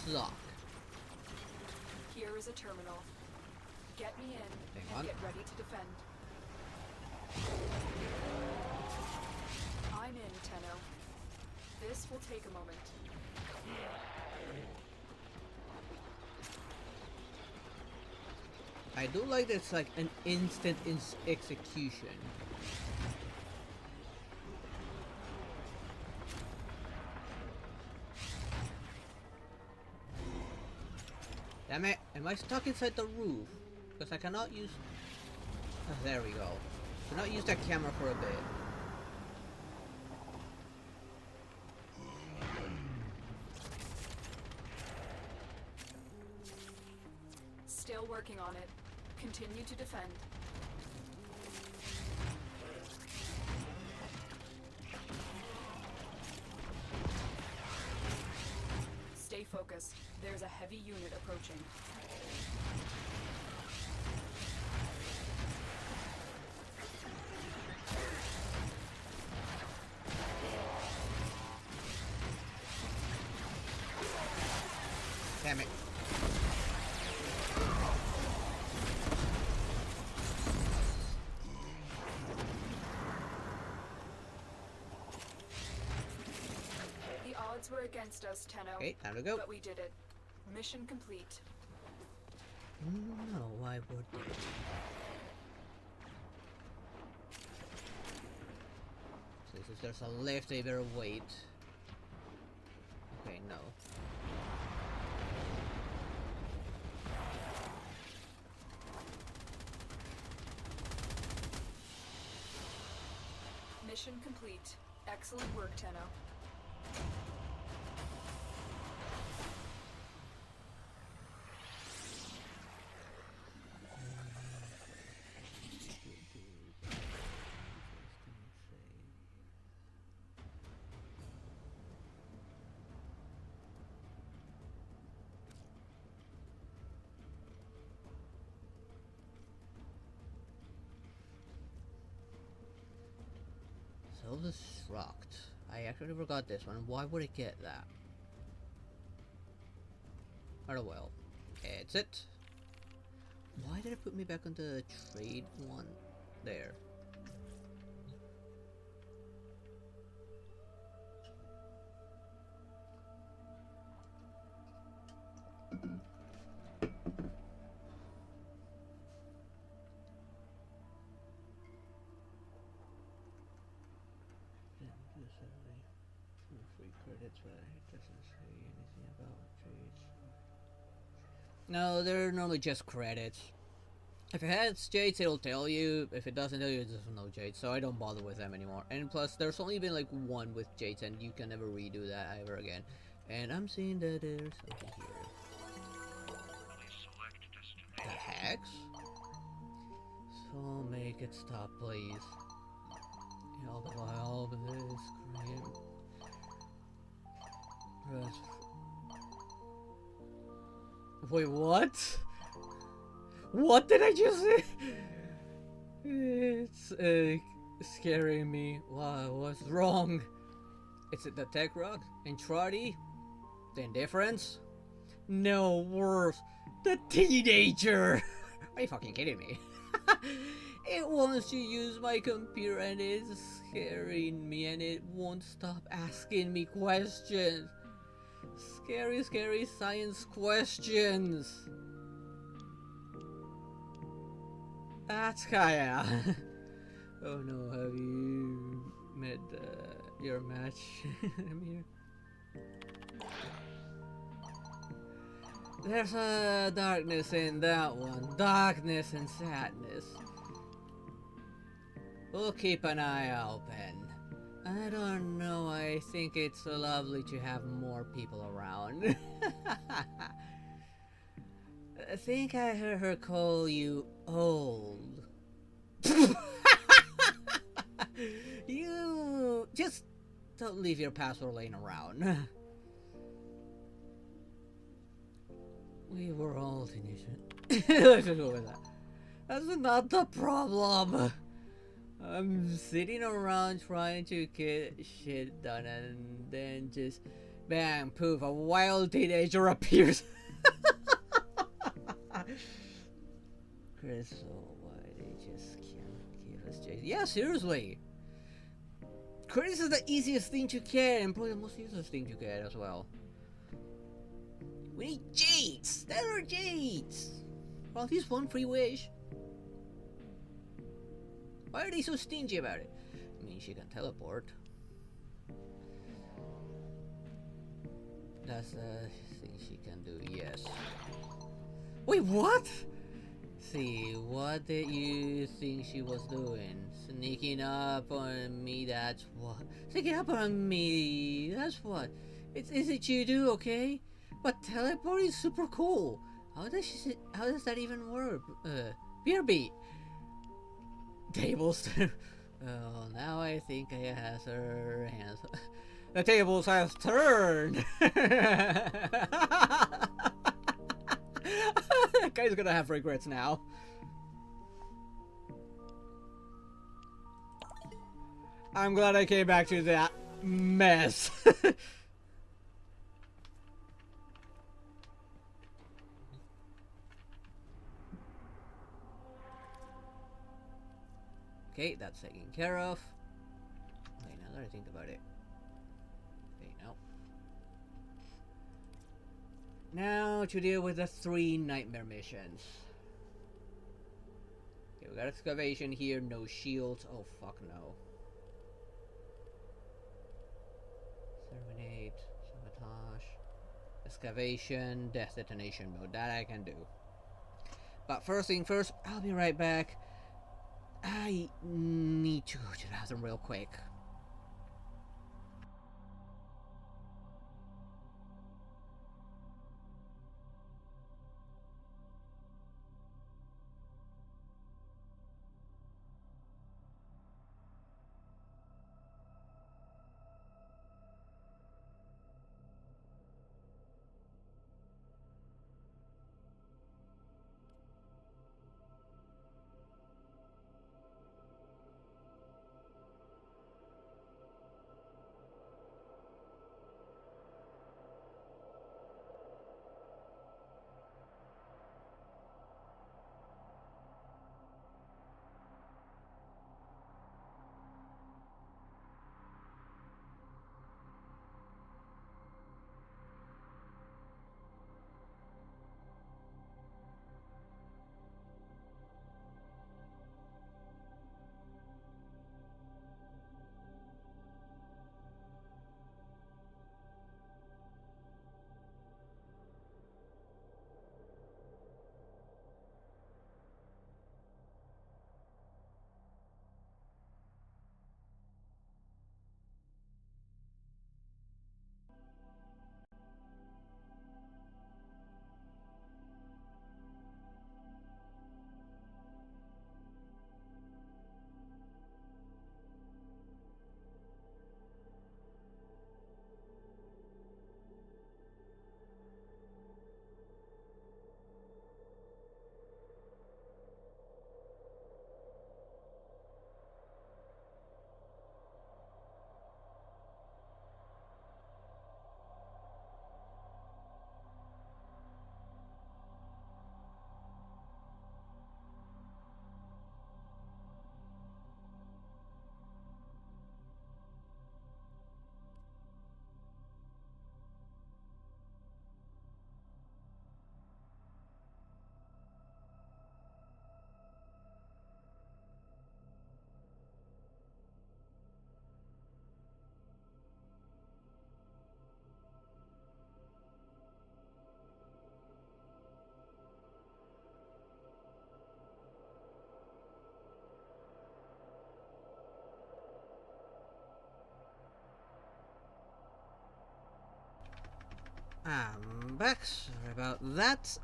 suck. Here is a terminal. Get me in Hang and on. get ready to defend. I'm in, Tenno. This will take a moment. I do like that it's like an instant execution. Damn it, am I stuck inside the roof? Because I cannot use... Oh, there we go. Cannot use that camera for a bit. Still working on it. Continue to defend. Stay focused. There's a heavy unit approaching. Damn it. The odds were against us, Tenno. Okay, time to go. But we did it. Mission complete. No, why would they? So if there's a lift, they better wait. Okay, no. Mission complete. Excellent work, Tenno. Self-destruct. I actually forgot this one. Why would it get that? Oh well. It's it. Why did it put me back on the trade one? There. Free credits, but it doesn't say anything about trades. No, they're normally just credits. If it has jades, it'll tell you. If it doesn't tell you, it doesn't know jades, so I don't bother with them anymore. And plus, there's only been like one with jades, and you can never redo that ever again. And I'm seeing that there's something here. The hex? So make it stop, please. All the while with this screen. Wait, what? What did I just say? It's scaring me. Wow, what's wrong? Is it the tech rock? Entrati? The indifference? No, worse. The teenager! Are you fucking kidding me? It wants to use my computer and it's scaring me and it won't stop asking me questions. Scary, scary science questions. That's Kaya. Oh no, have you met your match? Amir? There's a darkness in that one. Darkness and sadness. We'll keep an eye open. I don't know, I think it's lovely to have more people around. I think I heard her call you old. You just don't leave your password laying around. We were all teenagers. Let's just go with that. That's not the problem. I'm sitting around trying to get shit done and then just bang, poof, a wild teenager appears. Crystal, why they just can't give us Jade? Yeah, seriously. Credits is the easiest thing to get and probably the most useless thing to get as well. We need Jades! There are Jades! Or at least one free wish. Why are they so stingy about it? I mean, she can teleport. That's a thing she can do, yes. Wait, what? See, what did you think she was doing? Sneaking up on me, that's what. Sneaking up on me, that's what. It's it you do, okay? But teleport is super cool. How does that even work? BRB. Tables. Well, now I think I has her hands. The tables have turned. That guy's gonna have regrets now. I'm glad I came back to that mess. Okay, that's taken care of. Wait, now that I think about it. Okay, no. Now to deal with the 3 nightmare missions. Okay, we got excavation here, no shields. Oh, fuck no. Terminate, sabotage, excavation, death detonation mode. That I can do. But first thing first, I'll be right back. I need to go to the bathroom real quick. I'm back. Sorry about that.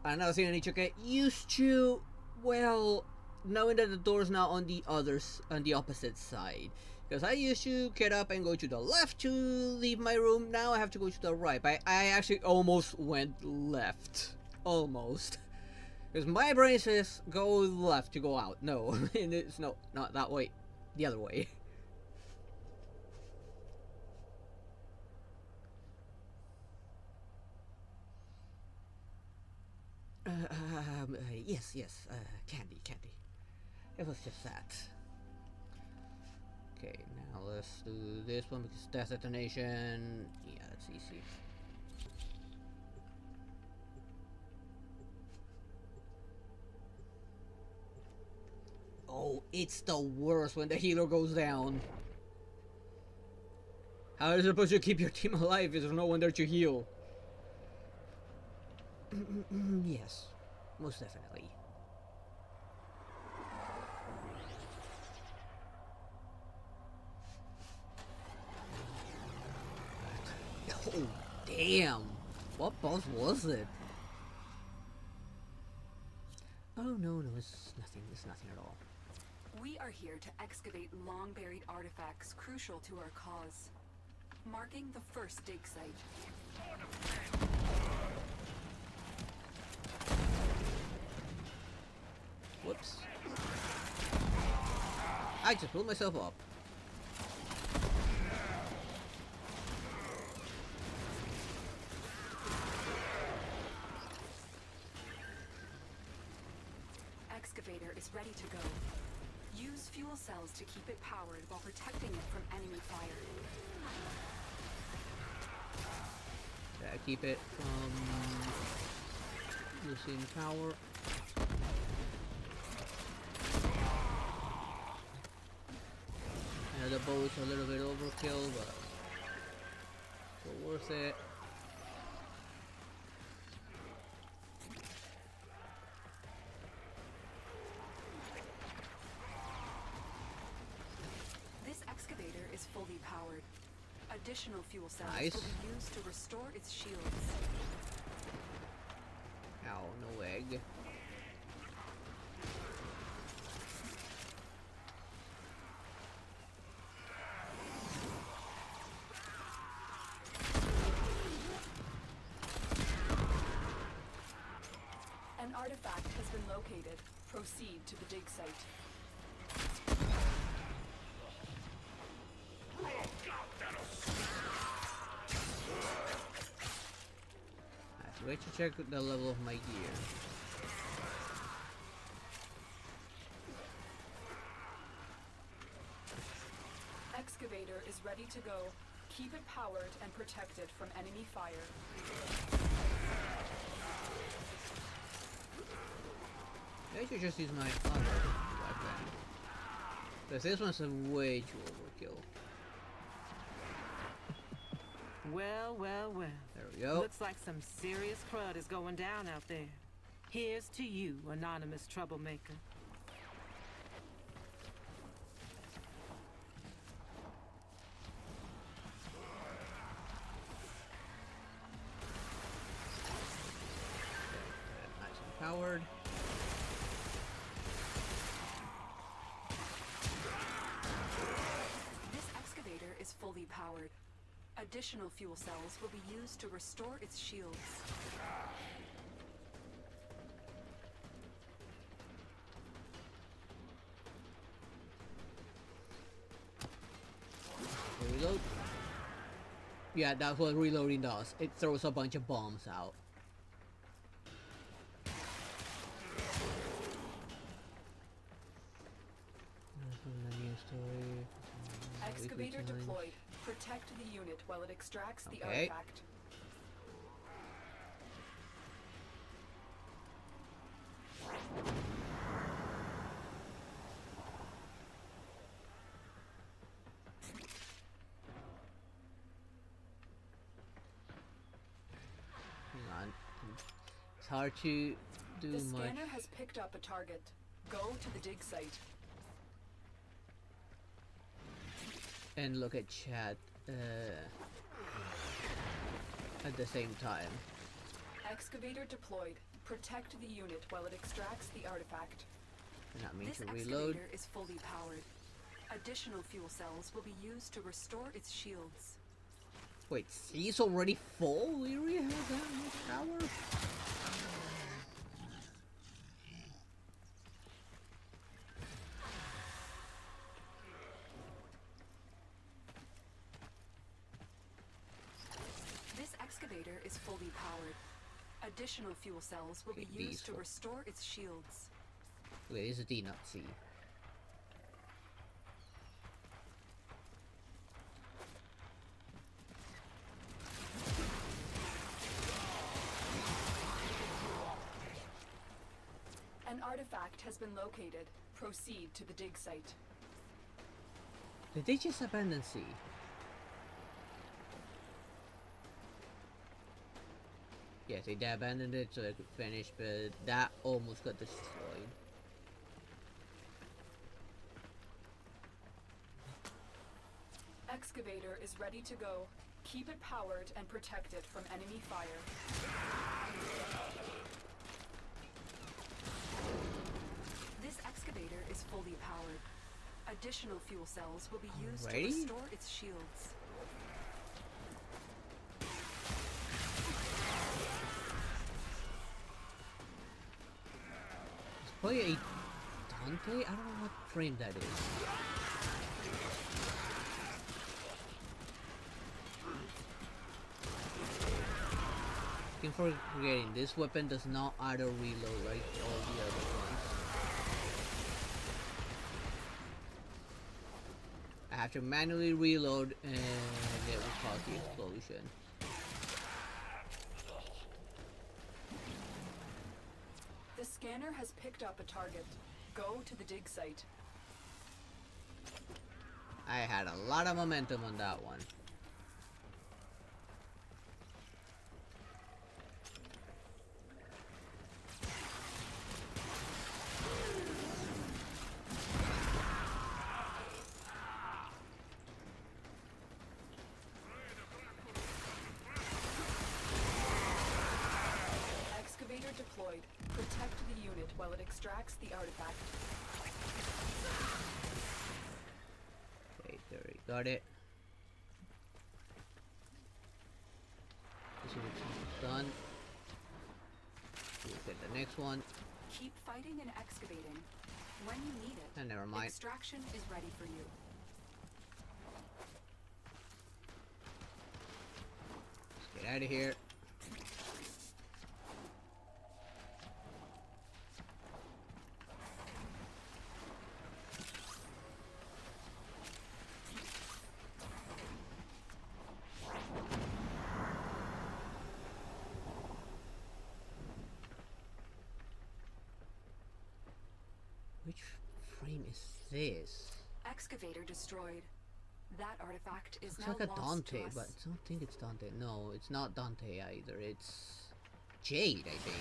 Another thing I need to get used to, well, knowing that the door's now on the opposite side. Because I used to get up and go to the left to leave my room. Now I have to go to the right. But I actually almost went left. Almost. Because my brain says go left to go out. No, and it's no, not that way. The other way. Yes, candy. It was just that. Okay, now let's do this one because death detonation. Yeah, that's easy. Oh, it's the worst when the healer goes down. How are you supposed to keep your team alive if there's no one there to heal? Yes, most definitely. Oh, damn. What boss was it? Oh, no, it's nothing. It's nothing at all. We are here to excavate long-buried artifacts crucial to our cause. Marking the first dig site. Whoops. I just blew myself up. Excavator is ready to go. Use fuel cells to keep it powered while protecting it from enemy fire. Yeah, keep it from losing power. Yeah, the bow's a little bit overkill, but still worth it. This excavator is fully powered. Additional fuel cells Nice. will be used to restore its shields. Ow, no egg. An artifact has been located. Proceed to the dig site. I have to check the level of my gear. Excavator is ready to go. Keep it powered and protected from enemy fire. I should just use my other weapon. Because this one's a way too overkill. Well. There we go. Looks like some serious crud is going down out there. Here's to you, anonymous troublemaker. Nice and powered. This excavator is fully powered. Additional fuel cells will be used to restore its shields. Reload. Yeah, that's what reloading does. It throws a bunch of bombs out. Excavator deployed. Protect the unit while it extracts the Okay. artifact. Hang on. It's hard to do The much. scanner has picked up a target. Go to the dig site. And look at chat at the same time. Excavator deployed. Protect the unit while it extracts the artifact. And that means This to reload. excavator is fully powered. Additional fuel cells will be used to restore its shields. Wait, he's already full? We already have that much power? This excavator is fully powered. Additional fuel cells will be Okay, these used to four. restore its shields. Wait, it's a D, not C. An An artifact has been located. Proceed to the dig site. Did they just abandon sea? Yes, they abandoned it so they could finish, but that almost got destroyed. Excavator is ready to go. Keep it powered and protect it from enemy fire. This excavator is fully powered. Additional fuel cells will be used to restore its shields. It's probably a Dante? I don't know what frame that is. I keep forgetting, this weapon does not auto reload like all the other ones. I have to manually reload and it will cause the explosion. The scanner has picked up a target. Go to the dig site. I had a lot of momentum on that one. Deployed. Protect the unit while it extracts the artifact. Okay, there we got it. This is done. We'll get the next one. Keep fighting and excavating. When you need it, And never mind. extraction is ready for you. Let's get out of here. Which frame is this? Excavator destroyed. That artifact is It's now like a lost Dante, to us. but I don't think it's Dante. No, it's not Dante either. It's Jade, I think.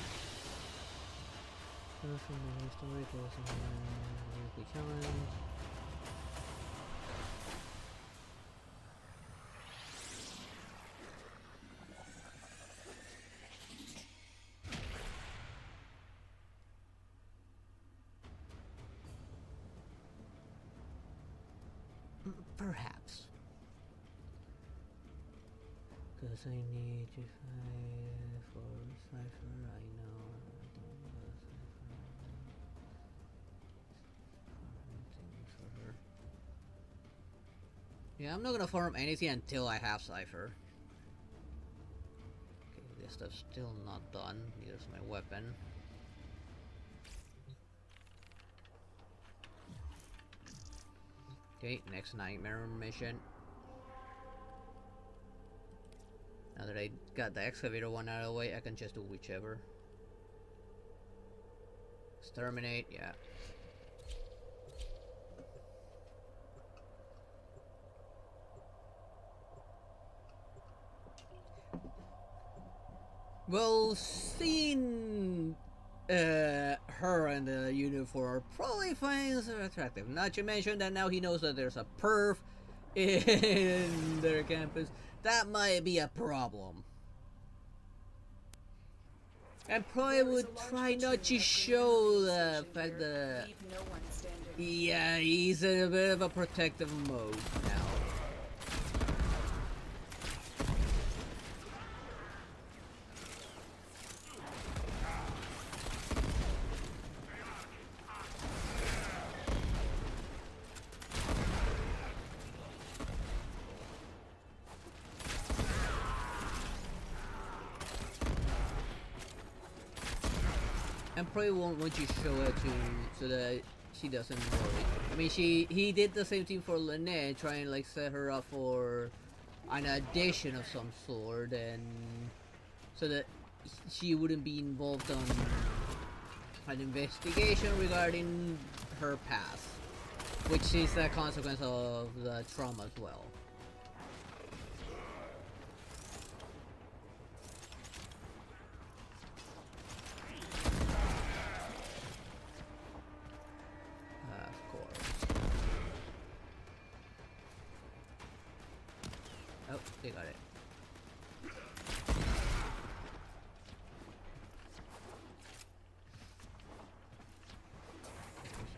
Perhaps. Because I need to fight for Cypher, I know. I don't know Cypher. For her. Yeah, I'm not gonna farm anything until I have Cypher. Okay, this stuff's still not done. Here's my weapon. Okay, next nightmare mission. Now that I got the excavator one out of the way, I can just do whichever. Exterminate, yeah. Well, seeing her and the uniform probably finds her attractive. Not to mention that now he knows that there's a perf in their campus. That might be a problem. And probably would try not to show the fact that Leave no one standing. yeah, he's in a bit of a protective mode now. And probably won't want you to show it to so that she doesn't worry. I mean, he did the same thing for Lynette, trying to like set her up for an audition of some sort, and so that she wouldn't be involved on an investigation regarding her past, which is a consequence of the trauma as well. Of course. Oh, they got it.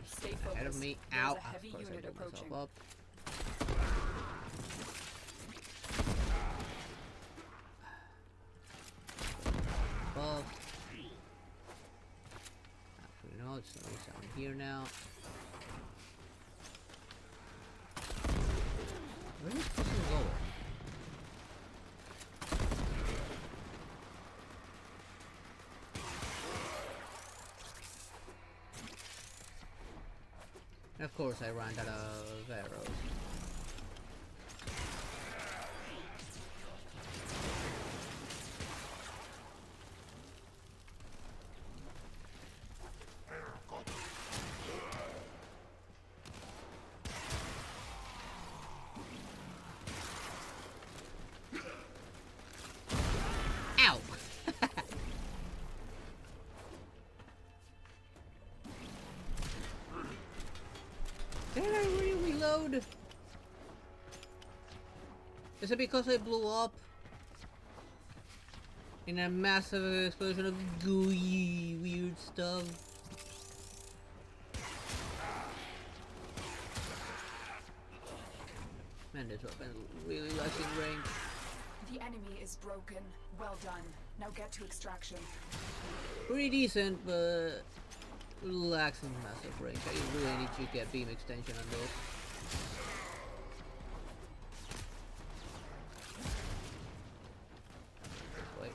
Stay Ahead of focused. me. There's Ow. a heavy Of course I unit blew myself approaching. up. Above. Actually, no, it's down here now. Where is this person going? And of course, I ran out of arrows. Ow! Did I really reload? Is it because I blew up in a massive explosion of gooey weird stuff? Man, this weapon is really lacking range. The enemy is broken. Well done. Now get to extraction. Pretty decent, but lacking massive range. I really need to get beam extension on this. Wait.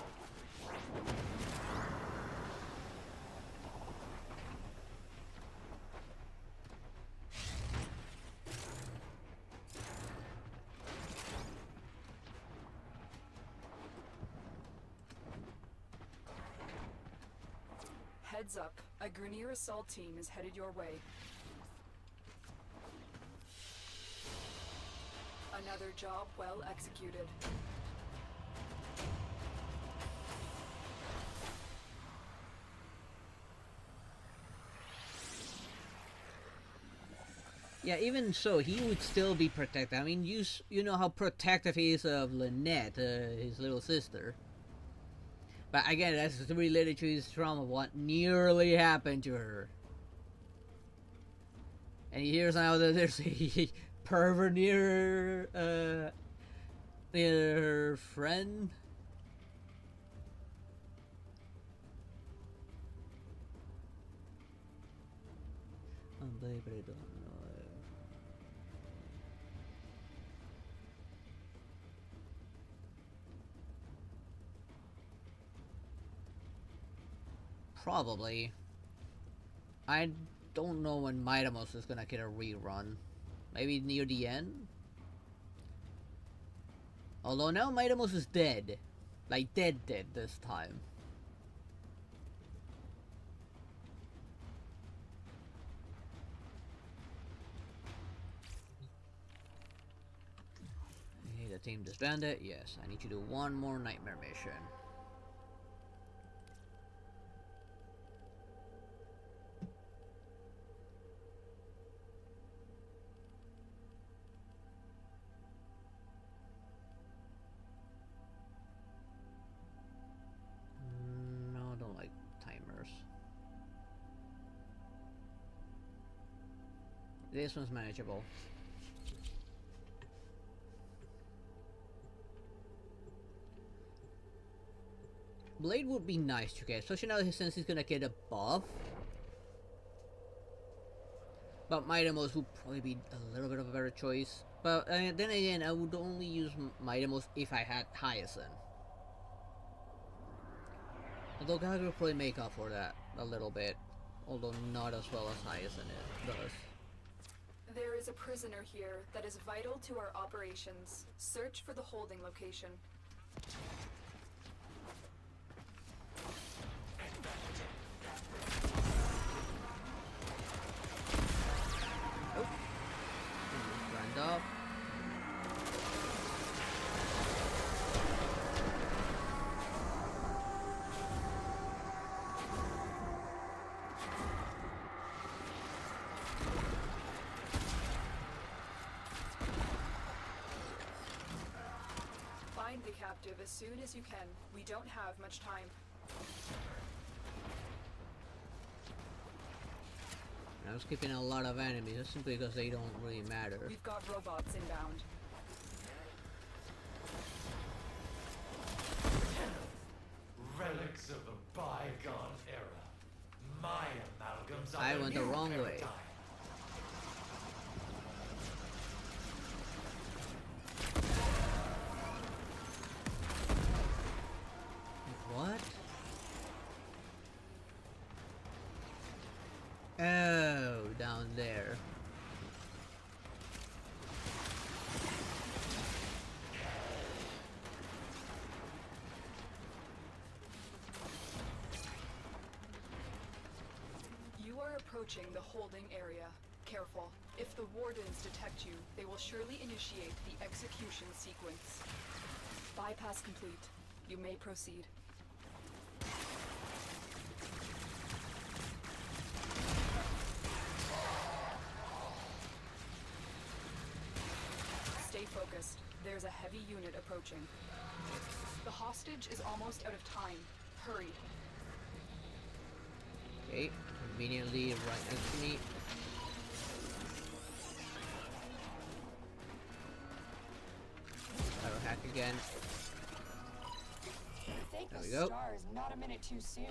Heads up. A Grenier assault team is headed your way. Another job well executed. Yeah, even so, he would still be protected. I mean, you know how protective he is of Lynette, his little sister. But again, that's related to his trauma, what nearly happened to her. And he hears now that there's a pervert near her friend. Oh, baby, I don't know. Probably. I don't know when Midamos is gonna get a rerun. Maybe near the end? Although now Midamos is dead. Like dead this time. Hey, the team disbanded. Yes, I need to do one more nightmare mission. No, I don't like timers. This one's manageable. Blade would be nice to get, especially now since he's gonna get a buff. But Midamos would probably be a little bit of a better choice. But then again, I would only use Midamos if I had Hyacinth. Although Gallagher will probably make up for that a little bit. Although not as well as Hyacinth does. There is a prisoner here that is vital to our operations. Search for the holding location. captive as soon as you can. We don't have much time. I'm skipping a lot of enemies just simply because they don't really matter. We've got robots inbound. Relics of a bygone era. My amalgams are I the went the new wrong way. paradigm. What? Oh, down there. You are approaching the holding area. Careful. If the wardens detect you, they will surely initiate the execution sequence. Bypass complete. You may proceed. Stay focused. There's a heavy unit approaching. The hostage is almost out of time. Hurry. Okay, conveniently right next to me. Auto hack again. Thank There the we go. stars, not a minute too soon.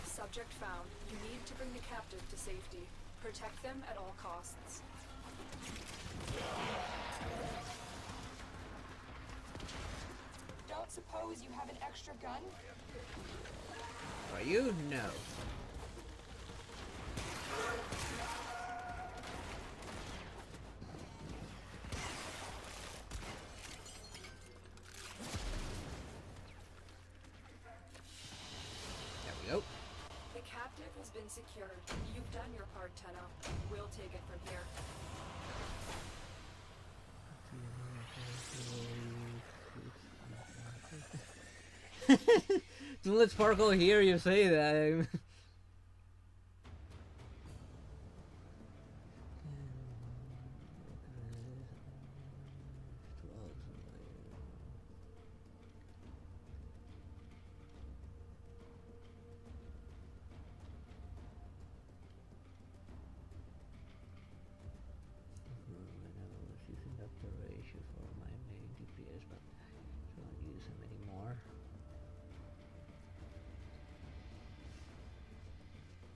Subject found. You need to bring the captive to safety. Protect them at all costs. Don't suppose you have an extra gun? Are you? No. There we go. The captive has been secured. You've done your part, Tenno. We'll take it from here. Don't let Sparkle hear you say that.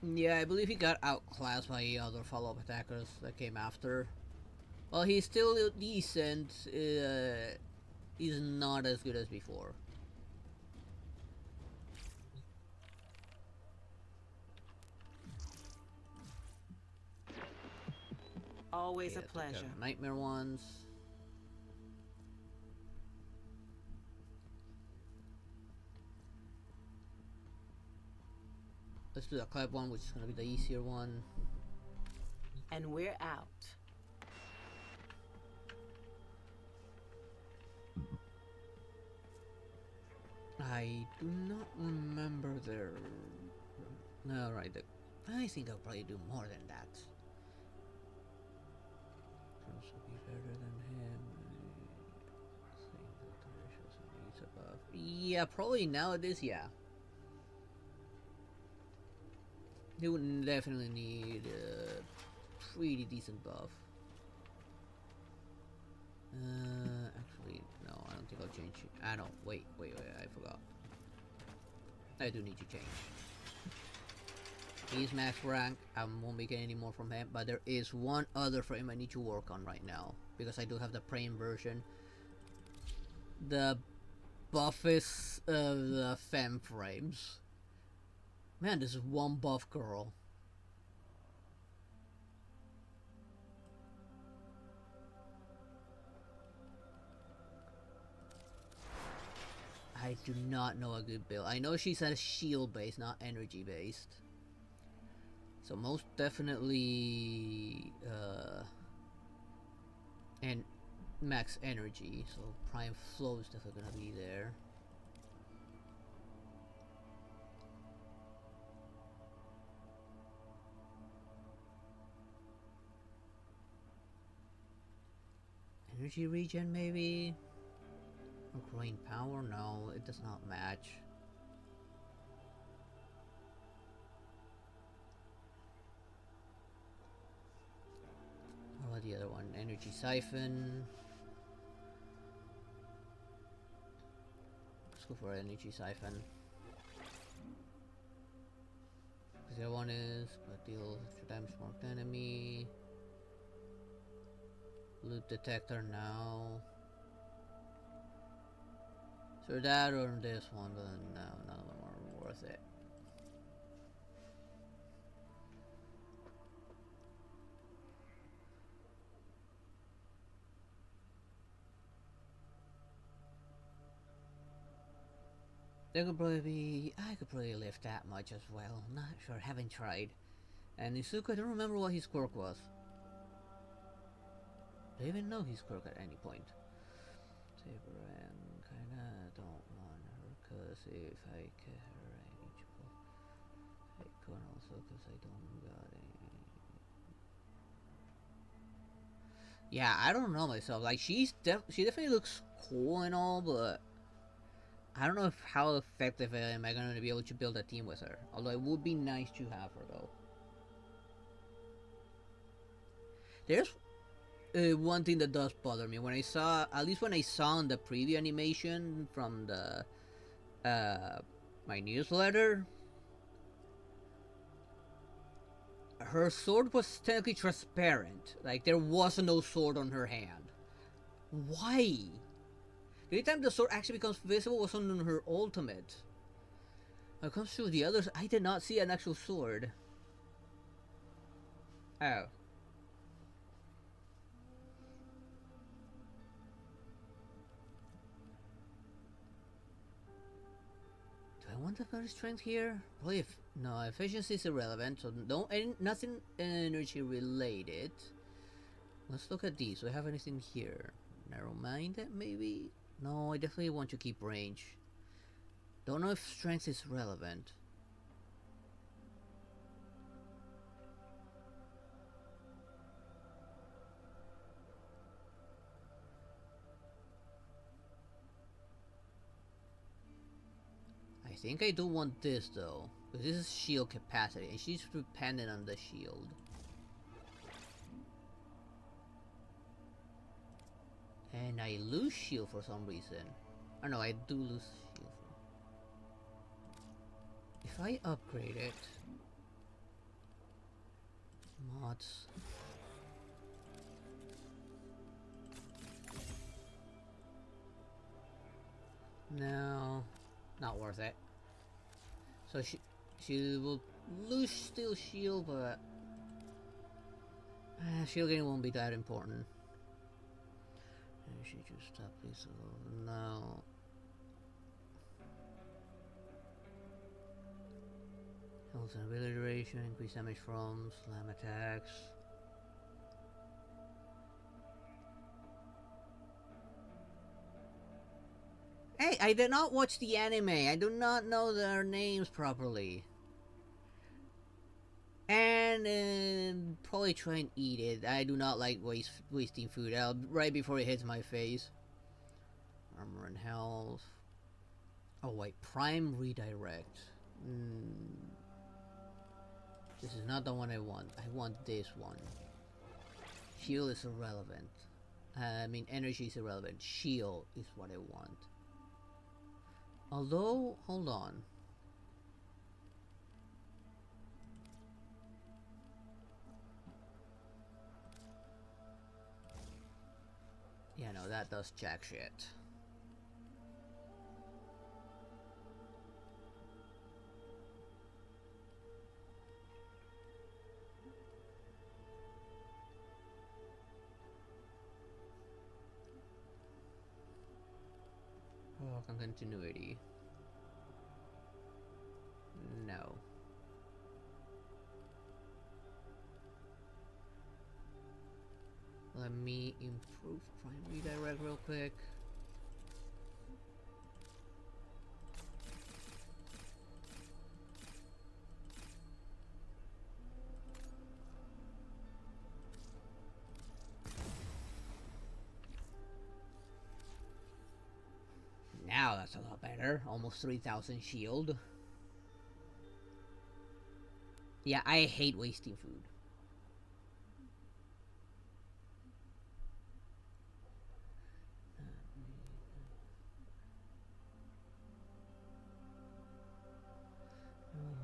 Yeah, I believe he got outclassed by other follow-up attackers that came after. Well, he's still decent. He's not as good as before. Always Yeah, a took out pleasure. the nightmare ones. Let's do the clap one, which is gonna be the easier one. And we're out. I do not remember their. No, right. I think I'll probably do more than that. This will be better than him. I think that the ratios and needs above. Yeah, probably nowadays. Yeah. He would definitely need a pretty decent buff. Actually, no, I don't think I'll change it. Ah, no, wait, I forgot. I do need to change. He's max rank, I won't be getting any more from him, but there is one other frame I need to work on right now, because I do have the Prime version. The buffest of the fem frames. Man, this is one buff girl. I do not know a good build. I know she's a shield based, not energy based. So most definitely and max energy. So prime flow is definitely gonna be there. Energy regen maybe. Or growing power? No, it does not match. What about the other one? Energy siphon. Let's go for energy siphon. The other one is but deals damage marked enemy. Loot detector now. So that or this one, but no, none of them are worth it. There could probably be. I could probably lift that much as well. Not sure, haven't tried. And Isuka, I don't remember what his quirk was. Do I even know his quirk at any point? Saber and kinda don't want her, cause if I get her rangeable, I could also, cause I don't got any. Yeah, I don't know myself. Like she definitely looks cool and all, but I don't know if how effective am I gonna be able to build a team with her. Although it would be nice to have her though. There's one thing that does bother me when I saw, at least when I saw in the preview animation from the my newsletter, her sword was technically transparent. Like there was no sword on her hand. Why? The only time the sword actually becomes visible was on her ultimate. When it comes to the others, I did not see an actual sword. Oh. Do I want to put strength here? Probably if no, efficiency is irrelevant, so nothing energy related. Let's look at these. Do I have anything here? Narrow-minded, maybe? No, I definitely want to keep range. Don't know if strength is relevant. I think I do want this though, because this is shield capacity, and she's dependent on the shield. And I lose shield for some reason. Oh no, I do lose shield. If I upgrade it... Mods... No, not worth it. So she will lose still shield, but... shield getting won't be that important. She just stop this. No. Health and ability duration, increase damage from slam attacks. Hey, I did not watch the anime. I do not know their names properly. And probably try and eat it. I do not like wasting food out right before it hits my face. Armor and health. Oh wait, prime redirect. This is not the one I want. I want this one. Shield is irrelevant. I mean, energy is irrelevant. Shield is what I want. Although, hold on. Yeah, no, that does jack shit. Oh, continuity. No. Let me improve prime redirect real quick. That's a lot better. Almost 3,000 shield. Yeah, I hate wasting food.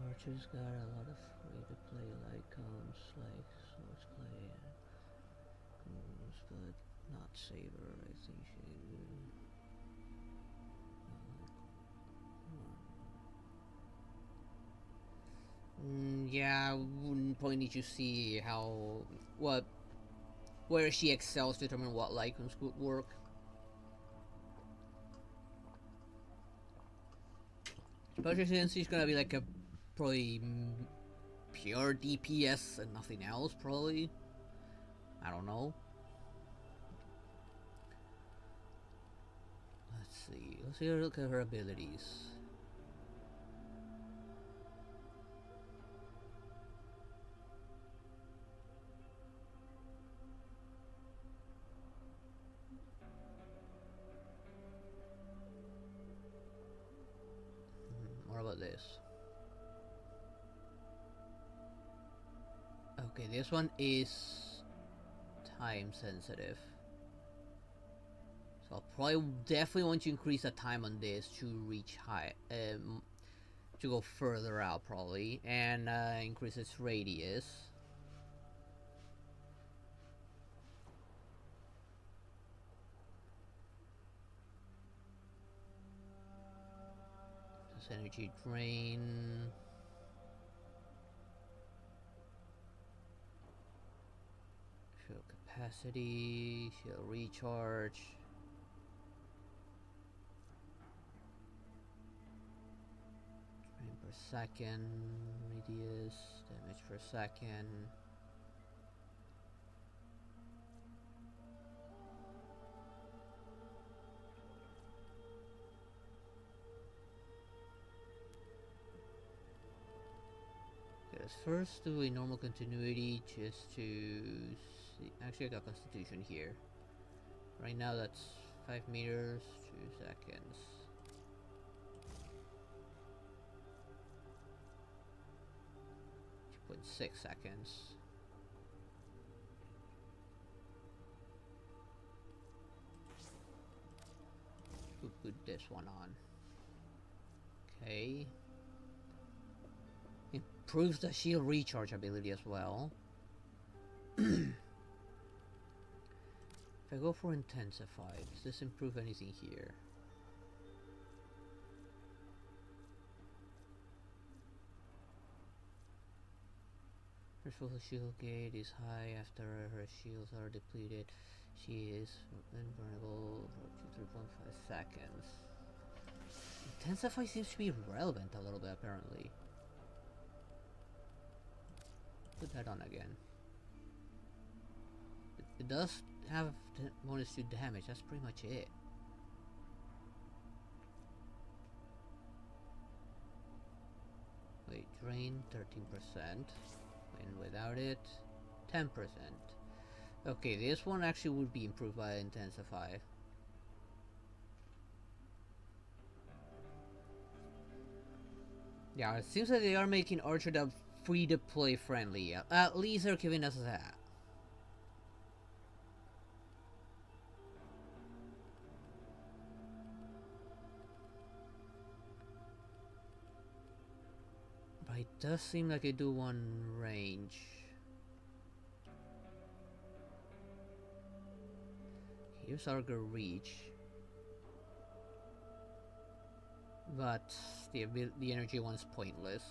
Archer's got a lot of free-to-play icons like Swordplay and Goons, but not Saber. I think she. Yeah, wouldn't probably need to see where she excels to determine what icons could work. Especially since she's gonna be like a probably pure DPS and nothing else, probably. I don't know. Let's see. Let's look at her abilities. What about this? Okay, this one is time sensitive. So I'll probably definitely want to increase the time on this to reach high, to go further out probably, and increase its radius. This energy drain. Shield capacity, shield recharge. Drain per second, radius, damage per second. Let's first do a normal continuity just to see. Actually, I got constitution here. Right now, that's 5 meters, 2 seconds. 2.6 seconds. We'll put this one on. Okay. Improves the shield recharge ability as well. If I go for intensify, does this improve anything here? Her full shield gauge is high after her shields are depleted. She is invulnerable for up to 3.5 seconds. Intensify seems to be relevant a little bit apparently. Put that on again. It does have bonus to damage, that's pretty much it. Wait, drain 13%, and without it, 10%. Okay, this one actually would be improved by intensify. Yeah, it seems like they are making Archer Dub free to play friendly. At least they're giving us that. But it does seem like I do one range. Here's Arger reach. But the energy one's pointless.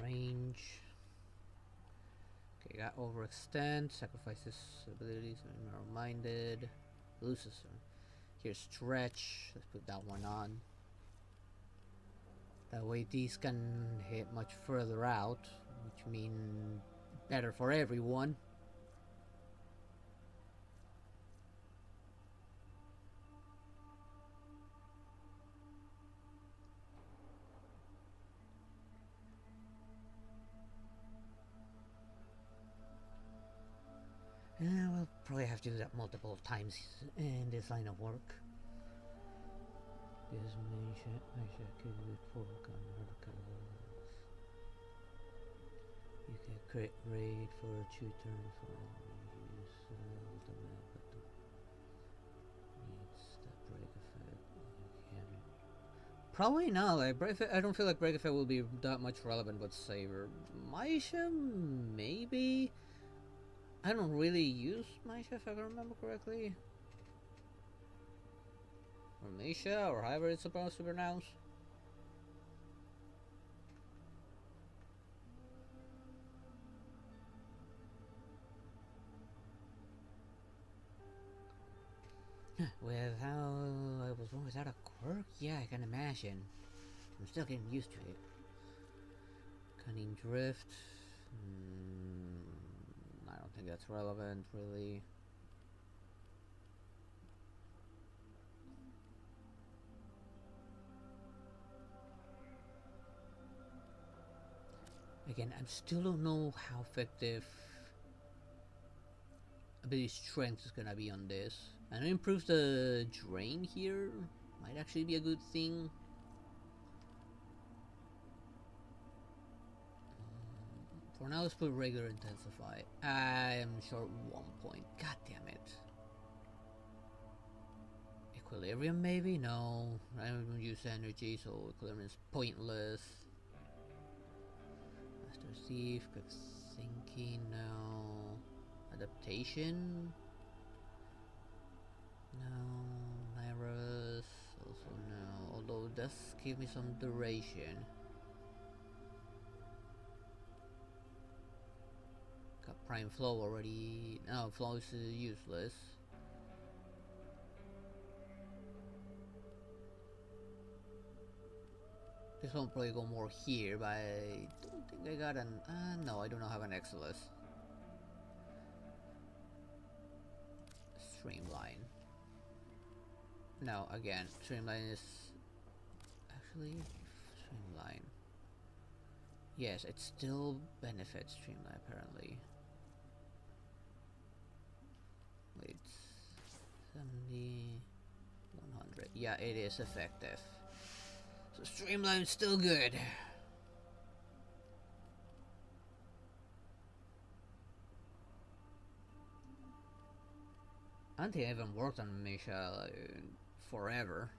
Range. Okay, got overextend, sacrifices abilities, narrow-minded, loses her. Here's stretch, let's put that one on. That way these can hit much further out, which means better for everyone. probably have to do that multiple times in this line of work. This Misha could fork on articles. You can create raid for 2 turns for use the map, but needs the break effect. Probably not. Like break effect, I don't feel like break effect will be that much relevant with Saber. Misha, maybe. I don't really use Misha if I remember correctly. Or Misha, or however it's supposed to be pronounced. With how I was born without a quirk? Yeah, I can imagine. I'm still getting used to it. Cunning drift. I don't think that's relevant, really. Again, I still don't know how effective ability strength is gonna be on this. And it improves the drain here. Might actually be a good thing. For now, let's put regular intensify. I'm short 1 point. God damn it. Equilibrium, maybe? No. I don't use energy, so equilibrium is pointless. Master Thief, quick thinking, no. Adaptation? No. Nairus, also no. Although it does give me some duration. Got Prime Flow already. No, Flow is useless. This one will probably go more here, but I don't think I got an... no, I do not have an Exilus. Streamline. No, again, Streamline is... Actually, Streamline. Yes, it still benefits Streamline, apparently. Wait, 70... 100. Yeah, it is effective. So Streamline's still good. I don't think I haven't worked on Misha forever.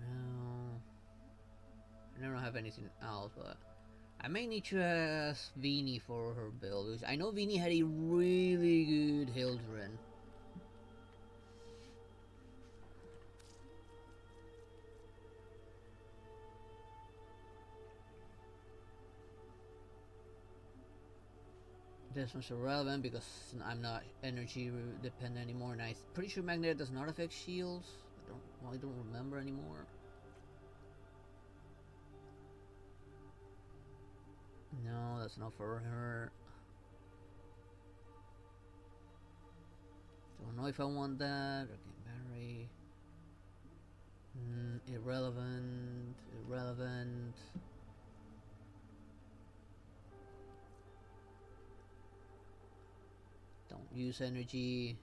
No. I don't have anything else, but I may need to ask Vini for her build. I know Vini had a really good Hildren. This one's irrelevant because I'm not energy dependent anymore, and I'm pretty sure Magnet does not affect shields. I don't remember anymore. No, that's not for her. Don't know if I want that. Okay, Barry. Irrelevant. Irrelevant. Don't use energy.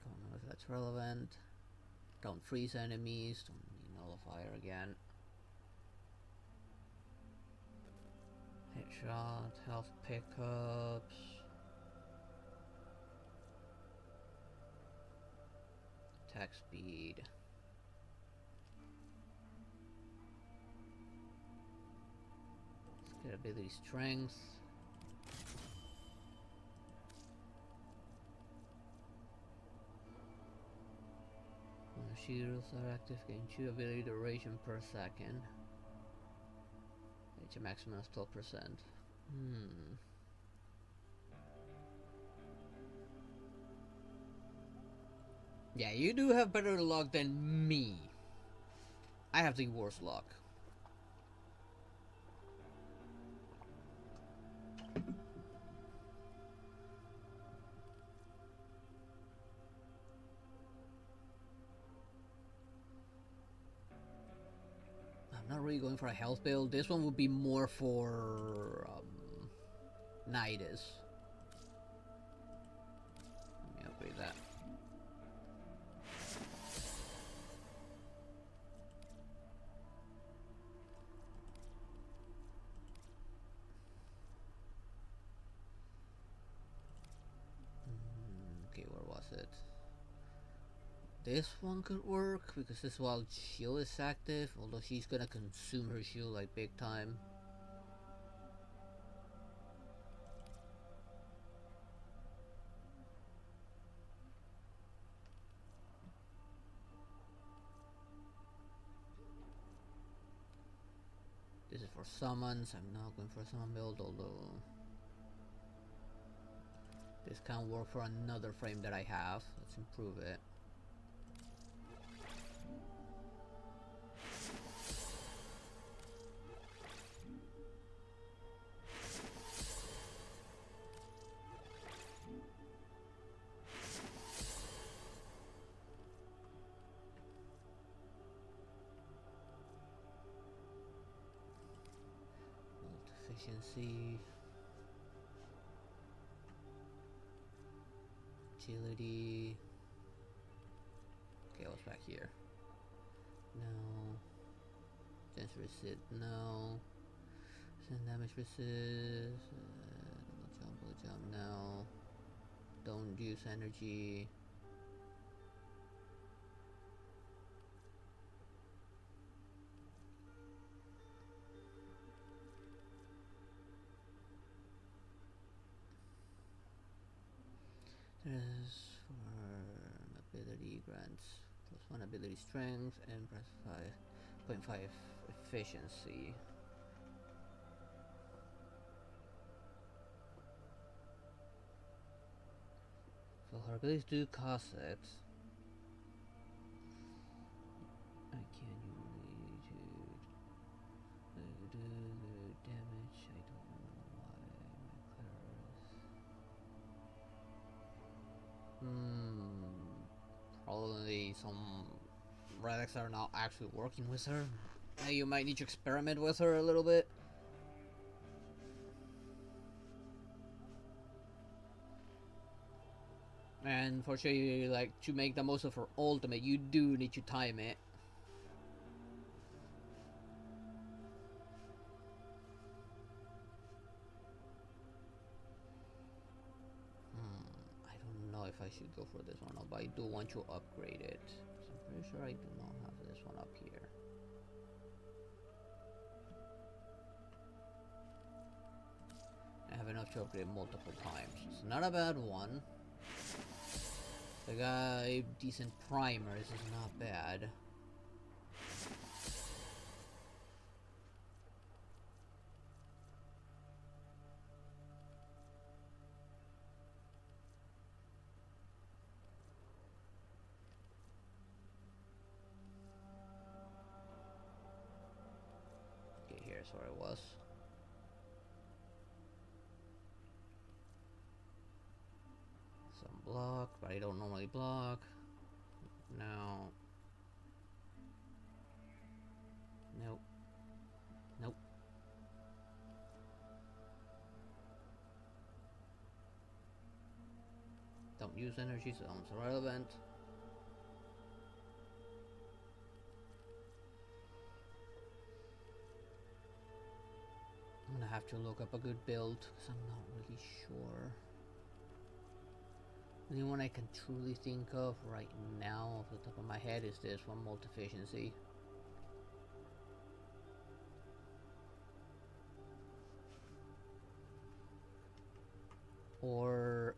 Don't know if that's relevant. Don't freeze enemies. Don't need nullifier again. Headshot, health pickups. Attack speed. Let's get ability strength. When the shields are active, gain 2 ability duration per second. Reach a maximum of 12%. Yeah, you do have better luck than me. I have the worst luck. I'm not really going for a health build. This one would be more for Nidus. Let me upgrade that. Okay, where was it? This one could work because this while shield is active, although she's gonna consume her shield like big time. This is for summons. I'm not going for a summon build, although this can work for another frame that I have. Let's improve it. Efficiency, agility. Okay, I was back here. No. Chance resist. No. Send damage resist. Double jump. No. Don't use energy. There's for ability grants +1 ability strength and +5.5 efficiency. So her abilities do cost it. I can't use it. Do damage. I don't know why my class. Probably some relics are not actually working with her. You might need to experiment with her a little bit. And for sure, like, to make the most of her ultimate, you do need to time it. I don't know if I should go for this one, but I do want to upgrade it. So I'm pretty sure I do not have this one up here. I have enough to upgrade multiple times. It's not a bad one. I got a decent primer. This is not bad. Okay, here's where I was. Block, but I don't normally block. No. Nope. Nope. Don't use energy zones, irrelevant. I'm gonna have to look up a good build because I'm not really sure. The only one I can truly think of right now off the top of my head is this one, multi-efficiency. Or,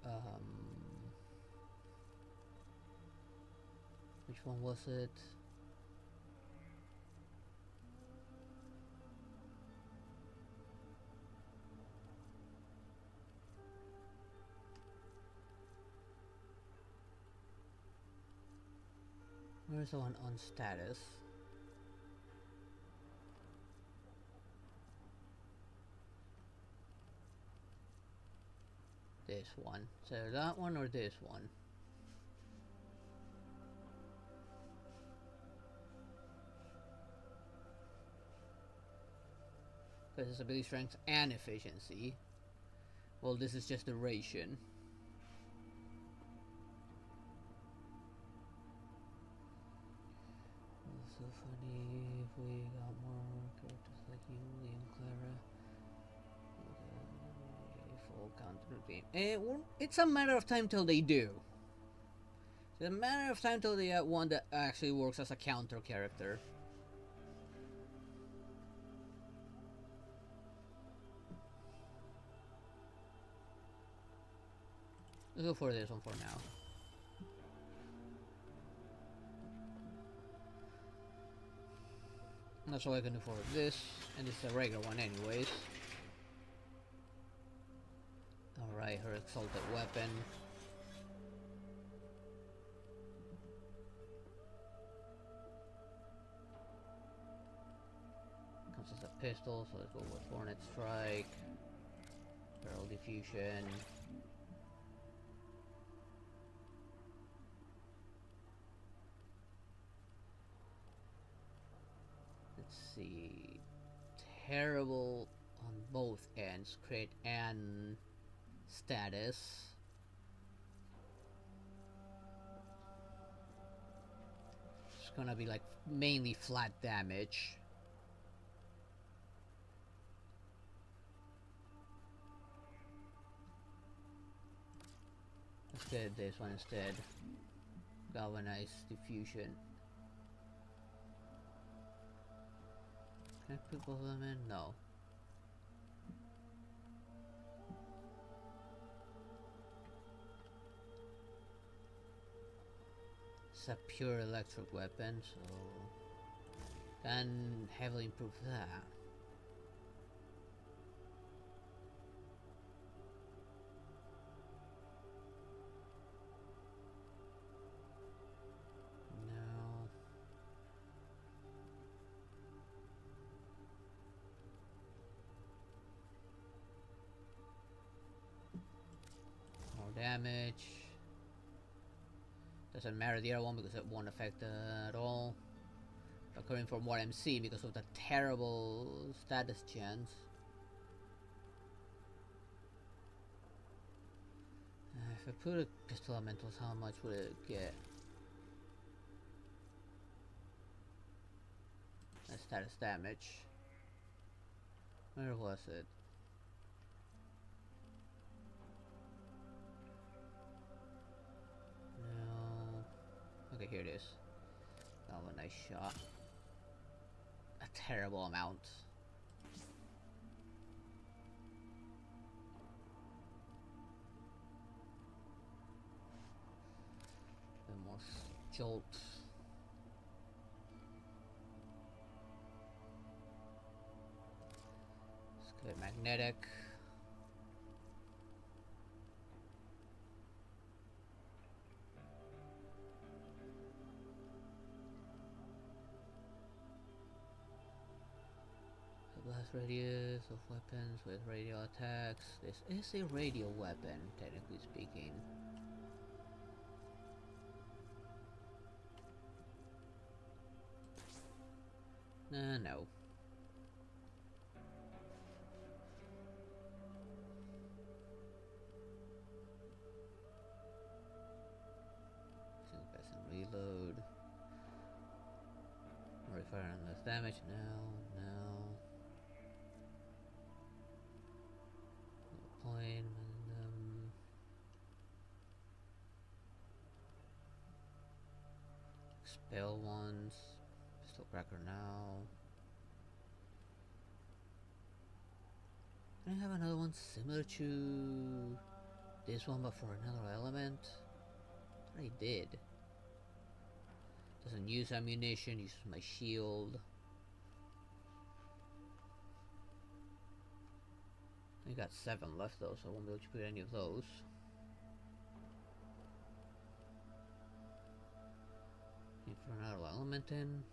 which one was it? Where's the one on status? This one. So that one or this one? Versus ability strength and efficiency. Well, this is just duration. It's so funny if we got more characters like you, and Clara. Full counter game. It's a matter of time till they do. It's a matter of time till they get one that actually works as a counter character. Let's go for this one for now. That's all I can do for this, and it's a regular one anyways. Alright, her exalted weapon. Comes as a pistol, so let's go with Hornet Strike. Barrel Diffusion. Let's see. Terrible on both ends, crit and status. It's gonna be like mainly flat damage. Let's get this one instead. Galvanized Diffusion. Can I put both of them in? No. It's a pure electric weapon, so can heavily improve that. No. More damage. Doesn't matter the other one because it won't affect at all. But coming from what I'm seeing because of the terrible status chance. If I put a pistol elementals, how much would it get? That's status damage. Where was it? No. Okay, here it is. Oh, a nice shot. A terrible amount. The more jolt. Let's go magnetic. Blast radius of weapons with radial attacks. This is a radial weapon, technically speaking. No. Single pass and reload. More fire and less damage. No. Point expel ones. Pistol cracker now. Can I have another one similar to this one but for another element? I did. Doesn't use ammunition, uses my shield. I got 7 left though, so I won't be able to put any of those. Need for another element in.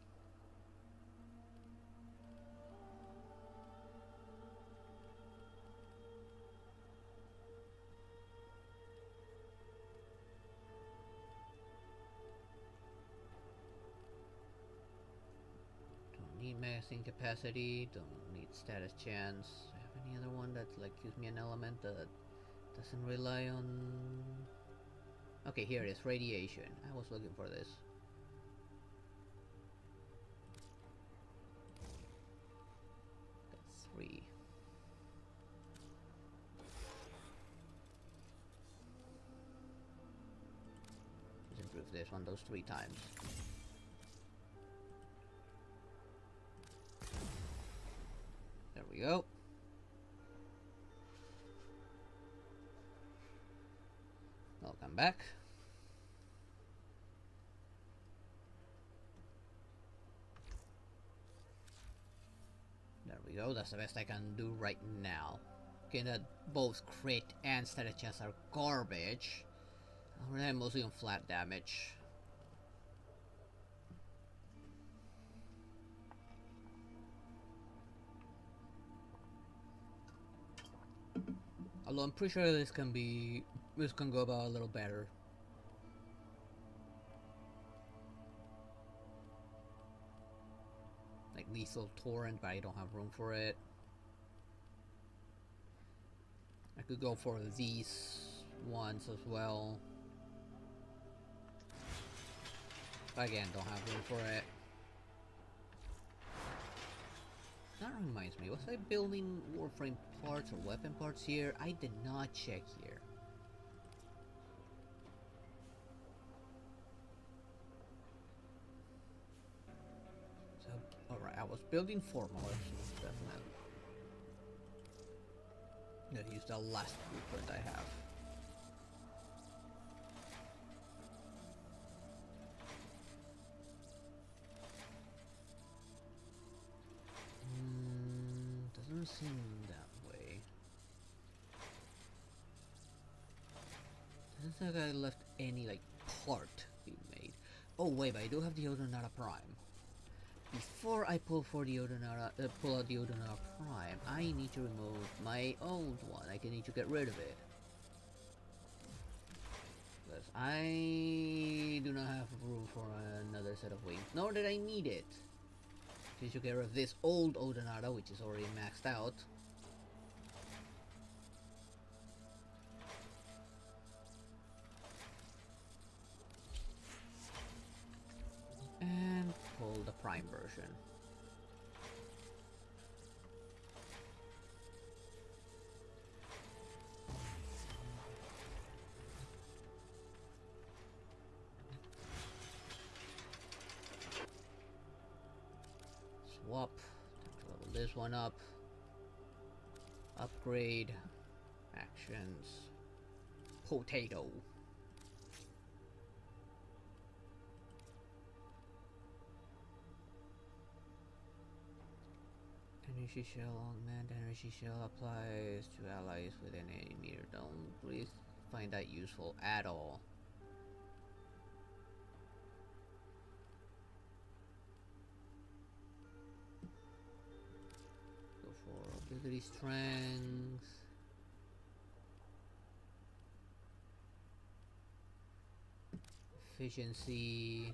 Don't need magazine capacity, don't need status chance. Do I have any other one that like gives me an element that doesn't rely on... Okay, here it is, radiation. I was looking for this. That's 3. Let's improve this one those 3 times. There we go. Welcome back. There we go, that's the best I can do right now. Okay, that both crit and status chance are garbage. I rely mostly on flat damage. Although I'm pretty sure this can go about a little better. Like lethal torrent, but I don't have room for it. I could go for these ones as well. But again, don't have room for it. That reminds me, was I building Warframe parts or weapon parts here? I did not check here. So, alright, I was building formulas, so definitely. I'm gonna use the last blueprint I have. Doesn't seem that way. Doesn't think I left any like part being made. Oh wait, but I do have the Odonata Prime. Before I pull out the Odonata Prime, I need to remove my old one. I need to get rid of it. Because I do not have room for another set of wings, nor did I need it. Since you get rid of this old Odonata, which is already maxed out. And pull the Prime version. Swap. Level this one up. Upgrade. Actions. Potato. Energy shell, augment energy shell applies to allies within any meter. Don't really find that useful at all. Go for ability strength. Efficiency.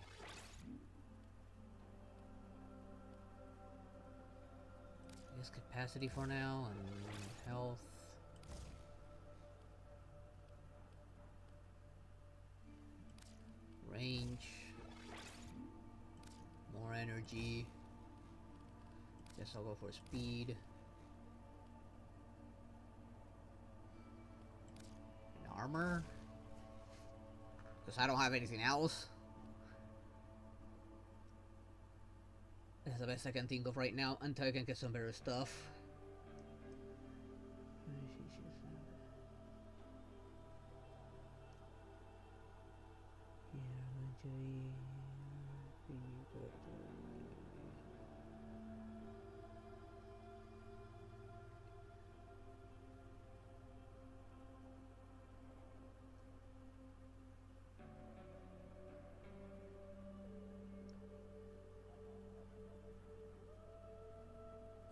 I guess capacity for now, and health. Range. More energy. Guess I'll go for speed. And armor. Because I don't have anything else. That's the best I can think of right now until I can get some better stuff.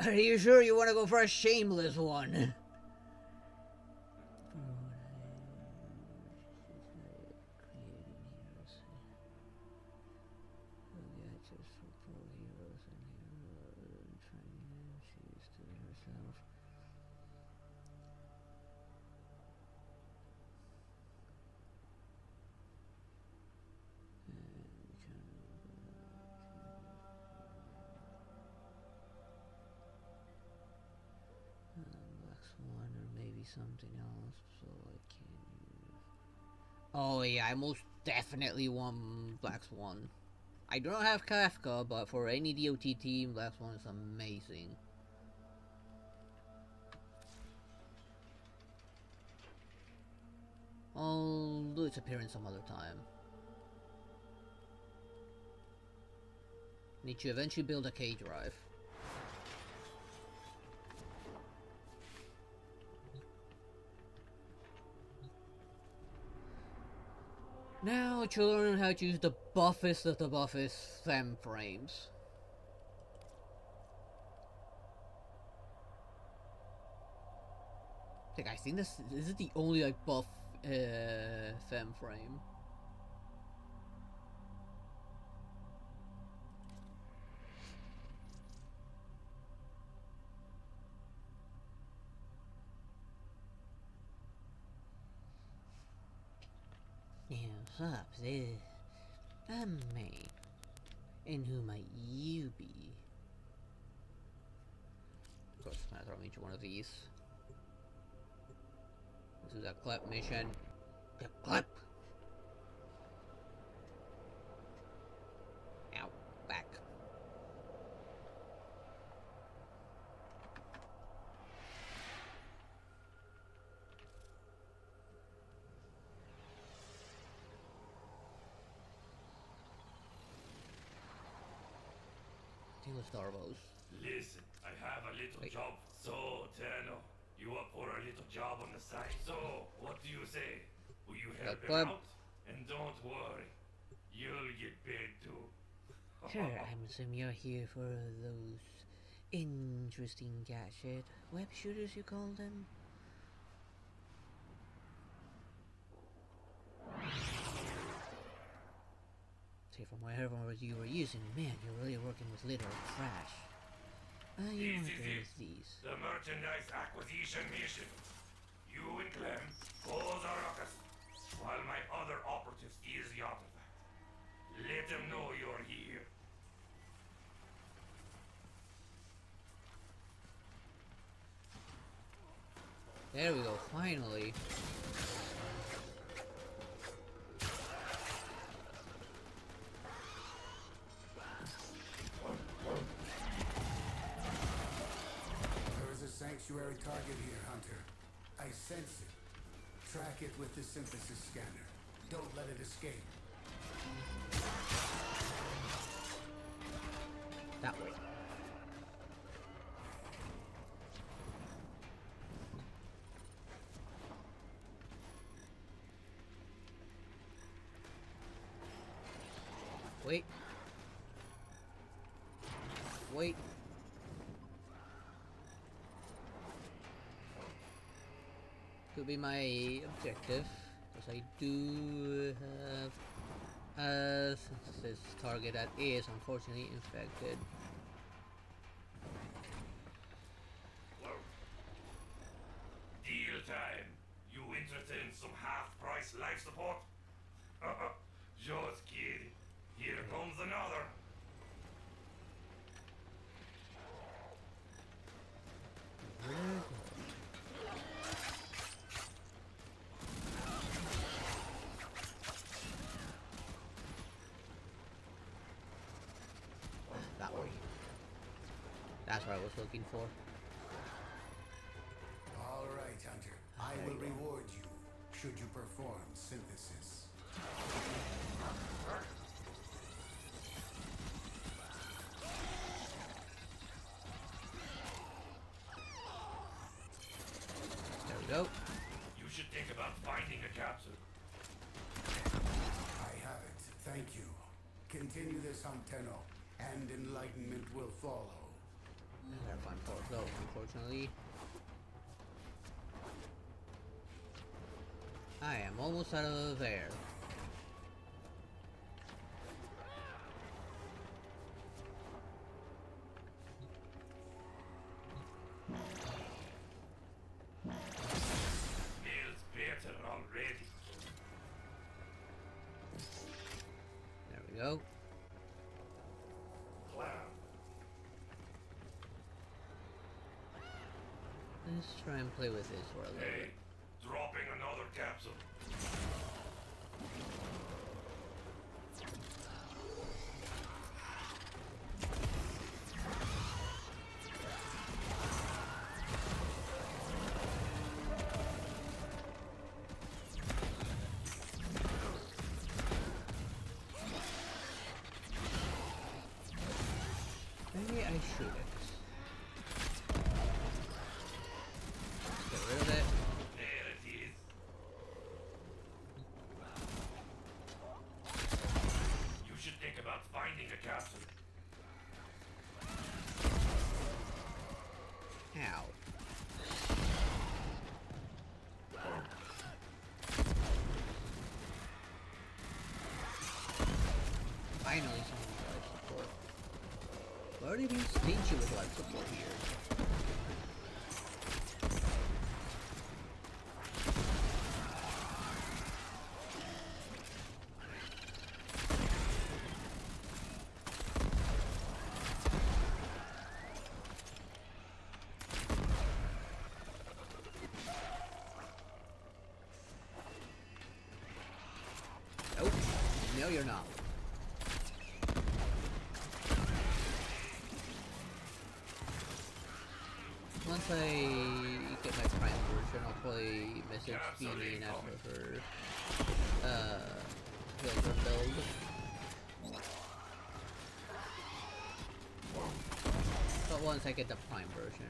Are you sure you want to go for a shameless one? be something else so I can... Oh yeah, I most definitely want Black Swan. I don't have Kafka, but for any DOT team, Black Swan is amazing. I'll do its appearance some other time. Need to eventually build a K drive. Now to learn how to use the buffest of the buffest fem frames. Like, I think this is the only like buff fem frame. What's up there? I'm May. And who might you be? Of course, I'm gonna throw me into one of these. This is a clip mission. Clip! Ow, back. Starvos. Listen, I have a little job. So, Tenno, you up for a little job on the side? So, what do you say? Will you help him out? And don't worry, you'll get paid too. Sure, I'm assuming you're here for those interesting gadget web shooters, you call them? See, from wherever you were using, man, you're really working with litter of trash. You want to go with these. The merchandise acquisition mission. You and Clem cause a ruckus, while my other operatives ease the artifact. Let them know you're here. There we go, finally. Sanctuary target here, Hunter. I sense it. Track it with the synthesis scanner. Don't let it escape. That way. Wait. Wait. Could be my objective, because I do have this target that is unfortunately infected. Deal time. You interested in some half-price life support? Just kidding. Here comes another. That's what I was looking for. All right, Hunter. I will reward you should you perform synthesis. There we go. You should think about finding a capsule. I have it. Thank you. Continue this, Tenno, and enlightenment will follow. Gotta find port though, unfortunately. I am almost out of there. Feels better already. There we go. Let's try and play with this for a little Hey, bit. dropping another capsule. Maybe I shoot it. Get rid of it. There it is. You should think about finding a capsule. Ow. Finally, someone with life support. I've already been stingy with life support here. Nope. No, you're not. Once I get my prime version, I'll probably message Beanie and ask her build her build. But once I get the prime version.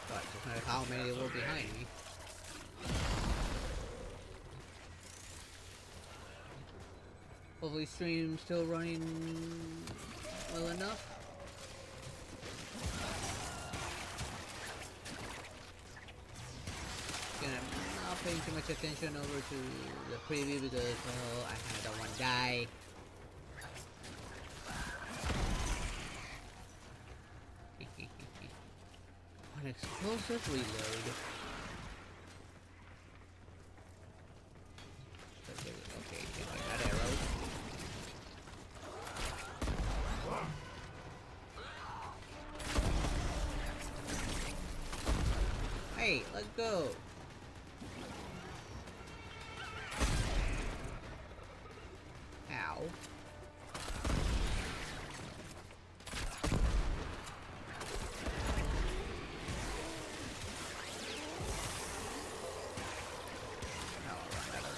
But just matter how many were behind me. Hopefully stream's still running well enough. Again, I'm not paying too much attention over to the preview because, well, I kinda don't wanna die. An explosive reload. Okay, I got arrows. Hey, let's go. Ow.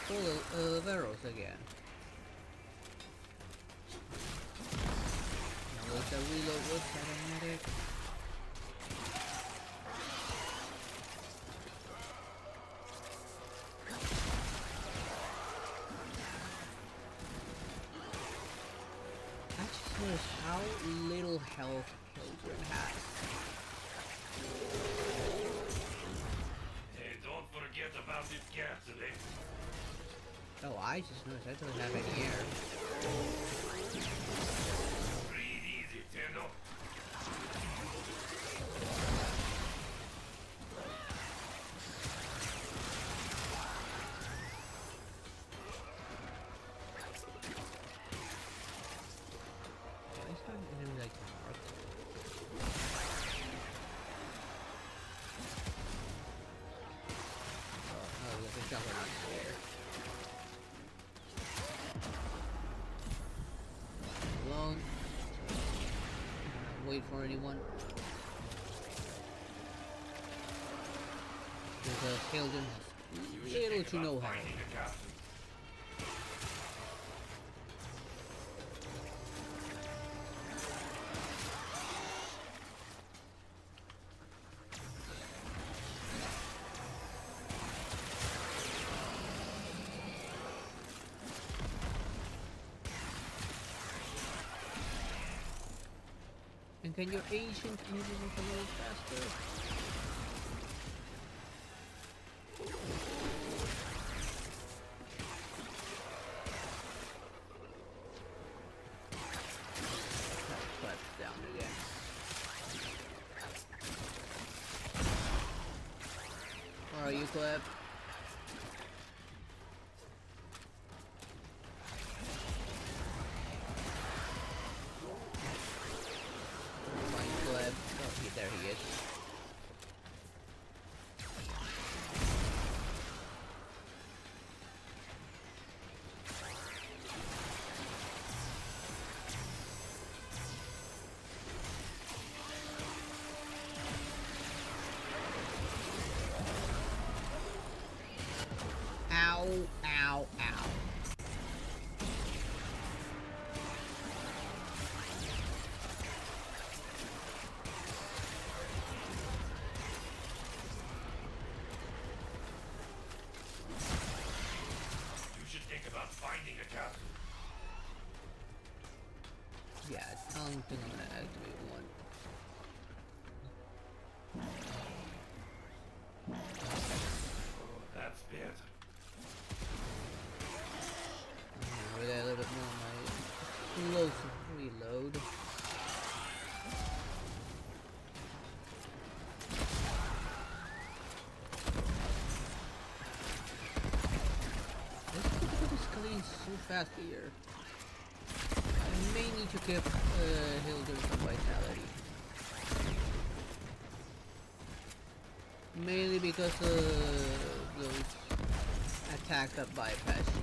Full of arrows again. Now was the reload was automatic? I just noticed how little health Children has. Hey, don't forget about this capsule, eh? Oh, I just noticed I don't have any air. Breathe easy, Tendo. Why is that enemy like marked? Oh, there's a juggernaut there. Alone. Wait for anyone. Because Hilden has little to no health. Finding a capsule. And can your ancient move a little faster? That's down again. you, Cleb. Find Cleb. Oh, there he is. Ow, ow, ow. You should think about finding a capsule. Yeah, I don't think I'm gonna activate one. That's better. With that a little bit more on my explosive reload. This difficulty is cleaning so fast here. I may need to keep Hildur some vitality. Mainly because those attack that bypass shields.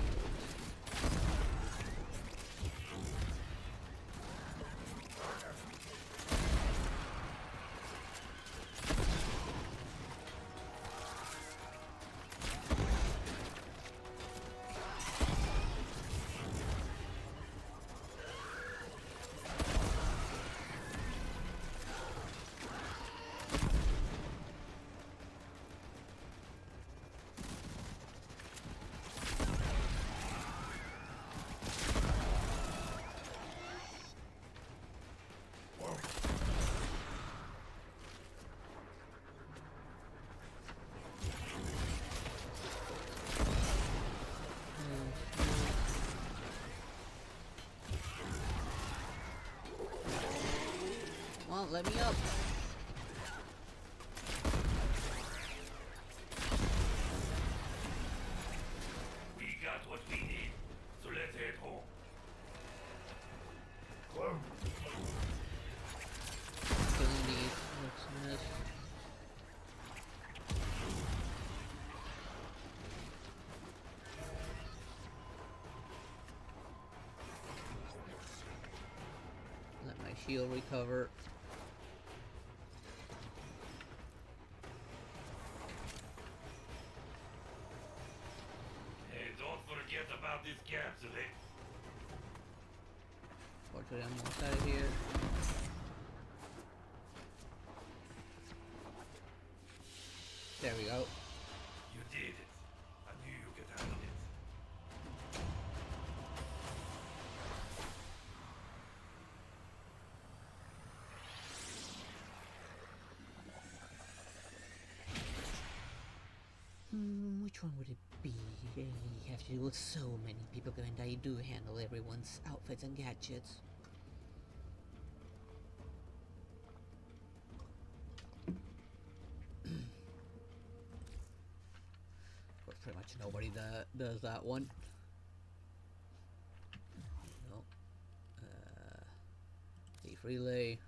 Well, let me up. We got what we need, so let's head home. Whoa. Killing these. What's this? Let my shield recover. Hey, don't forget about this capsule, eh? Fortunately, I'm almost out of here. There we go. You did it. I knew you could handle it. Which one would it be? You have to deal with so many people, and I do handle everyone's outfits and gadgets. Of course, pretty much nobody that does that one. No. Leaf relay.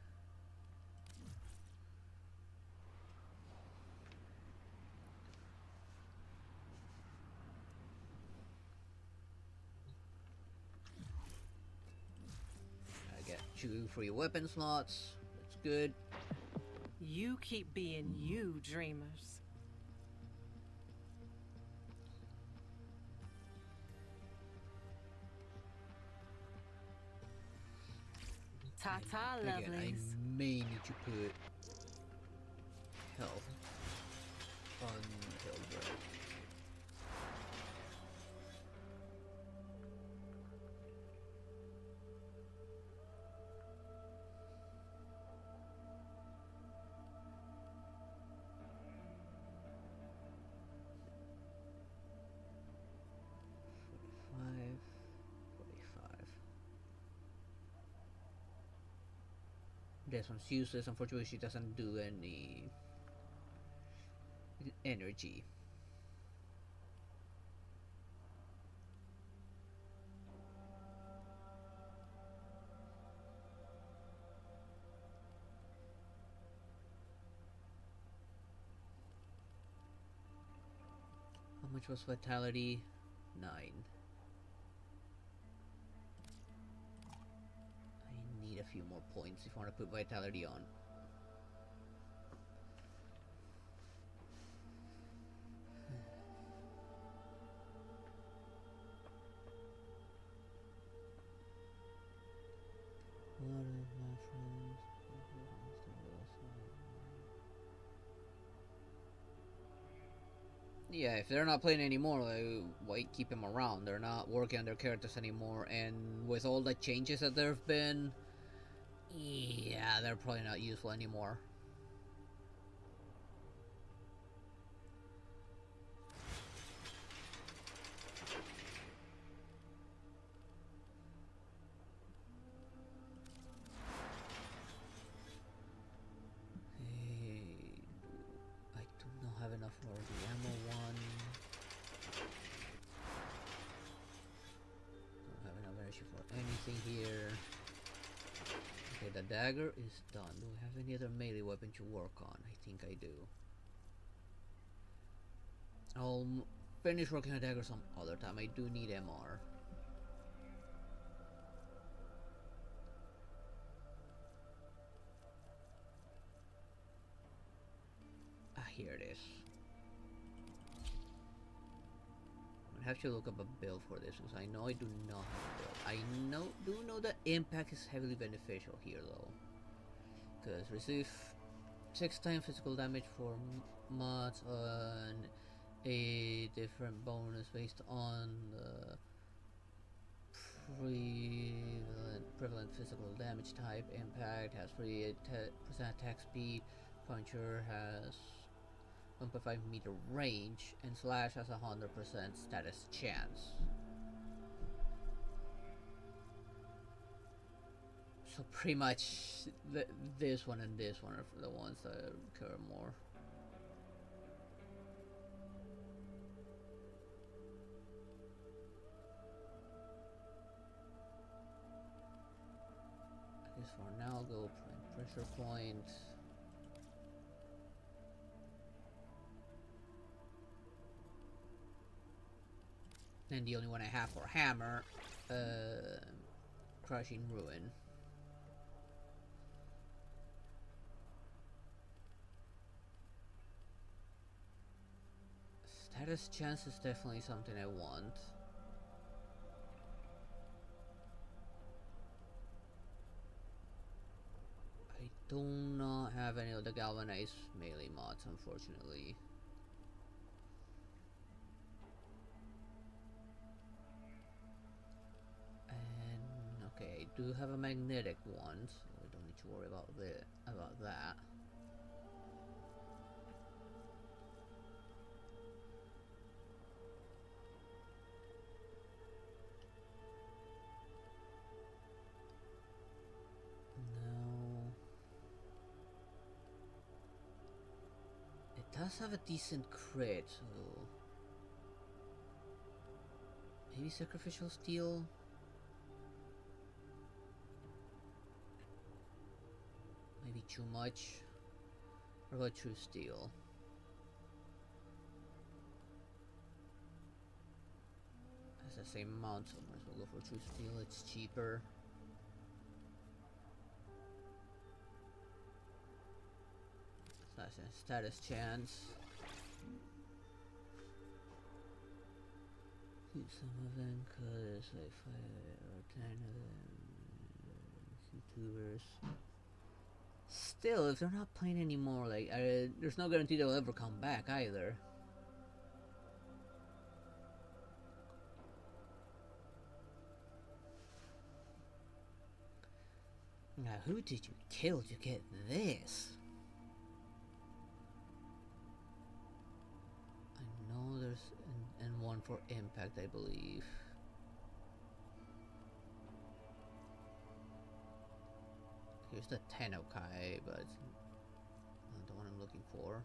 I get 2 free weapon slots. That's good. You keep being you, dreamers. Ta-ta, Again, I lovelies. may need to put health on Hildur. This one's useless. Unfortunately, she doesn't do any energy. much was vitality? 9. I need a few more points if I want to put vitality on. Yeah, if they're not playing anymore, like, why keep them around? They're not working on their characters anymore, and with all the changes that there have been, yeah, they're probably not useful anymore. Enough for the ammo one. Don't have enough energy for anything here. Okay, the dagger is done. Do we have any other melee weapon to work on? I think I do. I'll finish working on dagger some other time. I do need MR. Here it is. I have to look up a build for this because I know I do not have a build. I do know that impact is heavily beneficial here though, because receive 6 times physical damage for mods on a different bonus based on the prevalent physical damage type. Impact has 3% attack speed. Puncher has 1.5 meter range, and slash has 100% status chance. So pretty much this one and this one are the ones that occur more. I guess for now I'll go pressure point. And the only one I have for hammer, crushing ruin. Status chance is definitely something I want. I do not have any of the galvanized melee mods, unfortunately. Okay, I do have a magnetic one, so I don't need to worry about that. No. It does have a decent crit, so maybe sacrificial steel. Maybe too much. What about true steel? It's the same amount, so might as well go for true steel. It's cheaper. Slash and status chance. Keep some of them, cause like 5 or 10 of them. Vtubers. Still, if they're not playing anymore, like, there's no guarantee they'll ever come back either. Now, who did you kill to get this? I know there's and one for impact, I believe. Here's the Tenokai, but it's not the one I'm looking for.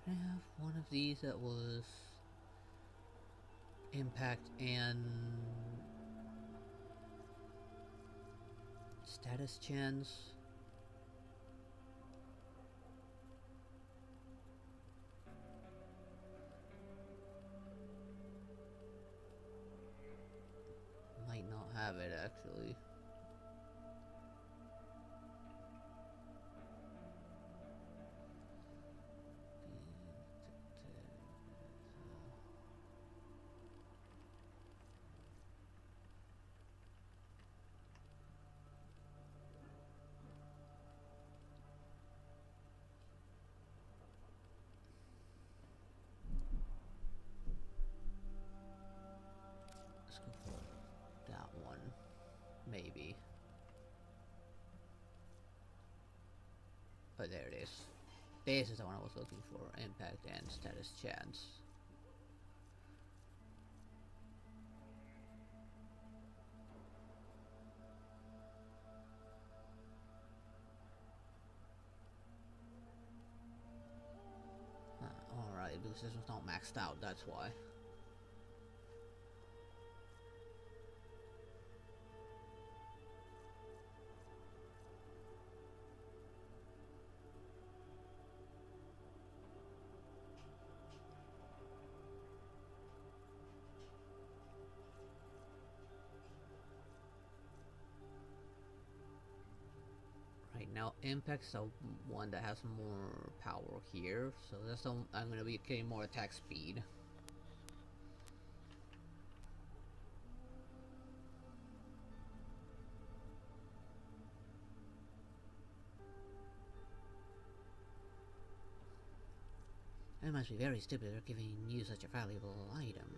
I have one of these that was impact and Status chance. Might not have it actually. Let's go for that one. Maybe. But there it is. This is the one I was looking for. Impact and status chance. Alright, because this one's not maxed out, that's why. Right now, Impact's the one that has more power here, so that's the I'm gonna be getting more attack speed. It must be very stupid for giving you such a valuable item.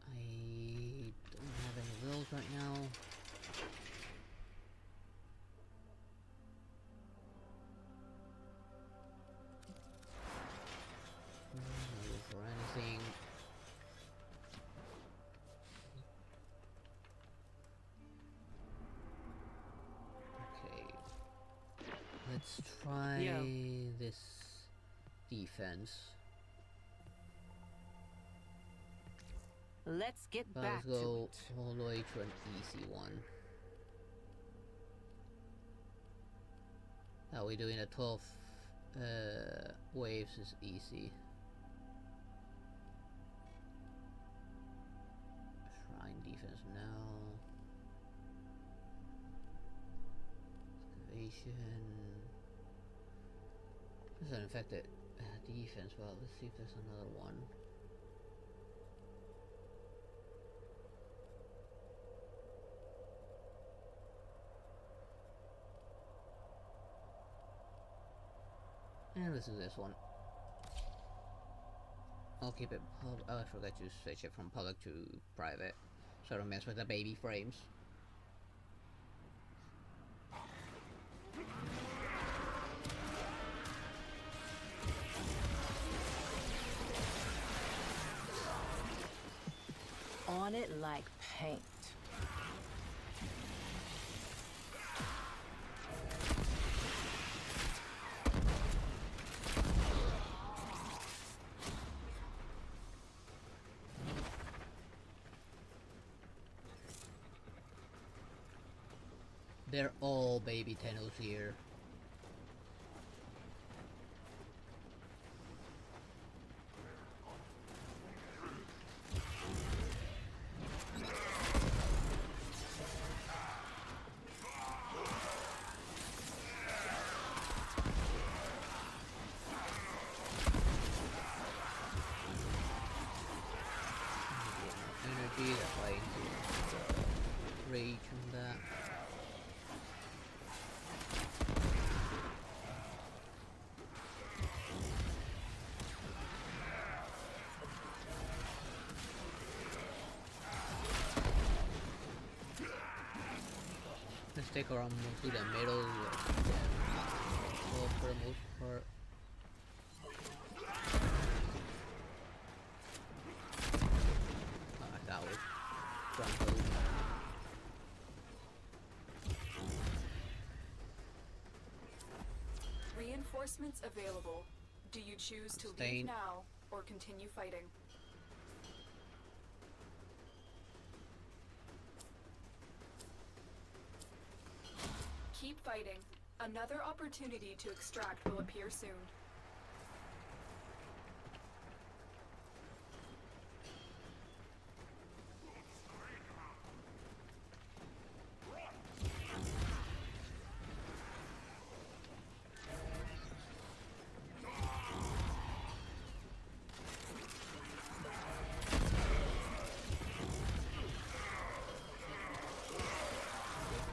I don't have any of those right now. Not good for anything. Okay. Let's try this defense. Let's get But back let's go to it. all the way to an easy one. Now we're doing a 12 waves is easy. Shrine defense now. Excavation. This is an infected defense. Well, let's see if there's another one. And let's do this one. I'll keep it public. Oh, I forgot to switch it from public to private. So I don't mess with the baby frames. On it like paint. They're all baby Tenos here. Energy, that's why I need to rage on that. Let's take around mostly the middle, well, for the most part. That was front load. Reinforcements available. Do you choose to Sustain. leave now or continue fighting? Keep fighting. Another opportunity to extract will appear soon.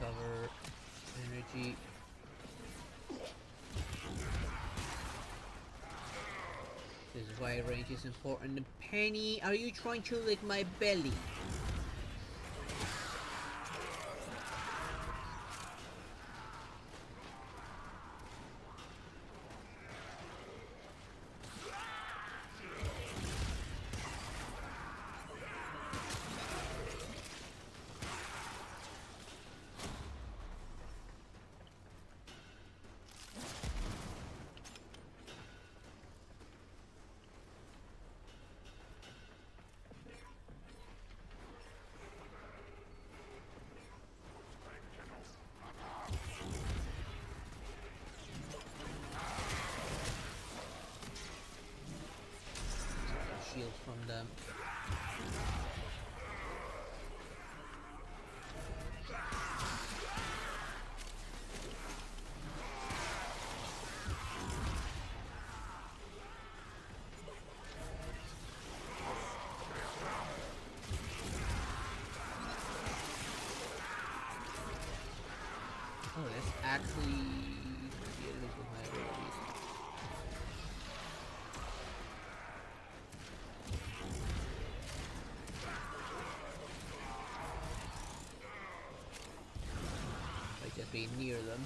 Recover energy. This is why range is important. Penny, are you trying to lick my belly? Shield from them. Oh, that's actually the enemies with my abilities. By just being near them.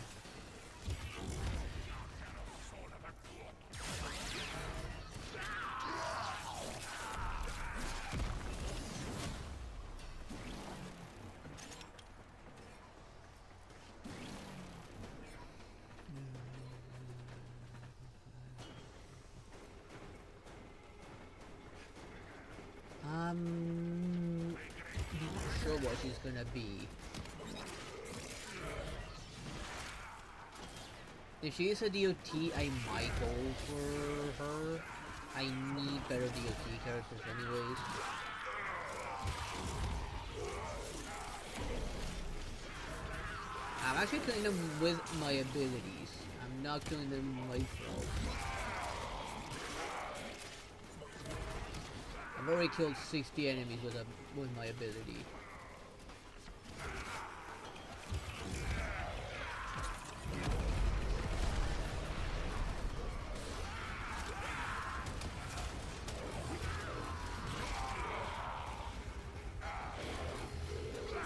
Not sure what she's gonna be. If she is a DOT, I might go for her. I need better DOT characters anyways. I'm actually killing them with my abilities. I'm not killing them myself. I've already killed 60 enemies with my ability.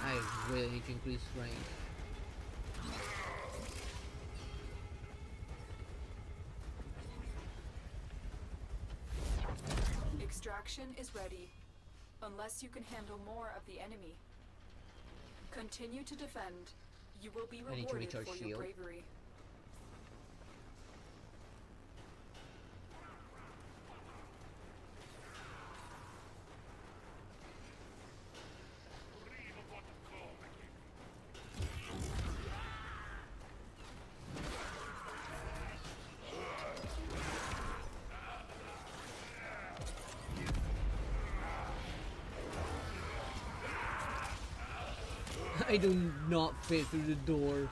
I really need to increase range. Extraction is ready, unless you can handle more of the enemy. Continue to defend. You will be I need to rewarded recharge for your shield. bravery. I do not fit through the door.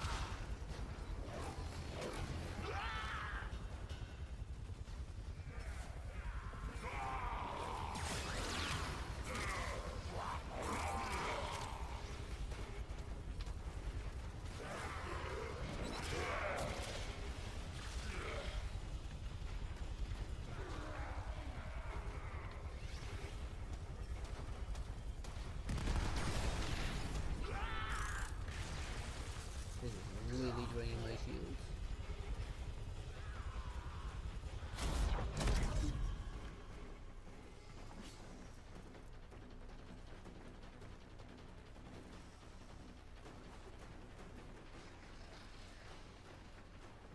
This is really draining my shields.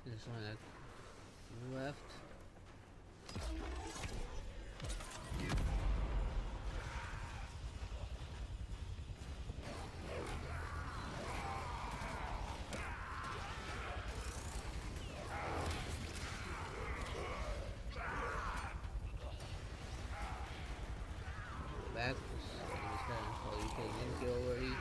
There's one that left. already.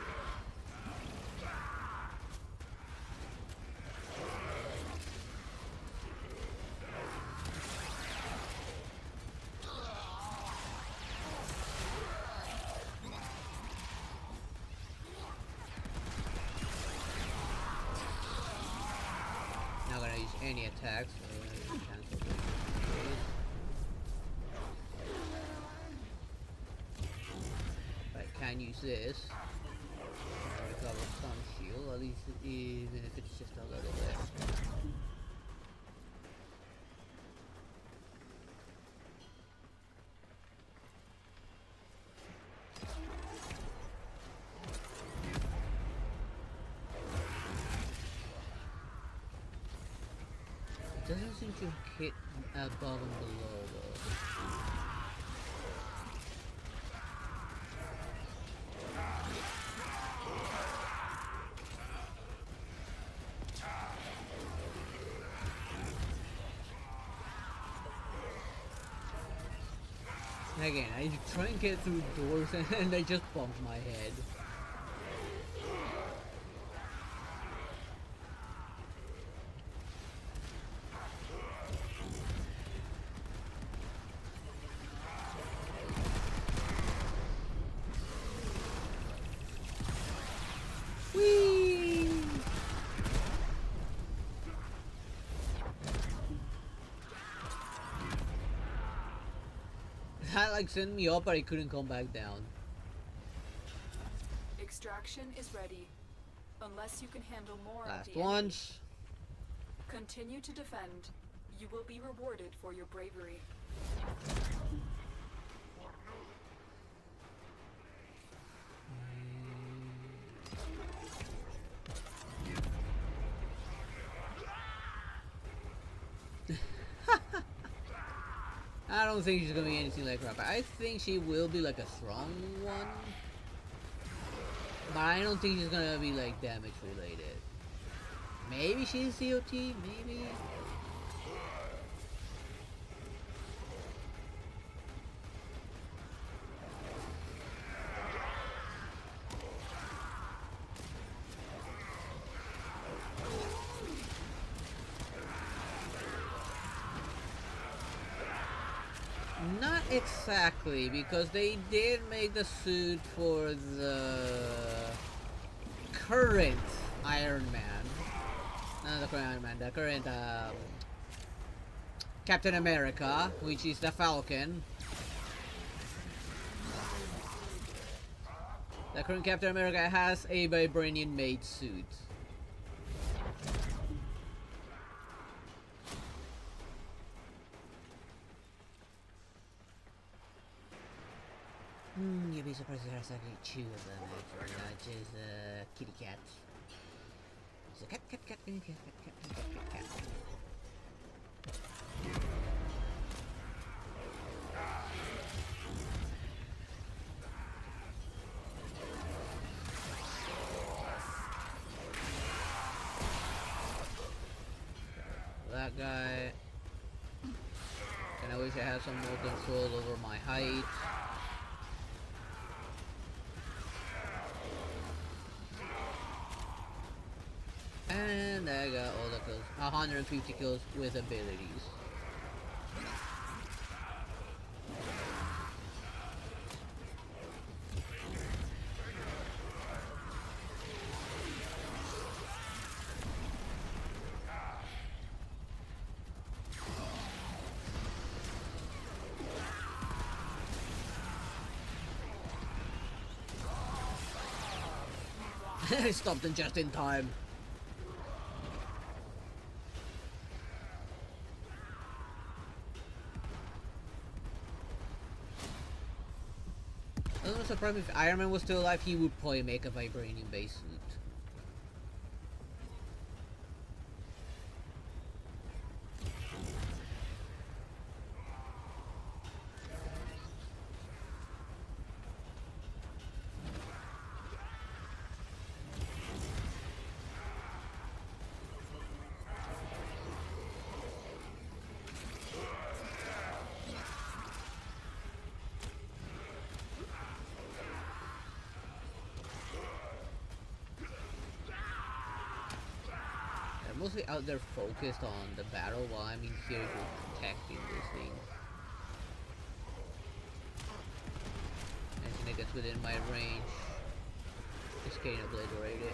Not gonna use any attacks, so I'm gonna cancel this. I can use this. Recover some shield, at least even if it's just a little bit. It doesn't seem to hit above and below though. Again, I try and get through doors and I just bump my head. Whee! That like sent me up, but I couldn't come back down. Extraction is ready. Unless you can handle more of Last the enemy. ones. Continue to defend. You will be rewarded for your bravery. I don't think she's gonna be anything like Rapper. I think she will be like a strong one. But I don't think she's gonna be like damage related. Maybe she's COT, maybe. Not exactly, because they did make the suit for the current Iron Man. Not the current Iron Man, the current Captain America, which is the Falcon. The current Captain America has a vibranium made suit. You'd be surprised there's actually two of them, actually, not just a kitty cat. It's a cat, cat, cat, cat, cat, cat, cat, cat, cat, cat. That guy. And I wish I had some more control over my height. And I got all the kills. 150 kills with abilities. I stopped them just in time. I was surprised if Iron Man was still alive, he would probably make a vibranium base suit. mostly out there focused on the battle while I'm in here just protecting this thing. Anything that gets within my range is getting obliterated.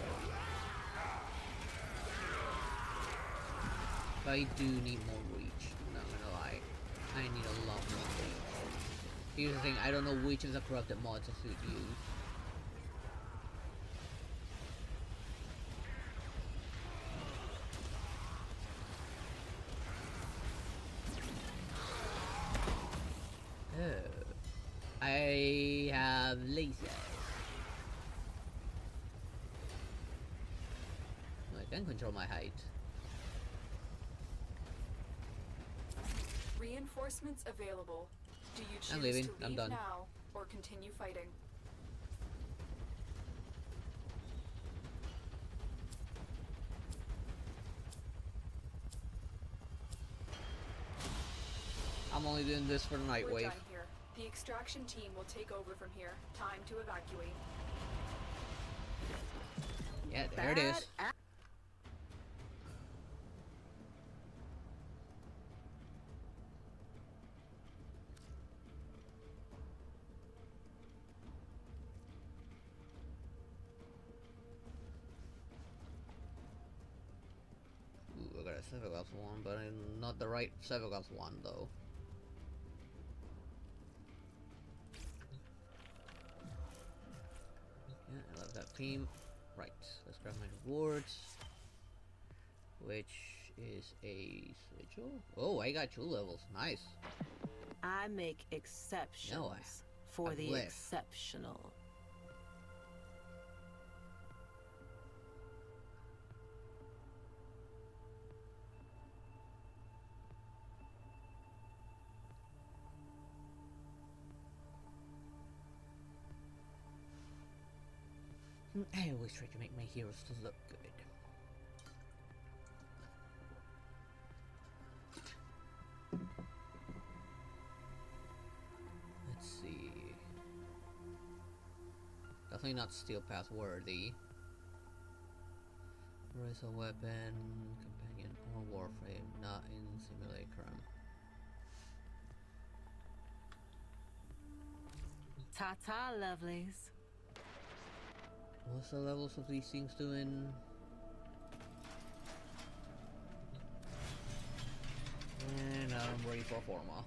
But I do need more reach, I'm not gonna lie. I need a lot more reach. Here's the thing, I don't know which of the corrupted mods I should use. I have lasers. I can control my height. Reinforcements available. Do you choose I'm leaving. to I'm leave done. now or continue fighting? I'm only doing this for the night We're wave. done here. The extraction team will take over from here. Time to evacuate. Yeah, there it is. Ooh, I got a Severglass one, but I'm not the right Severglass one though. Yeah, I love that theme. Right, let's grab my rewards. Which is a sigil? Oh, I got 2 levels. Nice. I make exceptions for I've the left. exceptional. I always try to make my heroes to look good. Let's see. Definitely not steel path worthy. Raise a weapon, companion, or warframe, not in simulacrum. Ta-ta, lovelies. What's the levels of these things doing? And I'm ready for Forma.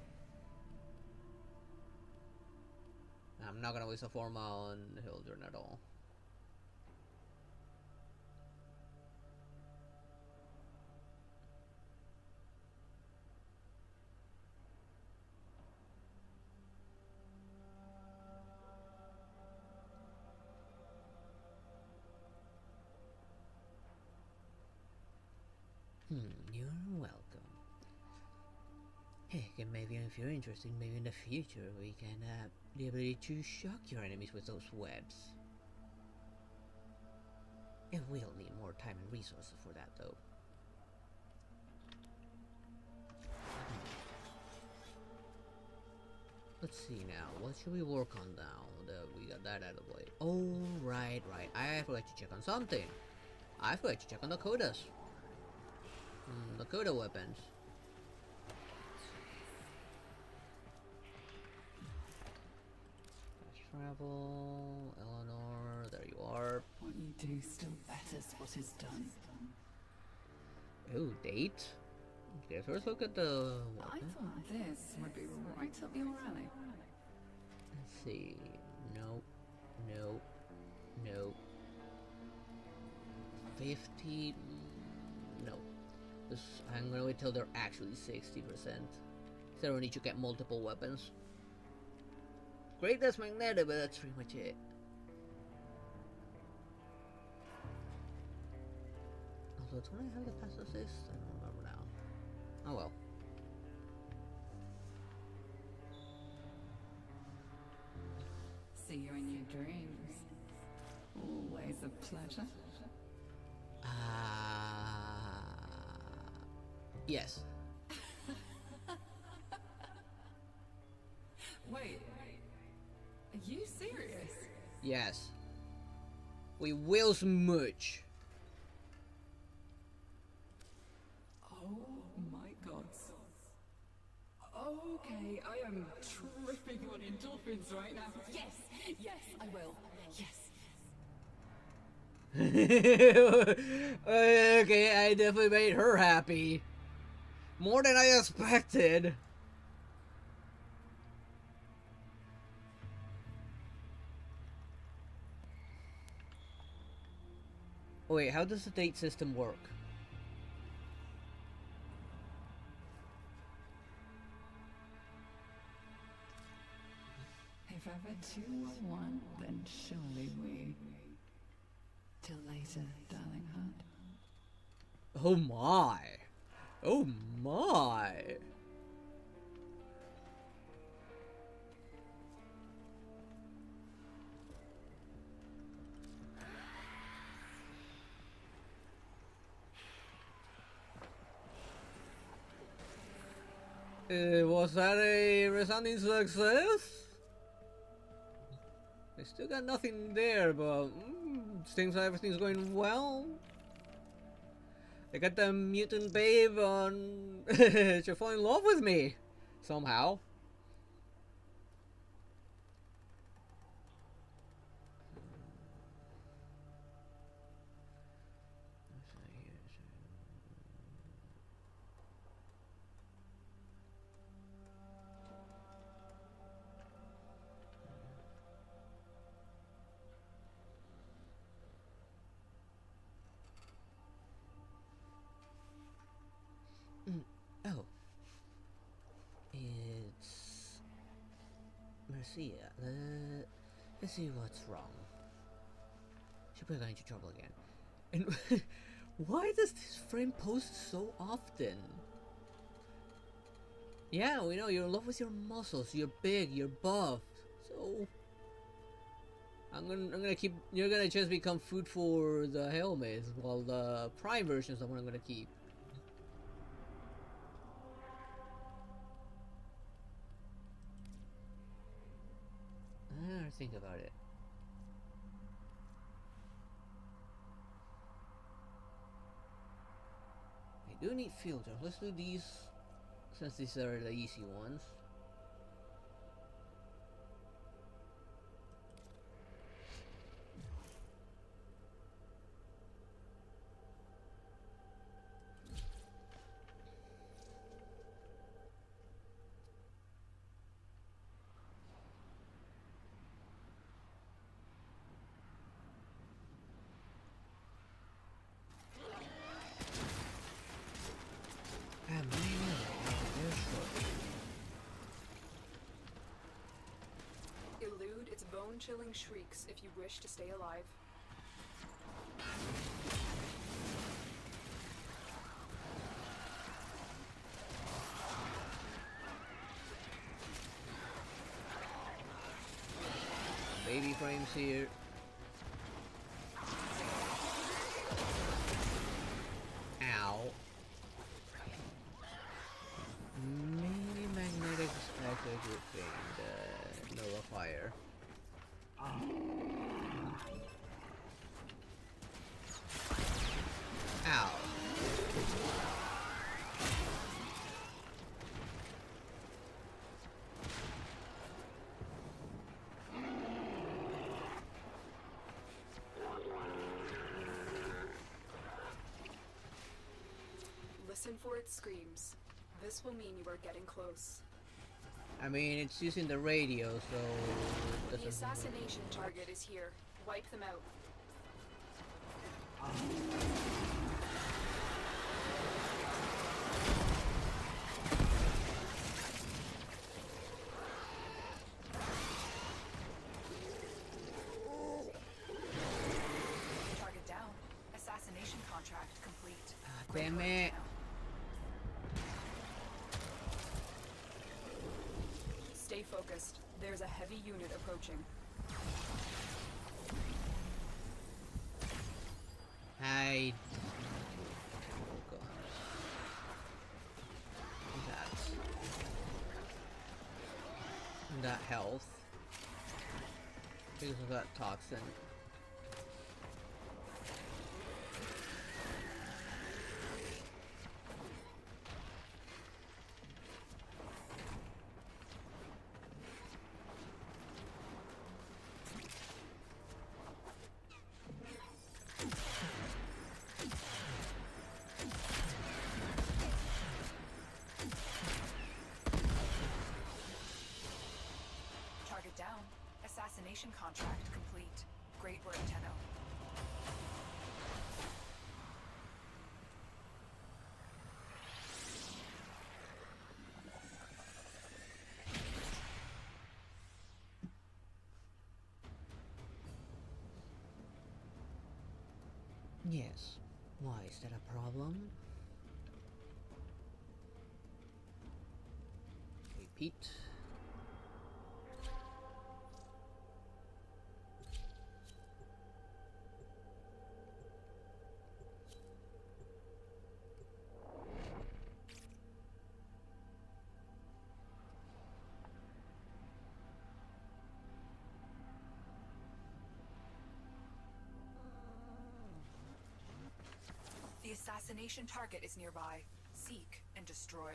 I'm not gonna waste a Forma on Hildren at all. You're welcome. Heck, and maybe if you're interested, maybe in the future we can have the ability to shock your enemies with those webs. It will need more time and resources for that, though. Let's see now, what should we work on now that we got that out of the way? Oh, right. I forgot to check on something. I forgot to check on the Kodas. The Koda weapons. Fast travel, Eleanor, there you are. What you do still betters what is done. Oh, date? Okay, first look at the I weapon. thought this would be right up your alley. Let's see. Nope. 50. No. I'm gonna wait till they're actually 60%. So I don't need to get multiple weapons. Great, that's magnetic, but that's pretty much it. Although, don't I have the pass assist? I don't remember now. Oh well. See you in your dreams. Always a pleasure. Yes. Wait, are you serious? Yes. We will smooch. Okay, I am tripping on endorphins right now. Yes, yes, I will. Yes. Okay, I definitely made her happy. More than I expected. Wait, how does the date system work? If ever two were one, then surely we. Till later, darling heart. Oh my. Oh my. Was that a resounding success? I still got nothing there, but seems like everything's going well. I got the mutant babe on to fall in love with me somehow. Oh. It's Marcia. Let's see what's wrong. She probably got into trouble again. And why does this frame post so often? Yeah, we know you're in love with your muscles. You're big. You're buff. So I'm gonna keep. You're gonna just become food for the helmets, while the prime version is the one I'm gonna keep. I don't think about it. I do need filters. Let's do these, since these are the easy ones. Elude its bone-chilling shrieks if you wish to stay alive. Baby frames here. Ow. Maybe magnetic is actually a good thing. The nullifier. Ow. Listen for its screams. This will mean you are getting close. I mean, it's using the radio, so it The doesn't assassination target is here. Wipe them out. Target down. Assassination contract complete. Damn it. Stay focused. There's a heavy unit approaching. Hide. Oh god. That health. Because of that toxin. down. Assassination contract complete. Great work, Tenno. Yes. Why is that a problem? Repeat. The assassination target is nearby. Seek and destroy.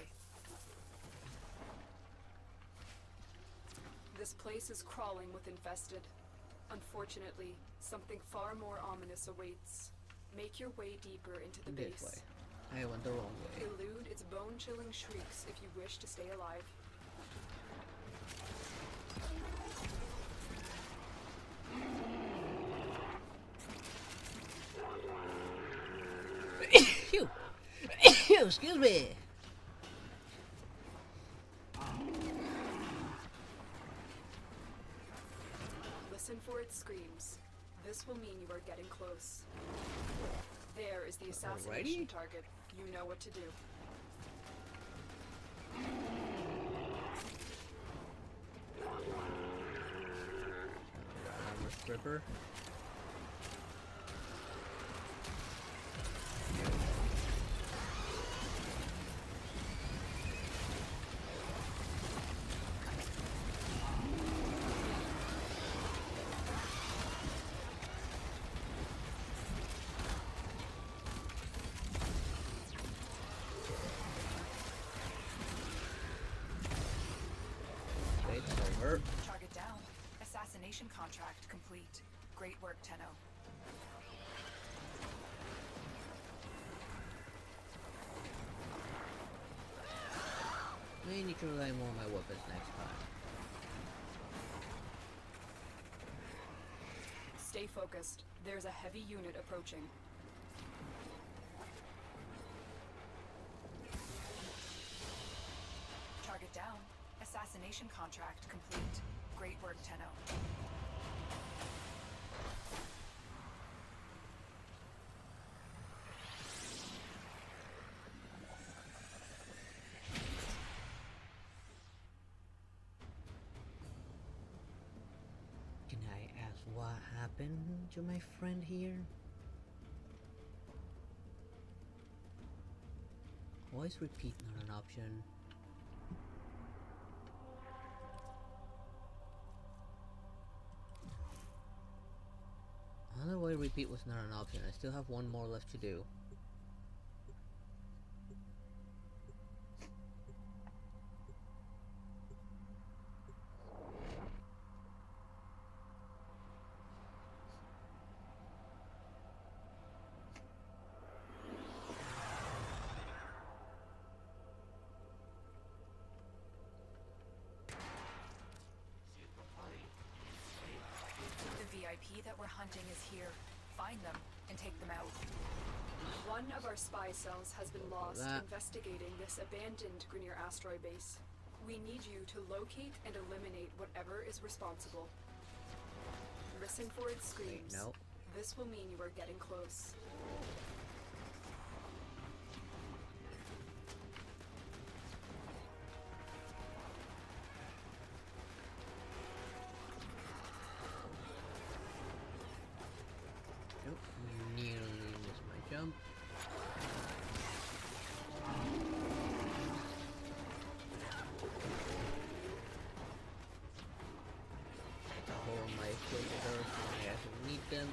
This place is crawling with infested. Unfortunately, something far more ominous awaits. Make your way deeper into the This base. way. I went the wrong way. Elude its bone-chilling shrieks if you wish to stay alive. Phew! Excuse me! Listen for its screams. This will mean you are getting close. There is the assassination Alrighty. target. You know what to do. Armor stripper. Okay, it's over. Target down. Assassination contract complete. Great work, Tenno. I need to rely more on my weapons next time. Stay focused. There's a heavy unit approaching. Target down. Assassination contract complete. Great work, Tenno. Can I ask what happened to my friend here? Why is repeat not an option? I don't know why repeat was not an option. I still have one more left to do. The VIP that we're hunting is here. Find them and take them out. One of our spy cells has been lost investigating this abandoned Grineer asteroid base. We need you to locate and eliminate whatever is responsible. Listen for its screams. No. This will mean you are getting close. Nope, nearly missed my jump. The hole in my filter, I actually need them.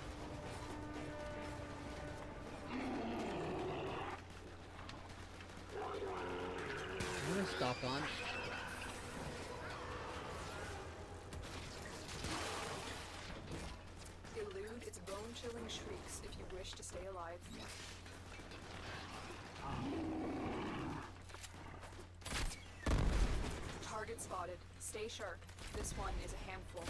I'm gonna stock on. Elude its bone-chilling shrieks if you wish to stay alive. Target spotted. Stay sharp. This one is a handful.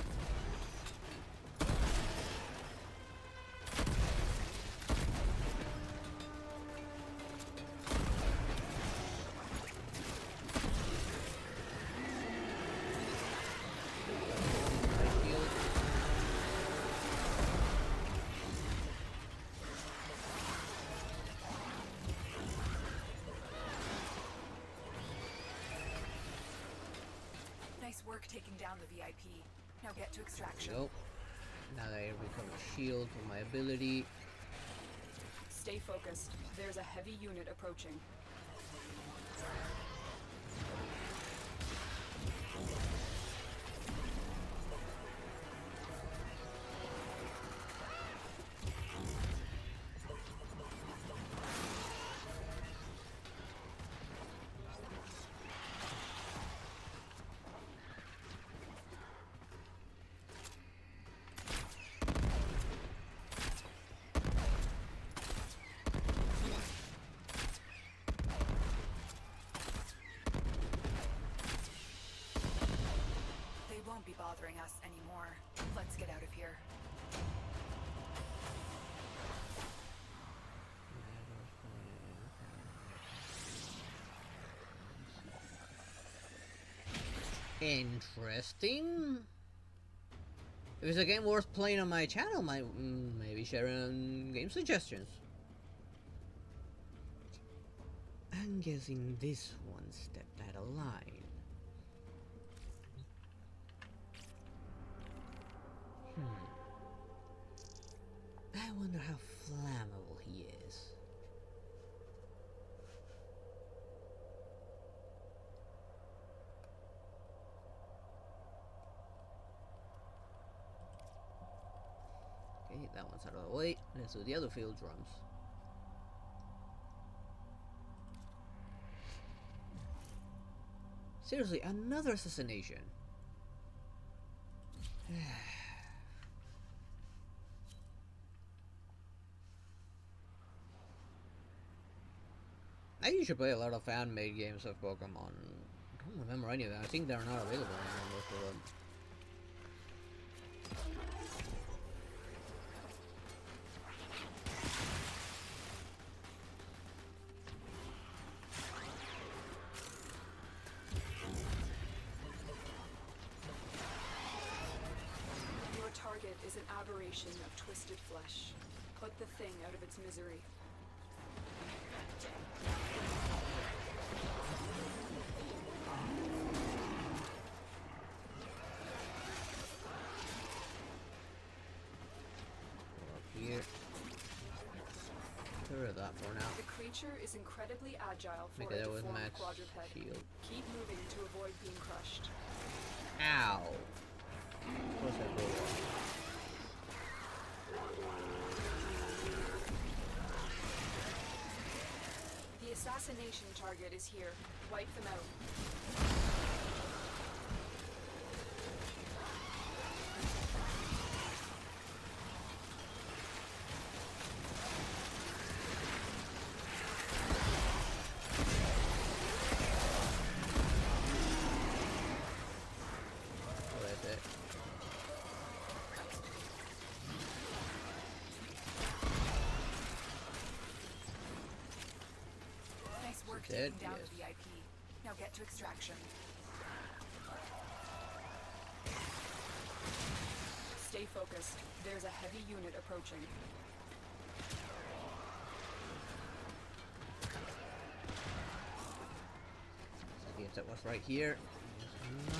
Nice work taking down the VIP. Now get to extraction. Nope. Now that I recover shield from my ability. Stay focused. There's a heavy unit approaching. Won't be bothering us anymore. Let's get out of here. Interesting. If it's a game worth playing on my channel, maybe share game suggestions. I'm guessing this one stepped out of line. I wonder how flammable he is. Okay, that one's out of the way. Let's do the other field drums. Seriously, another assassination. I used to play a lot of fan-made games of Pokemon. I don't remember any of them. I think they're not available anymore, most of them. Your target is an aberration of twisted flesh. Put the thing out of its misery. Here. Get rid of that for now. The creature is incredibly agile for Make a that with deformed max quadruped. shield. Keep moving to avoid being crushed. Ow! Of course I broke it. The assassination target is here. Wipe them out. Oh, that's it. Nice work Dead? taking down Yes. the VIP. Now get to extraction. Stay focused. There's a heavy unit approaching. I guess that was right here. No.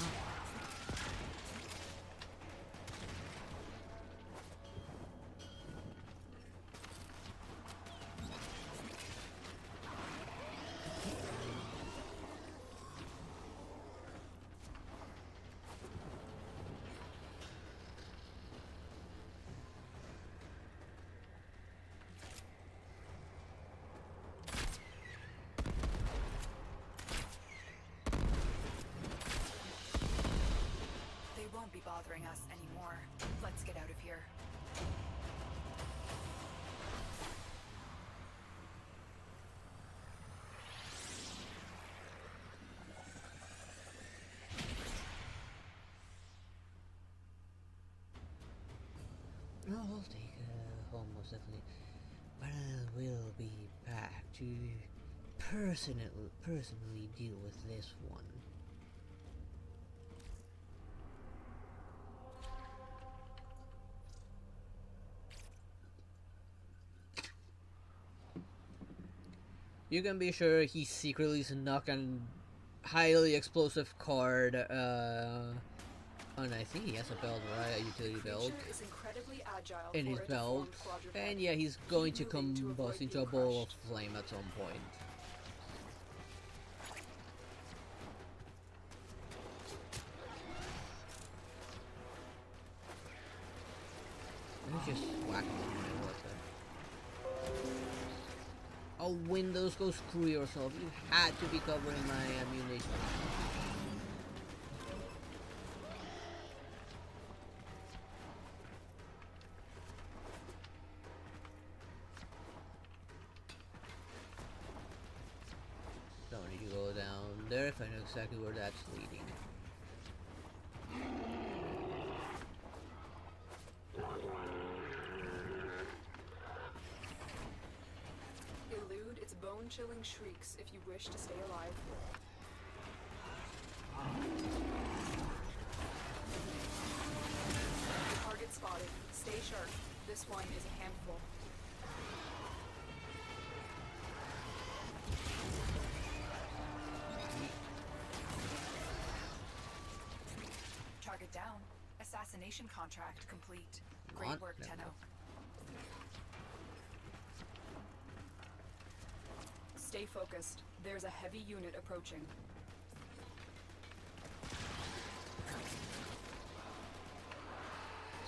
They won't be bothering us anymore. Let's get out of here. I'll take home most definitely, but I will be back to personally deal with this one. You can be sure he secretly snuck a highly explosive card and I think he has a belt, right? A utility belt. In his belt. And yeah, he's going to combust into a ball of flame at some point. Let me just whack him. Oh, Windows, go screw yourself. You had to be covering my ammunition. Don't need to go down there if I know exactly where that's leading. Elude its bone-chilling shrieks if you wish to stay alive. Target spotted. Stay sharp. This one is a handful. Target down. Assassination contract complete. Great work, Tenno. Stay focused. There's a heavy unit approaching.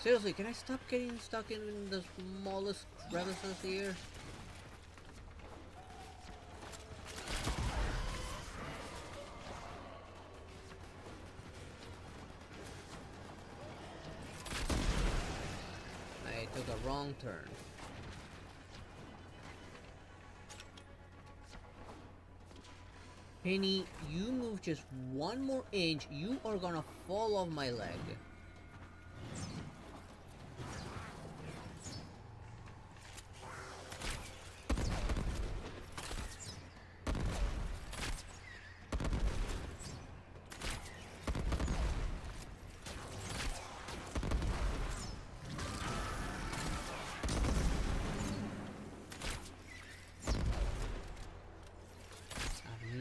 Seriously, can I stop getting stuck in the smallest crevices here? I took a wrong turn. Penny, you move just one more inch, you are gonna fall off my leg.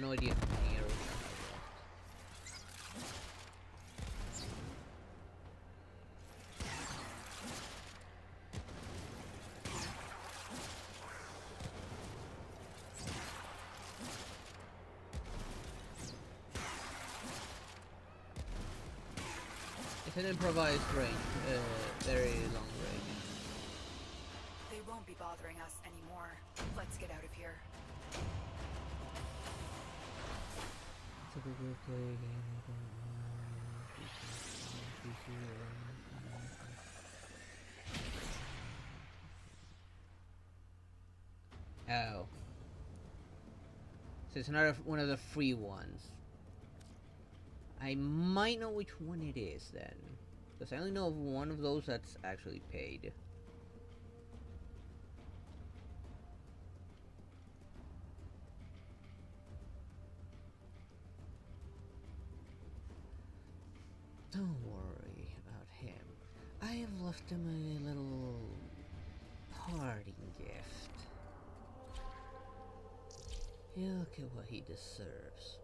No idea how many arrows I have left. It's an improvised range, very long range. They won't be bothering us anymore. Let's get out of here. Typical play game. Oh. So it's another one of the free ones. I might know which one it is then. Because I only know of one of those that's actually paid. Don't worry about him. I have left him a little parting gift. He'll get what he deserves.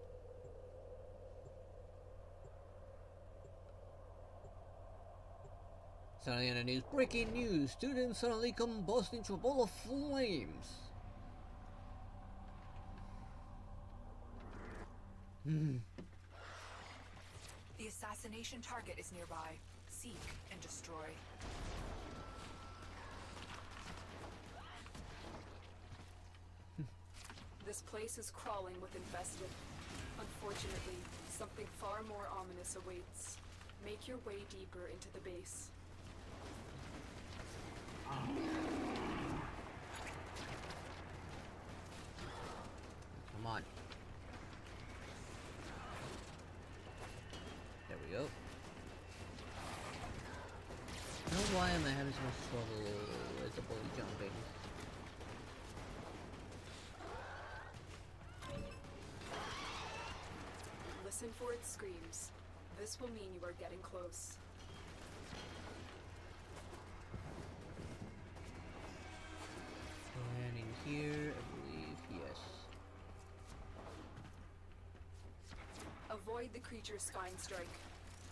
Suddenly on the news, breaking news! Students suddenly combust into a ball of flames! The assassination target is nearby. Seek and destroy. This place is crawling with infested. Unfortunately, something far more ominous awaits. Make your way deeper into the base. Come on. There we go. know why am I having so much trouble with the bully jumping? Listen for its screams. This will mean you are getting close. And in here, I believe, yes. Avoid the creature's spine strike.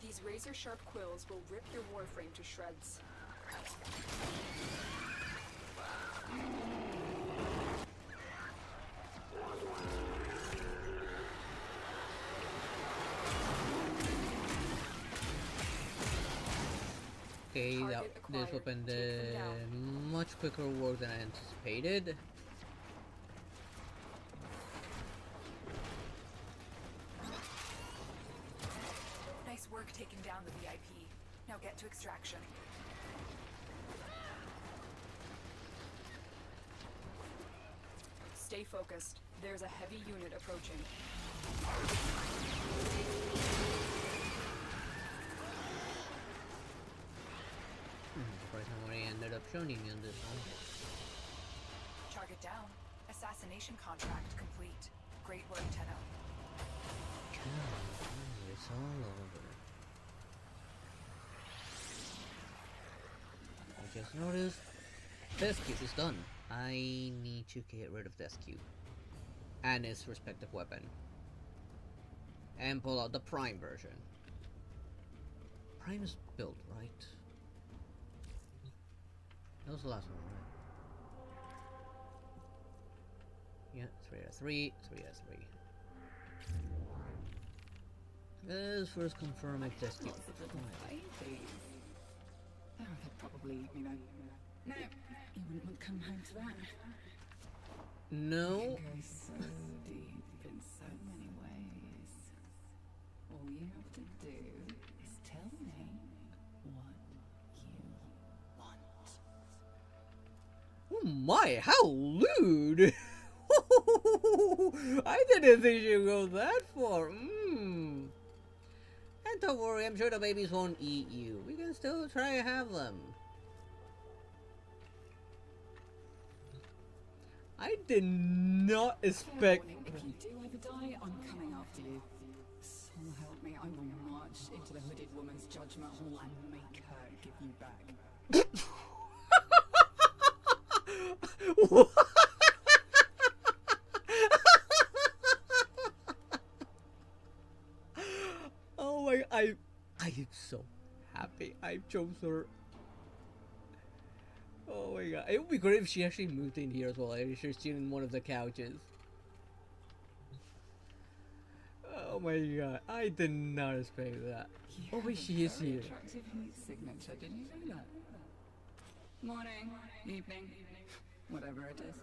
These razor-sharp quills will rip your Warframe to shreds. Okay, this weapon did much quicker work than I anticipated. Nice work taking down the VIP. Now get to extraction. Stay focused. There's a heavy unit approaching. Surprised nobody ended up shooting me on this one. Target down. Assassination contract complete. Great work, Tenno. It's all over. I just noticed Death Cube is done. I need to get rid of Death Cube and its respective weapon and pull out the Prime version. Prime is built, right? That was the last one, right? Yeah, 3 out of 3, 3 out of 3. Let's first confirm if Death Cube is fine. Oh, they'd probably, you know. No, you wouldn't want to come home to that. No. It can go so deep in so many ways. All you have to do is tell me what you want. Oh my, how lewd! I didn't think she'd go that far. And don't worry, I'm sure the babies won't eat you. We can still try to have them. I did not expect. If you do ever die, I'm coming after you. So help me, I will march into the hooded woman's judgment hall and make her give you back. Oh my, I am so happy I chose her. Oh my god, it would be great if she actually moved in here as well. She's in one of the couches. Oh my god, I did not expect that. Oh wait, she is here. Attractive heat signature, didn't you know that? Morning, evening, whatever it is.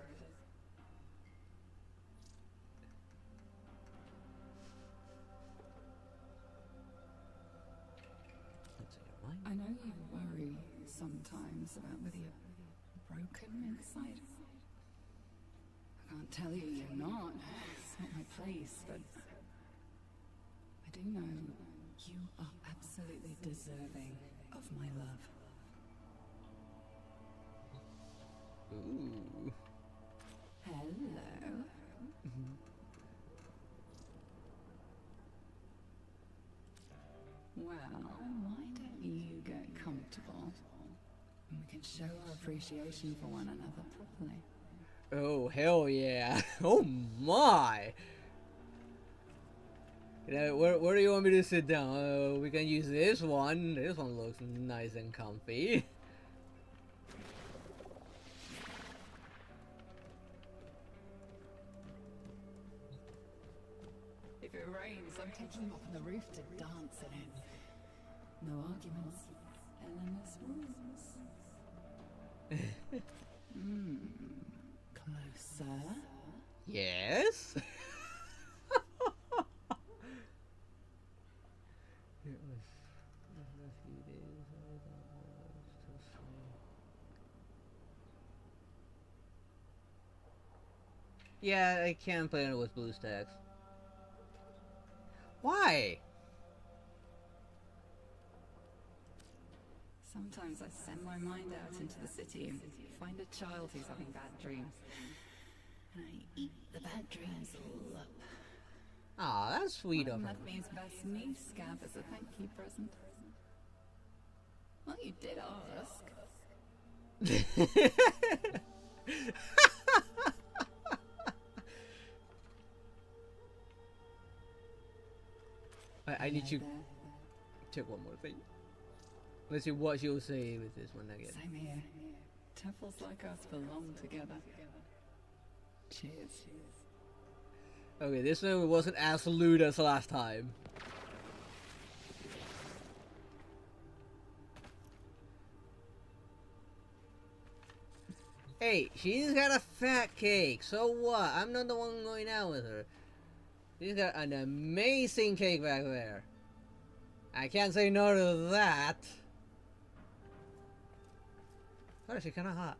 I know you worry sometimes about whether you're broken inside. I can't tell you you're not. It's not my place, but I do know you are absolutely deserving of my love. Ooh. Hello. Well, why don't you get comfortable and we can show our appreciation for one another properly? Oh hell yeah! Oh my! You know, where do you want me to sit down? We can use this one. This one looks nice and comfy. If it rains, I'm taking you up on the roof to dance in it. No arguments. Eleanor's rules. Closer. Yes. Yeah, I can't play it with BlueStacks. Why? Sometimes I send my mind out into the city and find a child who's having bad dreams. And I eat the bad dreams all up. Aw, that's sweet of And him. left me his best niece scab as a thank you present. Well, you did ask. I need to check one more thing. Let's see what she'll say with this one again. Same here. Temples like us belong together. Cheers. Okay, this one wasn't as lewd as last time. Hey, she's got a fat cake, so what? I'm not the one going out with her. She's got an amazing cake back there. I can't say no to that. Oh, she's kinda hot.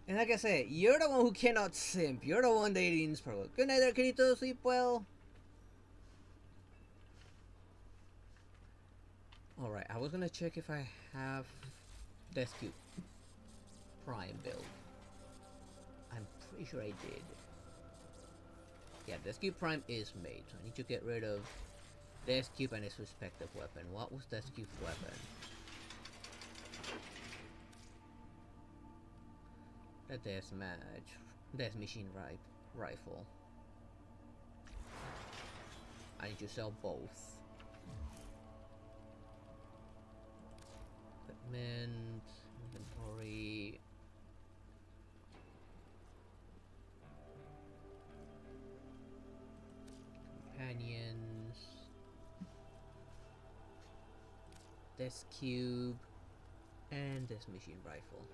And like I said, you're the one who cannot simp. You're the one dating Sparkle. Good night there, Kirito. Sleep well. Alright, I was gonna check if I have Death Cube Prime build. I'm pretty sure I did. Yeah, Death Cube Prime is made, so I need to get rid of Death Cube and its respective weapon. What was Death Cube's weapon? A Death Machine Rifle. I need to sell both. Equipment, inventory. Companions. Death Cube. And Death Machine Rifle.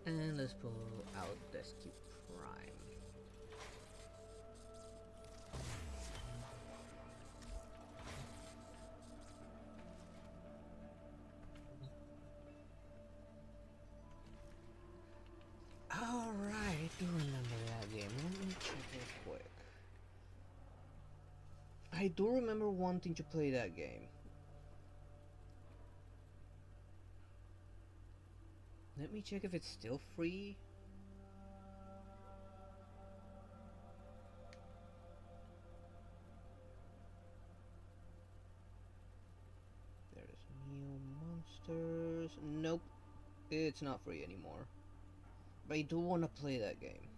And let's pull out Death Cube Prime. Alright, I do remember that game. Let me check real quick. I do remember wanting to play that game. Let me check if it's still free. There's new monsters. Nope, it's not free anymore. But I do want to play that game.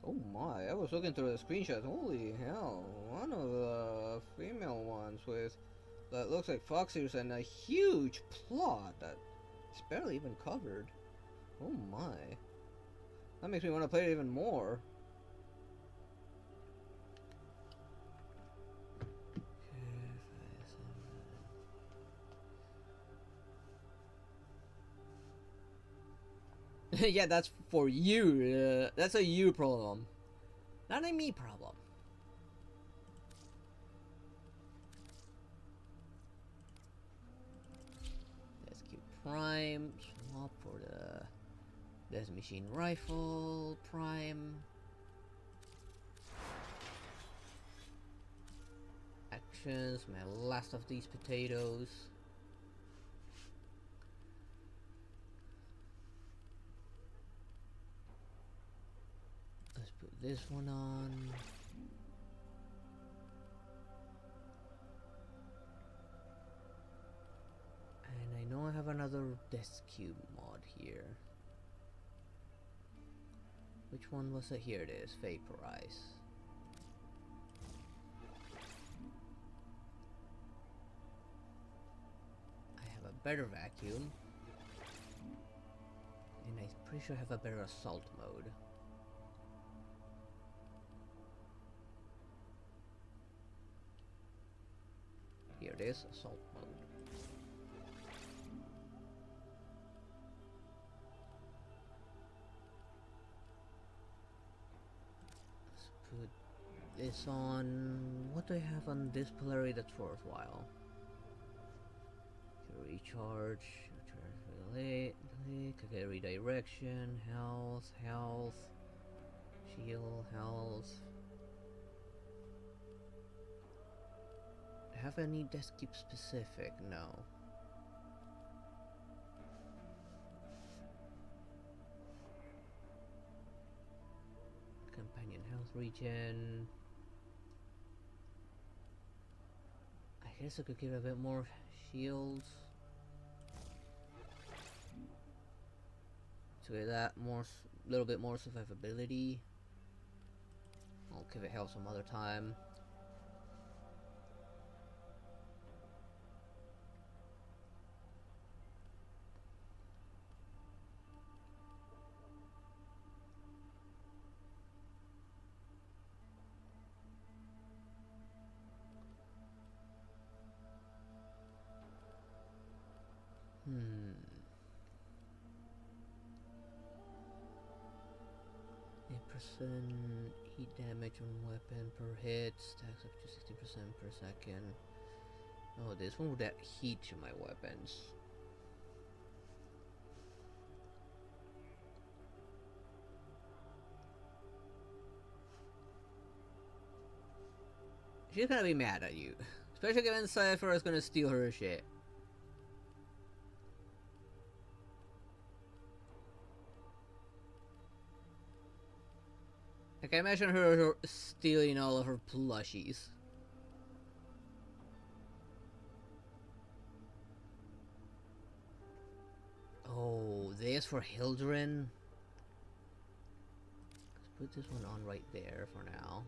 Oh my, I was looking through the screenshots. Holy hell, one of the female ones with that looks like fox ears and a huge plot that's barely even covered. Oh my. That makes me want to play it even more. Yeah, that's for you. That's a you problem, not a me problem. Let's keep Prime. Swap for the Death Machine Rifle. Prime. Actions. My last of these potatoes. This one on. And I know I have another Death Cube mod here. Which one was it? Here it is, Vaporize. I have a better vacuum. And I'm pretty sure I have a better assault mode. Here it is, assault mode. Let's put this on... What do I have on this polarity that's worthwhile? Recharge, delete, okay, redirection, health, shield, health. Have any desk keep specific? No. Companion health regen. I guess I could give a bit more shields. To get that little bit more survivability. I'll give it health some other time. Heat damage on weapon per hit, stacks up to 60% per second. Oh, this one would add heat to my weapons. She's gonna be mad at you. Especially given Cypher is gonna steal her shit. I can imagine her stealing all of her plushies. Oh, this for Hildren? Let's put this one on right there for now.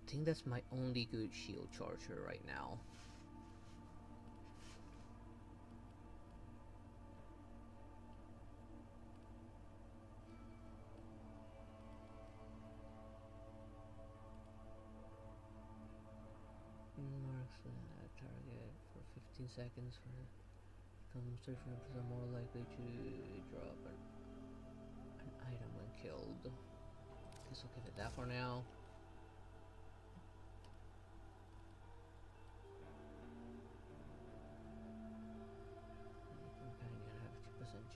I think that's my only good shield charger right now. Marks a target for 15 seconds for becomes 35% more likely to drop an item when killed. Guess I'll give it that for now.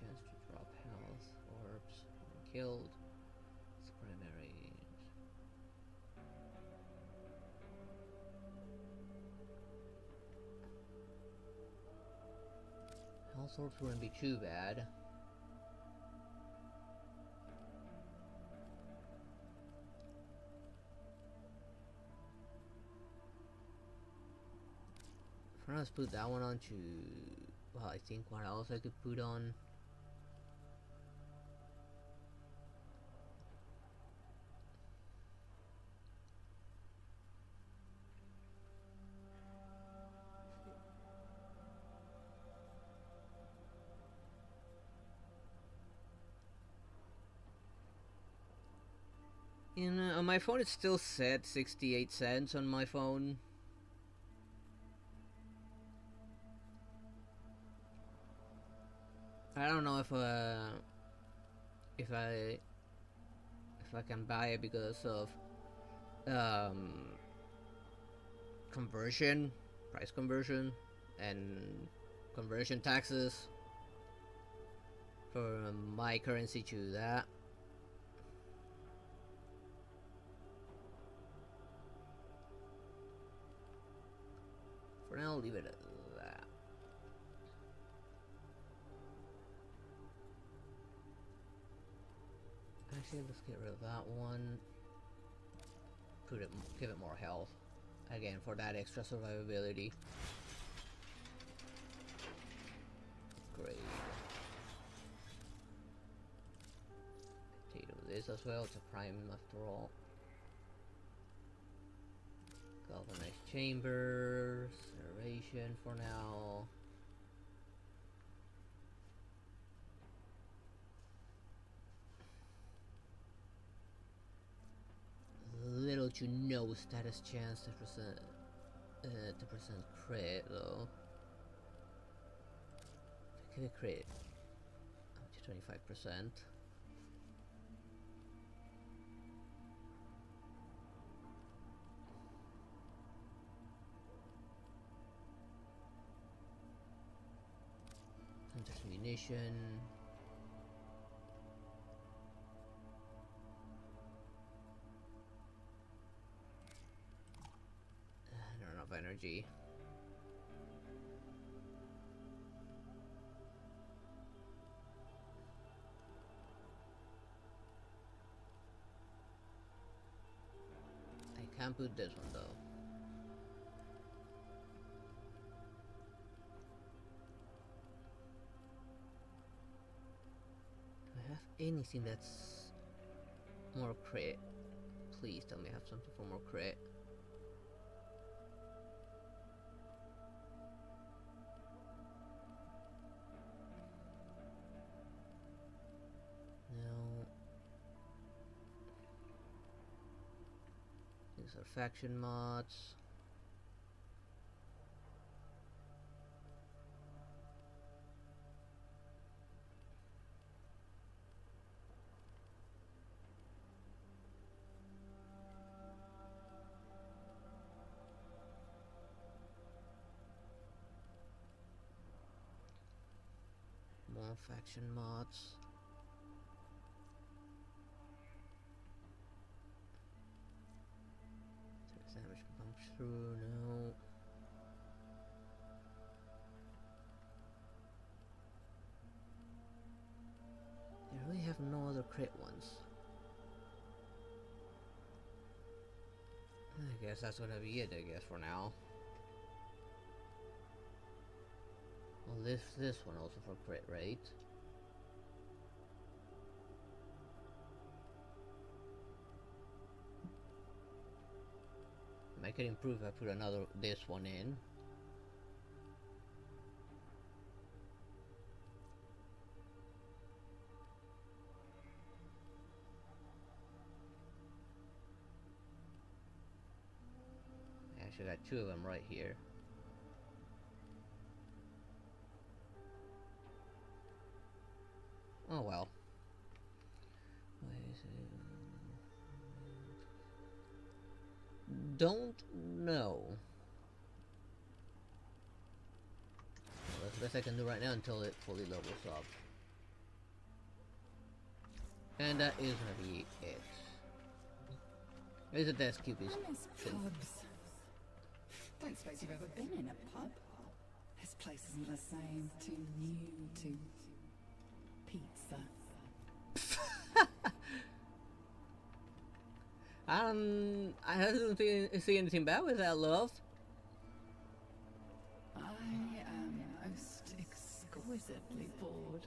Chance to drop health, orbs, when killed. It's primary. Health orbs wouldn't be too bad. For now, let's put that one on to... Well, I think what else I could put on. On my phone, it's still set 68 cents on my phone. I don't know if I can buy it because of conversion, price conversion, and conversion taxes for my currency to that. For now, I'll leave it at that. Actually, let's get rid of that one. Give it more health. Again, for that extra survivability. Great. Potato this as well, it's a prime after all. Galvanized chamber, serration for now. let you know status chance to percent crit though. If I give a crit up to 25%. There's ammunition. Not enough energy. I can't put this one though. Anything that's more crit. Please tell me I have something for more crit. No. These are faction mods. More faction mods. Damage can come through, no. They really have no other crit ones. I guess that's gonna be it, I guess, for now. I'll lift this one also for crit rate. I could improve if I put this one in. I actually got two of them right here. Oh well. Don't know. Well, that's the best I can do right now until it fully levels up. And that is gonna be it. There's a desk cube. I miss pubs. Don't suppose you've ever been in a pub? This place isn't the same. Too new, too pizza. I don't see anything bad with that, love. I am most exquisitely bored.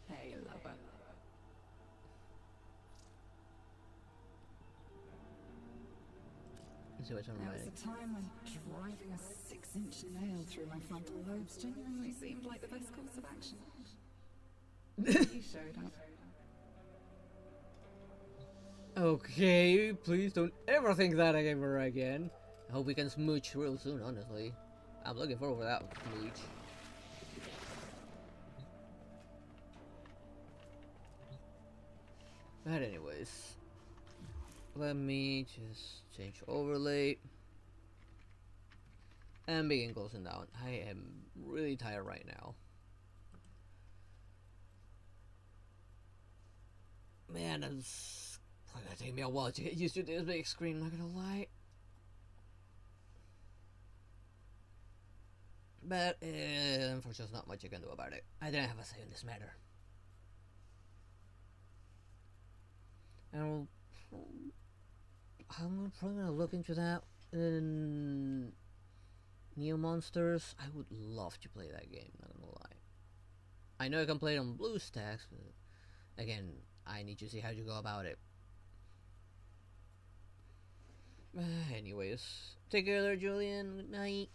Hey, lover. See what's on There my was a time when driving a 6-inch nail through my frontal lobes genuinely seemed like the best course of action. You showed up. Okay, please don't ever think that ever again. I hope we can smooch real soon, honestly. I'm looking forward to that smooch. But anyways, let me just change overlay and begin closing down. I am really tired right now. Man, it's probably gonna take me a while to get used to this big screen, not gonna lie. But unfortunately, there's not much I can do about it. I didn't have a say in this matter. And I'm probably gonna look into that in Neo Monsters. I would love to play that game, not gonna lie. I know I can play it on BlueStacks, but again, I need to see how you go about it. Anyways, take care there, Julian. Good night.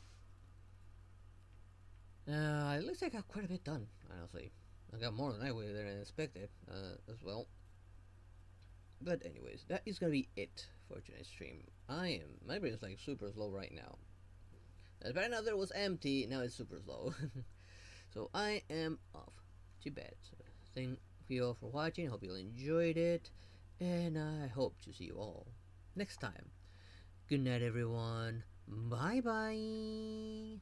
It looks like I got quite a bit done, honestly. I got more than I expected, as well. But anyways, that is gonna be it for tonight's stream. My brain is like super slow right now. As right now there was empty, now it's super slow. So I am off to bed. So thank you all for watching. I hope you all enjoyed it, and I hope to see you all next time. Good night, everyone. Bye bye.